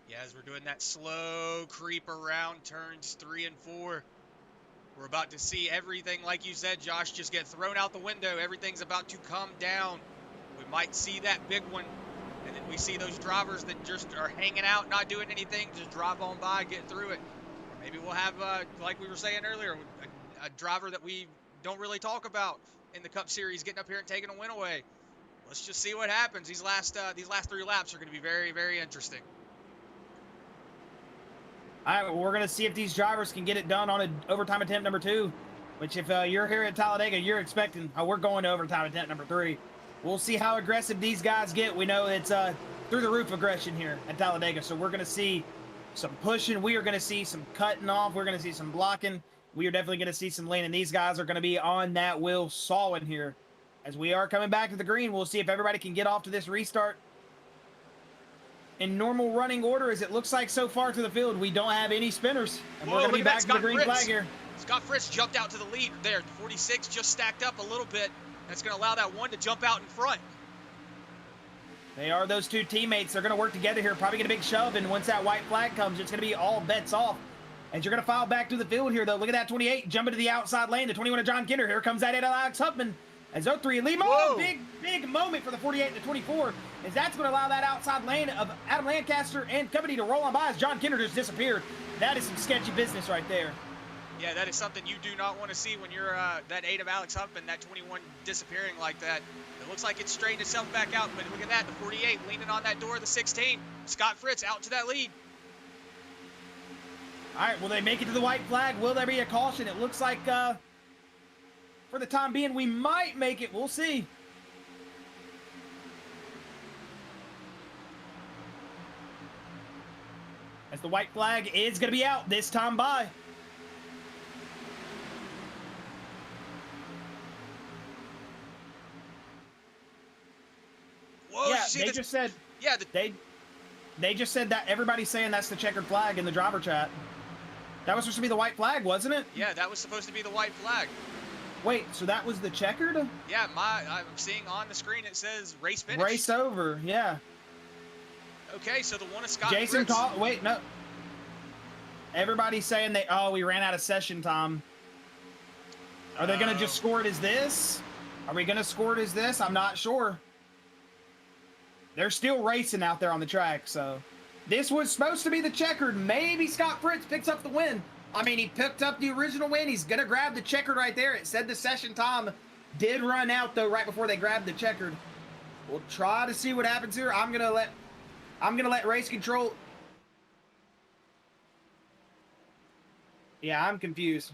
Yeah, as we're doing that slow creep around turns 3 and 4, we're about to see everything, like you said, Josh, just get thrown out the window. Everything's about to come down. We might see that big one, and then we see those drivers that just are hanging out, not doing anything, just drive on by, get through it. Or maybe we'll have, like we were saying earlier, a driver that we don't really talk about in the Cup Series getting up here and taking a win away. Let's just see what happens. These last 3 laps are going to be very, very interesting.
All right, well, we're going to see if these drivers can get it done on an overtime attempt number 2, which if you're here at Talledega, you're expecting, we're going to overtime attempt number 3. We'll see how aggressive these guys get. We know it's through the roof aggression here at Talledega, so we're going to see some pushing. We are going to see some cutting off. We're going to see some blocking. We are definitely going to see some leaning. These guys are going to be on that wheel sawing here. As we are coming back to the green, we'll see if everybody can get off to this restart in normal running order. As it looks like so far to the field, we don't have any spinners. And we're going to be back to the green flag here.
Scott Fritz jumped out to the lead there. 46 just stacked up a little bit. That's going to allow that one to jump out in front.
They are those 2 teammates. They're going to work together here. Probably get a big shove, and once that white flag comes, it's going to be all bets off. And you're going to file back to the field here, though. Look at that 28 jumping to the outside lane. The 21 of Jon Kinder. Here comes that 8 of Alex Huffman. As 03 lead. Oh, big moment for the 48 and the 24. As that's going to allow that outside lane of Adam Lancaster and company to roll on by as Jon Kinder just disappeared. That is some sketchy business right there.
Yeah, that is something you do not want to see when you're that 8 of Alex Huffman, that 21 disappearing like that. It looks like it's straightened itself back out, but look at that, the 48 leaning on that door of the 16. Scott Fritz out to that lead.
All right, will they make it to the white flag? Will there be a caution? It looks like for the time being, we might make it. We'll see. As the white flag is going to be out this time by.
Whoa,
yeah, they just said.
Yeah,
they just said that everybody's saying that's the checkered flag in the driver chat. That was supposed to be the white flag, wasn't it?
Yeah, that was supposed to be the white flag.
Wait, so that was the checkered?
Yeah, I'm seeing on the screen it says race finish.
Race over, yeah.
Okay, so the one of Scott
Jason
Fritz.
Wait, no. Everybody's saying we ran out of session time. Are they going to just score it as this? Are we going to score it as this? I'm not sure. They're still racing out there on the track, so. This was supposed to be the checkered. Maybe Scott Fritz picks up the win. I mean, he picked up the original win. He's going to grab the checkered right there. It said the session time did run out, though, right before they grabbed the checkered. We'll try to see what happens here. I'm going to let race control. Yeah, I'm confused.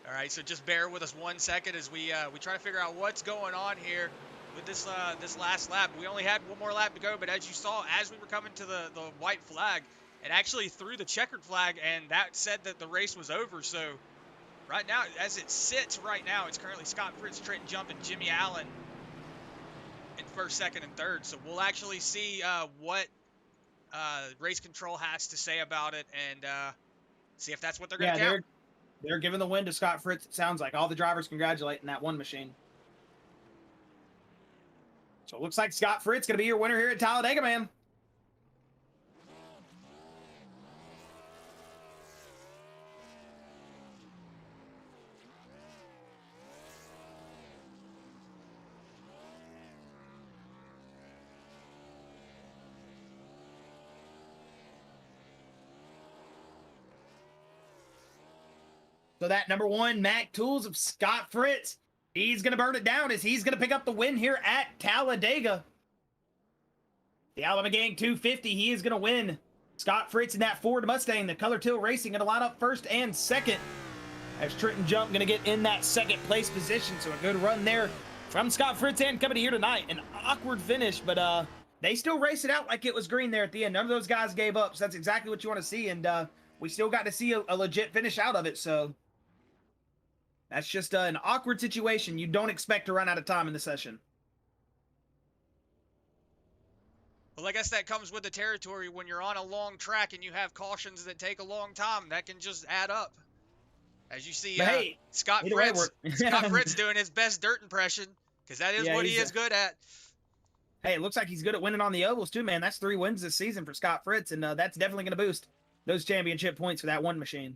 All right, so just bear with us 1 second as we try to figure out what's going on here with this last lap. We only had one more lap to go, but as you saw, as we were coming to the white flag, it actually threw the checkered flag, and that said that the race was over. So right now, as it sits right now, it's currently Scott Fritz, Trenton Jump, and Jimmy Allen in first, second, and third. So we'll actually see what race control has to say about it, and see if that's what they're going to
Yeah,
count.
they're giving the win to Scott Fritz. It sounds like all the drivers congratulating that one machine. So it looks like Scott Fritz going to be your winner here at Talledega, man. So that number one Mac Tools of Scott Fritz, he's going to burn it down as he's going to pick up the win here at Talledega. The Alabama Gang 250, he is going to win. Scott Fritz in that Ford Mustang, the Color Till Racing, going to line up first and second. As Trenton Jump going to get in that second place position. So a good run there from Scott Fritz and company here tonight. An awkward finish, but they still race it out like it was green there at the end. None of those guys gave up, so that's exactly what you want to see. And we still got to see a legit finish out of it, so that's just an awkward situation. You don't expect to run out of time in the session.
Well, I guess that comes with the territory. When you're on a long track and you have cautions that take a long time, that can just add up. As you see,
Hey,
Scott Fritz doing his best dirt impression, because that is what he is good at.
Hey, it looks like he's good at winning on the ovals too, man. That's 3 wins this season for Scott Fritz, and that's definitely going to boost those championship points for that one machine.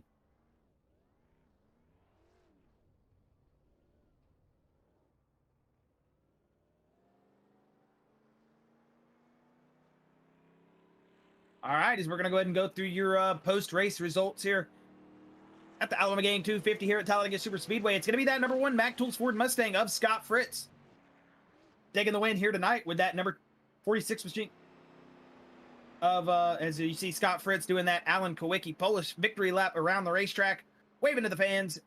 All right, as we're going to go ahead and go through your post-race results here at the Alabama Gang 250 here at Talledega Super Speedway. It's going to be that number one Mac Tools Ford Mustang of Scott Fritz taking the win here tonight with that number 46 machine of, as you see, Scott Fritz doing that Alan Kowicki Polish victory lap around the racetrack, waving to the fans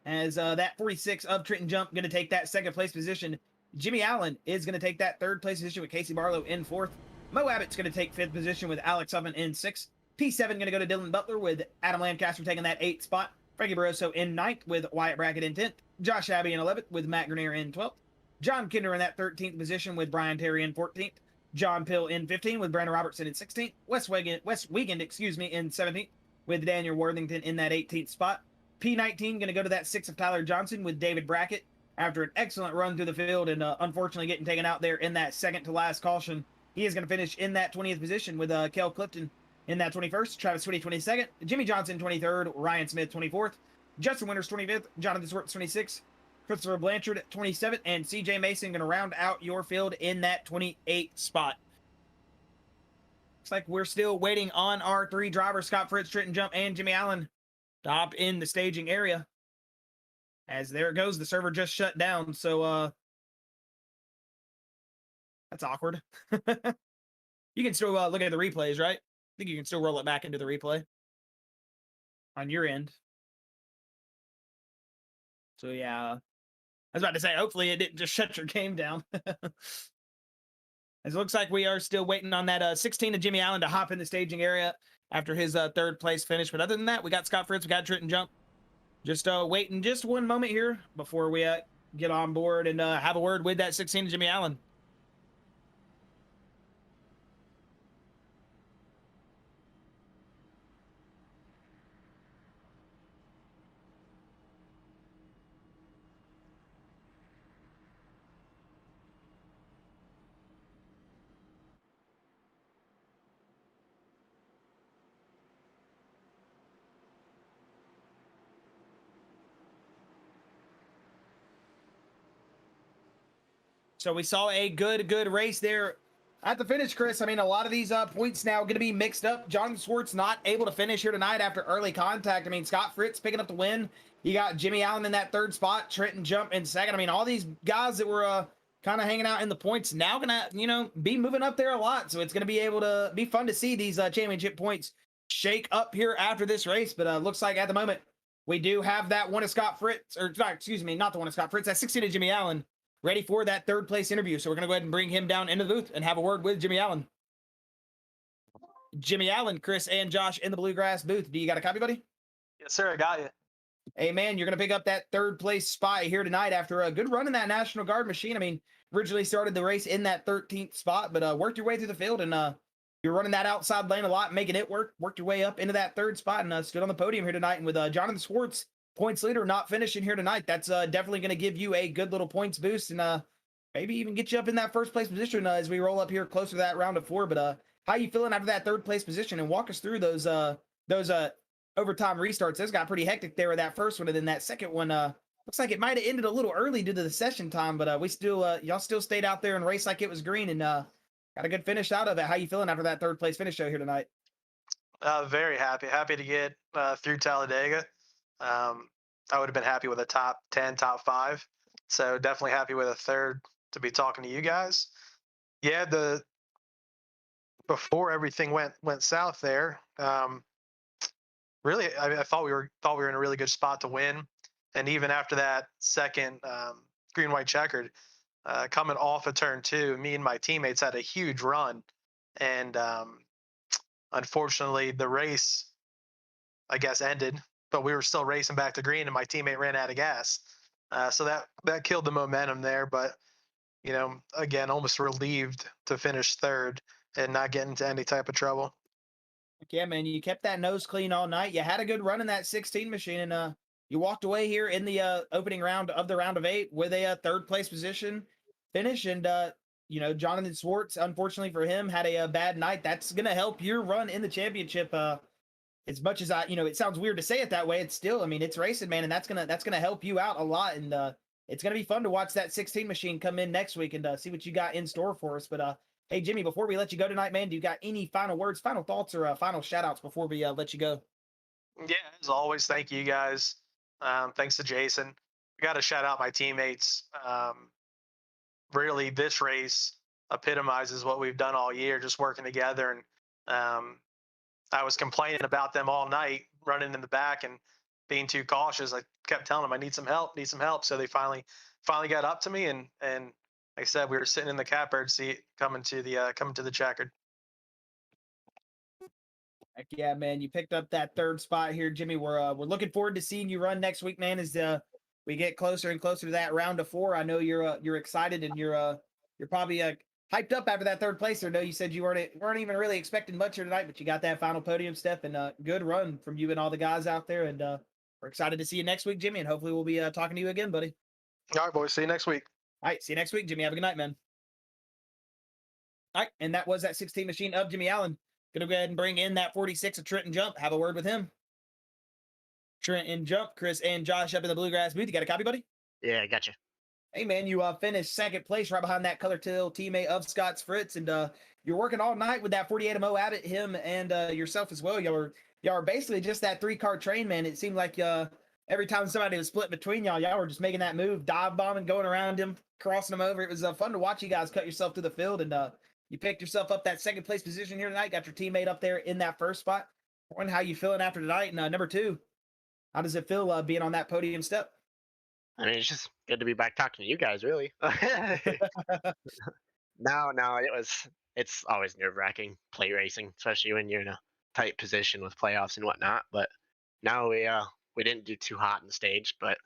as that 46 of Trenton Jump going to take that second place position. Jimmy Allen is going to take that third place position with Casey Barlow in fourth. Mo Abbott's going to take fifth position with Alex Huffman in sixth. P7 going to go to Dylan Butler with Adam Lancaster taking that 8th spot. Frankie Barroso in 9th with Wyatt Brackett in 10th. Josh Abbey in 11th with Matt Grenier in 12th. John Kinder in that 13th position with Brian Terry in 14th. John Pill in 15th with Brandon Robertson in 16th. Wes Wiegand in 17th with Daniel Worthington in that 18th spot. P19 going to go to that 6th of Tyler Johnson with David Brackett after an excellent run through the field and unfortunately getting taken out there in that second to last caution. He is going to finish in that 20th position with Kel Clifton in that 21st, Travis Switty 22nd, Jimmy Johnson 23rd, Ryan Smith 24th, Justin Winters 25th, Jonathan Swartz 26th, Christopher Blanchard 27th, and CJ Mason going to round out your field in that 28th spot. Looks like we're still waiting on our 3 drivers, Scott Fritz, Trenton Jump, and Jimmy Allen, to hop in the staging area. As there it goes, the server just shut down, so that's awkward. You can still look at the replays, right? I think you can still roll it back into the replay on your end. So, yeah. I was about to say, hopefully it didn't just shut your game down. As it looks like we are still waiting on that 16 of Jimmy Allen to hop in the staging area after his third place finish. But other than that, we got Scott Fritz, we got Trenton Jump. Just waiting just one moment here before we get on board and have a word with that 16 of Jimmy Allen. So we saw a good race there at the finish, Chris. I mean, a lot of these points now going to be mixed up. Jon Schwartz not able to finish here tonight after early contact. I mean, Scott Fritz picking up the win. You got Jimmy Allen in that 3rd spot, Trenton Jump in 2nd. I mean, all these guys that were kind of hanging out in the points now going to, be moving up there a lot. So it's going to be able to be fun to see these championship points shake up here after this race. But looks like at the moment we do have that one of Scott Fritz, or excuse me, not the one of Scott Fritz, that 16 of Jimmy Allen, ready for that 3rd place interview. So we're going to go ahead and bring him down into the booth and have a word with Jimmy Allen. Jimmy Allen, Chris, and Josh in the Bluegrass booth. Do you got a copy, buddy?
Yes, sir. I got you.
Hey, man, you're going to pick up that 3rd place spot here tonight after a good run in that National Guard machine. I mean, originally started the race in that 13th spot, but worked your way through the field and you're running that outside lane a lot, making it work. Worked your way up into that third spot and stood on the podium here tonight. And with Jonathan Schwartz, points leader, not finishing here tonight, that's definitely going to give you a good little points boost and maybe even get you up in that first place position as we roll up here closer to that round of 4. But how you feeling after that third place position? And walk us through those overtime restarts. Those got pretty hectic there with that first one, and then that second one looks like it might have ended a little early due to the session time, but we still y'all still stayed out there and raced like it was green and got a good finish out of it. How you feeling after that third place finish show here tonight?
Very happy to get through Talledega. I would have been happy with a top 10, top 5. So definitely happy with a third to be talking to you guys. Yeah, before everything went south there, really I thought we were in a really good spot to win. And even after that second green white checkered, coming off of turn 2, me and my teammates had a huge run, and unfortunately the race, I guess, ended, but we were still racing back to green and my teammate ran out of gas. So that killed the momentum there, but again, almost relieved to finish third and not get into any type of trouble.
Yeah, man, you kept that nose clean all night. You had a good run in that 16 machine, and you walked away here in the opening round of the round of 8 with a third place position finish. And Jonathan Schwartz, unfortunately for him, had a bad night. That's gonna help your run in the championship. As much as it sounds weird to say it that way, it's still, I mean, it's racing, man, and that's gonna help you out a lot. And it's gonna be fun to watch that 16 machine come in next week and see what you got in store for us. But hey, Jimmy, before we let you go tonight, man, do you got any final words, final thoughts, or final shout outs before we let you go?
Yeah, as always, thank you guys. Thanks to Jason. I got to shout out my teammates. Really, this race epitomizes what we've done all year, just working together. And I was complaining about them all night, running in the back and being too cautious. I kept telling them I need some help. So they finally got up to me, and like I said, we were sitting in the catbird seat coming to the checkered.
Heck yeah, man! You picked up that third spot here, Jimmy. We're looking forward to seeing you run next week, man. As we get closer and closer to that round of 4, I know you're excited and you're probably hyped up after that third place. I know you said you weren't even really expecting much here tonight, but you got that final podium step and good run from you and all the guys out there. And we're excited to see you next week, Jimmy. And hopefully we'll be talking to you again, buddy.
All right, boys. See you next week.
All right, see you next week, Jimmy. Have a good night, man. All right, and that was that 16 machine of Jimmy Allen. Gonna go ahead and bring in that 46 of Trenton Jump. Have a word with him. Trenton Jump, Chris and Josh up in the Bluegrass booth. You got a copy, buddy?
Yeah, I got you.
Hey, man, you finished second place right behind that Color Till teammate of Scott's, Fritz, and you're working all night with that 48 Mo Abbott, him, and yourself as well. Y'all are basically just that 3-car train, man. It seemed like every time somebody was split between y'all were just making that move, dive bombing, going around him, crossing them over. It was fun to watch you guys cut yourself through the field, and you picked yourself up that second place position here tonight. Got your teammate up there in that first spot. One, how you feeling after tonight? And number 2, how does it feel being on that podium step?
I mean, it's just good to be back talking to you guys, really. No, it's always nerve-wracking play racing, especially when you're in a tight position with playoffs and whatnot. But now we didn't do too hot in the stage, but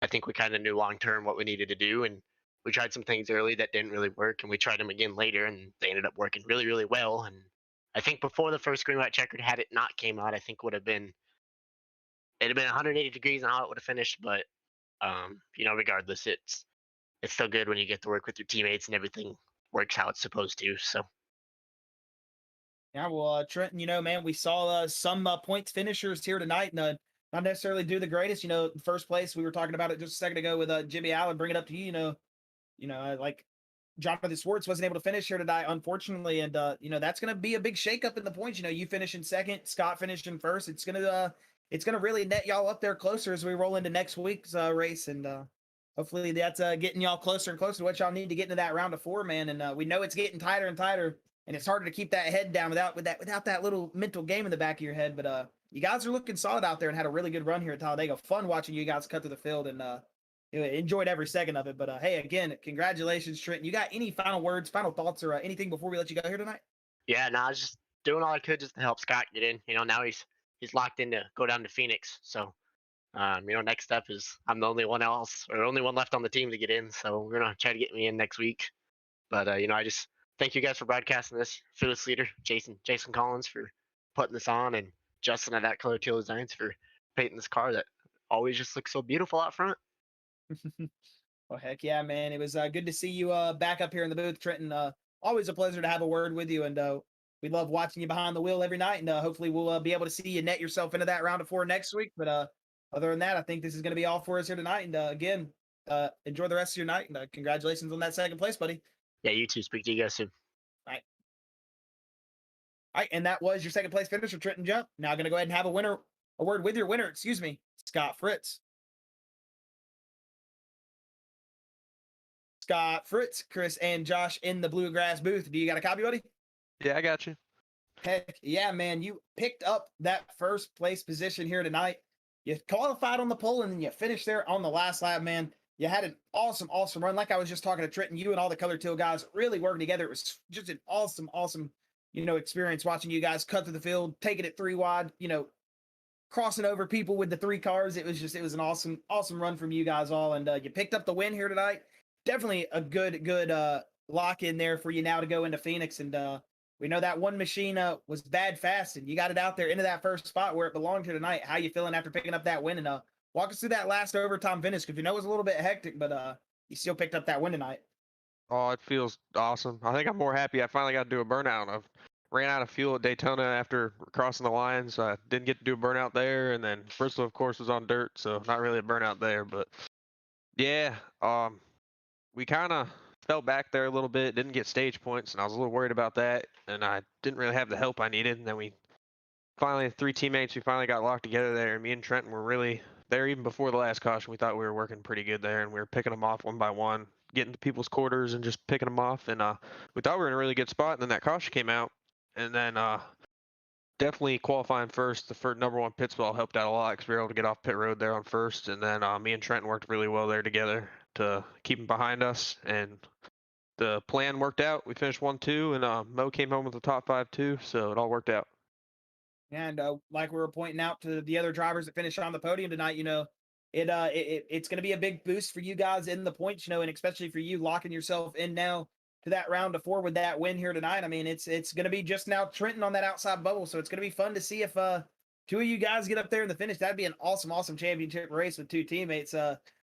I think we kind of knew long-term what we needed to do, and we tried some things early that didn't really work, and we tried them again later, and they ended up working really, really well. And I think before the first green white checkered, had it not came out, I think it'd have been 180 degrees on how it would have finished. But regardless, it's still good when you get to work with your teammates and everything works how it's supposed to. So
Yeah, well, Trenton, man, we saw some points finishers here tonight, and not necessarily do the greatest. First place, we were talking about it just a second ago with Jimmy Allen. Bring it up to you. Like Jonathan Schwartz wasn't able to finish here tonight, unfortunately, and that's going to be a big shakeup in the points. You finish in second, Scott finished in first. It's gonna really net y'all up there closer as we roll into next week's race, and hopefully that's getting y'all closer and closer to what y'all need to get into that round of 4, man. And we know it's getting tighter and tighter, and it's harder to keep that head down without that little mental game in the back of your head. But you guys are looking solid out there and had a really good run here at Talledega. Fun watching you guys cut through the field, and enjoyed every second of it. But hey, again, congratulations, Trenton. You got any final words, final thoughts, or anything before we let you go here tonight?
yeah, no, I was just doing all I could just to help Scott get in. Now he's locked in to go down to Phoenix. So next step is I'm the only one left on the team to get in. So we're gonna try to get me in next week. But I just thank you guys for broadcasting this. Fearless leader, Jason Collins, for putting this on, and Justin at that Color Teal Designs for painting this car that always just looks so beautiful out front.
Well, heck yeah, man. It was good to see you back up here in the booth, Trenton. Always a pleasure to have a word with you, and we love watching you behind the wheel every night, and hopefully we'll be able to see you net yourself into that round of 4 next week. But other than that, I think this is going to be all for us here tonight. And again, enjoy the rest of your night, and congratulations on that second place, buddy.
Yeah, you too. Speak to you guys soon.
All right, and that was your second place finisher, Trenton Jump. Now going to go ahead and have a word with your winner, Scott Fritz. Scott Fritz, Chris, and Josh in the Bluegrass booth. Do you got a copy, buddy?
Yeah, I got you.
Heck yeah, man. You picked up that first place position here tonight. You qualified on the pole, and then you finished there on the last lap, man. You had an awesome run. Like I was just talking to Trenton, you and all the Color Teal guys really working together. It was just an awesome, experience watching you guys cut through the field, taking it 3 wide, crossing over people with the 3 cars. It was an awesome run from you guys all. And you picked up the win here tonight. Definitely a good lock in there for you now to go into Phoenix. And we know that one machine was bad fast, and you got it out there into that first spot where it belonged here tonight. How you feeling after picking up that win? And walk us through that last overtime finish, because it was a little bit hectic, but you still picked up that win tonight.
Oh, it feels awesome. I think I'm more happy I finally got to do a burnout. I ran out of fuel at Daytona after crossing the lines. I didn't get to do a burnout there, and then Bristol, of course, was on dirt, so not really a burnout there. But yeah, we kind of fell back there a little bit, didn't get stage points, and I was a little worried about that, and I didn't really have the help I needed. And then we finally, 3 teammates, we finally got locked together there, and me and Trenton were really there even before the last caution. We thought we were working pretty good there, and we were picking them off one by one, getting to people's quarters and just picking them off, and we thought we were in a really good spot. And then that caution came out, and then definitely qualifying first, the number 1 pit stall helped out a lot because we were able to get off pit road there on first. And then me and Trenton worked really well there together to keep them behind us, and the plan worked out. We finished 1-2, and Mo came home with the top 5 too, so it all worked out.
And like we were pointing out to the other drivers that finished on the podium tonight, it's going to be a big boost for you guys in the points, and especially for you locking yourself in now to that round of 4 with that win here tonight. I mean, it's going to be just now Trenton on that outside bubble, so it's going to be fun to see if 2 of you guys get up there in the finish. That'd be an awesome championship race with 2 teammates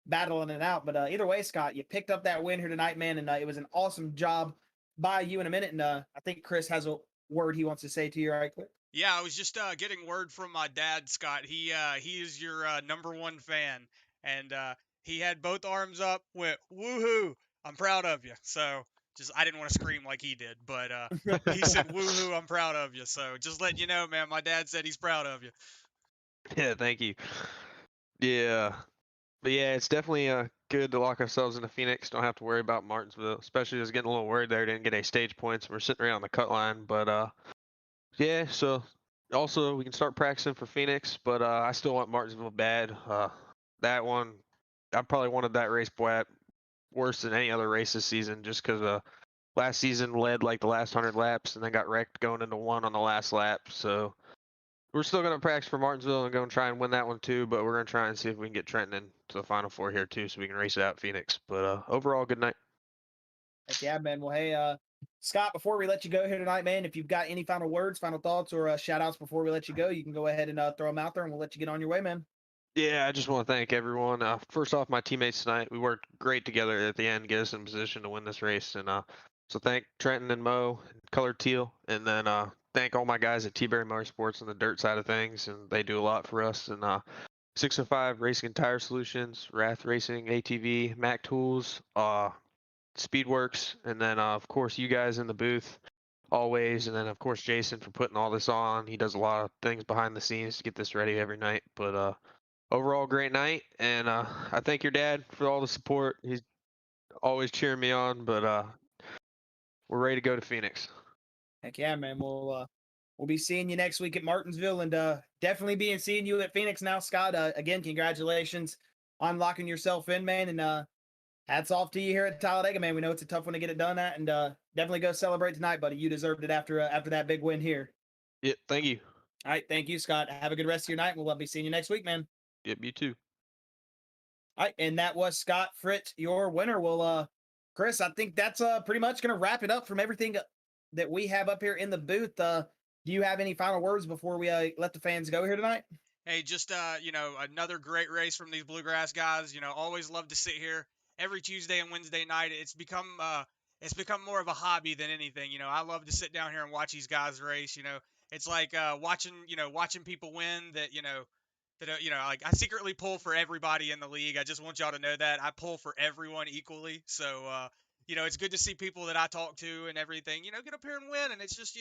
battling it out. But either way, Scott, you picked up that win here tonight, man, and it was an awesome job by you in a minute. And I think Chris has a word he wants to say to you right quick.
Yeah, I was just getting word from my dad, Scott. He is your number 1 fan, and he had both arms up with "Woohoo! I'm proud of you." So I didn't want to scream like he did, but he said "Woohoo! I'm proud of you." So just letting you know, man, my dad said he's proud of you.
Yeah, thank you. Yeah, but yeah, it's definitely good to lock ourselves into Phoenix. Don't have to worry about Martinsville, especially just getting a little worried there. Didn't get any stage points. We're sitting around the cut line, but yeah, so also we can start practicing for Phoenix, but I still want Martinsville bad. That one, I probably wanted that race worse than any other race this season, just because last season led like the last 100 laps and then got wrecked going into 1 on the last lap. So we're still going to practice for Martinsville and go and try and win that one too, but we're going to try and see if we can get Trenton into the Final 4 here too, so we can race it out at Phoenix. But overall, good night.
Heck yeah, man. Well, hey, Scott, before we let you go here tonight, man, if you've got any final words, final thoughts, or shout outs before we let you go, you can go ahead and throw them out there, and we'll let you get on your way, man.
Yeah, I just want to thank everyone. First off, my teammates tonight. We worked great together at the end, get us in position to win this race. And so thank Trenton and Mo, and Color Teal, and then thank all my guys at T-Berry Motorsports on the dirt side of things, and they do a lot for us. And 605 Racing and Tire Solutions, Wrath Racing, ATV, Mac Tools, Speedworks, and then of course you guys in the booth always, and then of course Jason for putting all this on. He does a lot of things behind the scenes to get this ready every night. But overall, great night, and I thank your dad for all the support. He's always cheering me on. But we're ready to go to Phoenix.
Heck yeah, man. We'll be seeing you next week at Martinsville, and definitely seeing you at Phoenix now, Scott. Again, congratulations on locking yourself in, man, and hats off to you here at Talledega, man. We know it's a tough one to get it done at, and definitely go celebrate tonight, buddy. You deserved it after that big win here.
Yep, thank you.
All right, thank you, Scott. Have a good rest of your night. We'll be seeing you next week, man.
Yep, you too.
All right, and that was Scott Fritz, your winner. We'll Chris, I think that's pretty much going to wrap it up from everything that we have up here in the booth. Do you have any final words before we let the fans go here tonight?
Hey, just another great race from these Bluegrass guys. Always love to sit here every Tuesday and Wednesday night. It's become more of a hobby than anything. I love to sit down here and watch these guys race. It's like watching people win. Like I secretly pull for everybody in the league. I just want y'all to know that I pull for everyone equally. So it's good to see people that I talk to and everything. Get up here and win, and it's just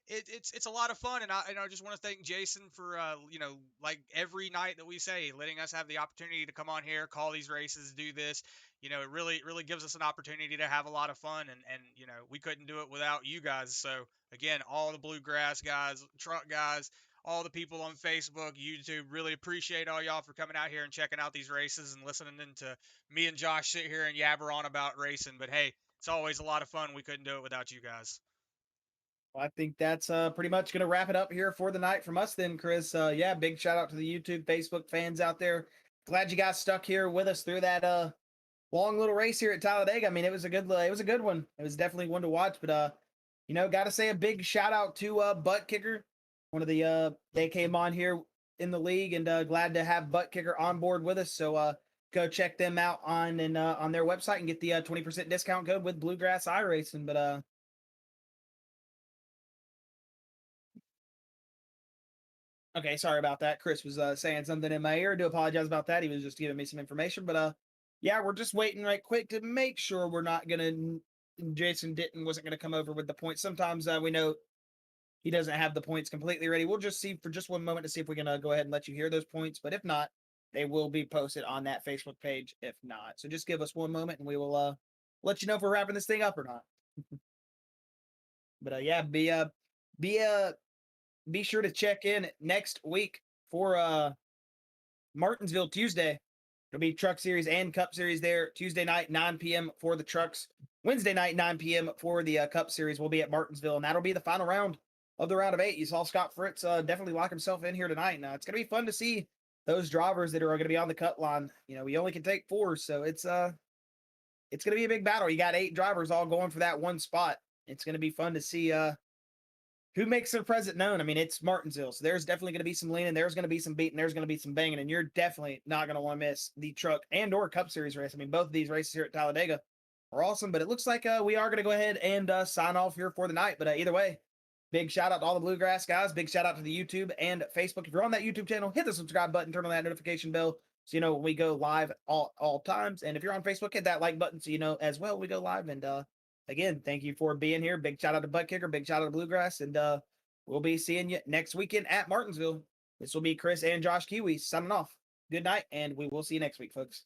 it's a lot of fun, and I just want to thank Jason for like every night that we say, letting us have the opportunity to come on here, call these races, do this. It really gives us an opportunity to have a lot of fun, and we couldn't do it without you guys. So again, all the Bluegrass guys, truck guys, all the people on Facebook, YouTube, really appreciate all y'all for coming out here and checking out these races and listening to me and Josh sit here and yabber on about racing. But hey, it's always a lot of fun. We couldn't do it without you guys.
Well, I think that's pretty much going to wrap it up here for the night from us then, Chris. Yeah, big shout out to the YouTube, Facebook fans out there. Glad you guys stuck here with us through that long little race here at Talledega. I mean, it was a good one. It was definitely one to watch, but got to say a big shout out to Buttkicker. One of the they came on here in the league, and glad to have Buttkicker on board with us. So go check them out on their website and get the 20% discount code with Bluegrass iRacing. But okay, sorry about that. Chris was saying something in my ear. I do apologize about that. He was just giving me some information. But yeah, we're just waiting right quick to make sure we're not gonna. Jason wasn't gonna come over with the points. Sometimes we know he doesn't have the points completely ready. We'll just see for just one moment to see if we can go ahead and let you hear those points. But if not, they will be posted on that Facebook page. If not, so just give us one moment and we will let you know if we're wrapping this thing up or not. But yeah, be sure to check in next week for Martinsville Tuesday. It'll be Truck Series and Cup Series there. Tuesday night, 9 p.m. for the trucks. Wednesday night, 9 p.m. for the Cup Series. We'll be at Martinsville, and that'll be the final round of the round of 8. You saw Scott Fritz definitely lock himself in here tonight. Now, it's going to be fun to see those drivers that are going to be on the cut line. We only can take 4, so it's going to be a big battle. You got 8 drivers all going for that one spot. It's going to be fun to see who makes their presence known. I mean, it's Martinsville, so there's definitely going to be some leaning, there's going to be some beating, there's going to be some banging, and you're definitely not going to want to miss the truck and or Cup Series race. I mean, both of these races here at Talledega are awesome, but it looks like we are going to go ahead and sign off here for the night. But either way, big shout out to all the Bluegrass guys. Big shout out to the YouTube and Facebook. If you're on that YouTube channel, hit the subscribe button, turn on that notification bell so you know when we go live all times. And if you're on Facebook, hit that like button so you know as well we go live. And again, thank you for being here. Big shout out to Buttkicker, big shout out to Bluegrass, and we'll be seeing you next weekend at Martinsville. This will be Chris and Josh Kiwi signing off. Good night, and we will see you next week, folks.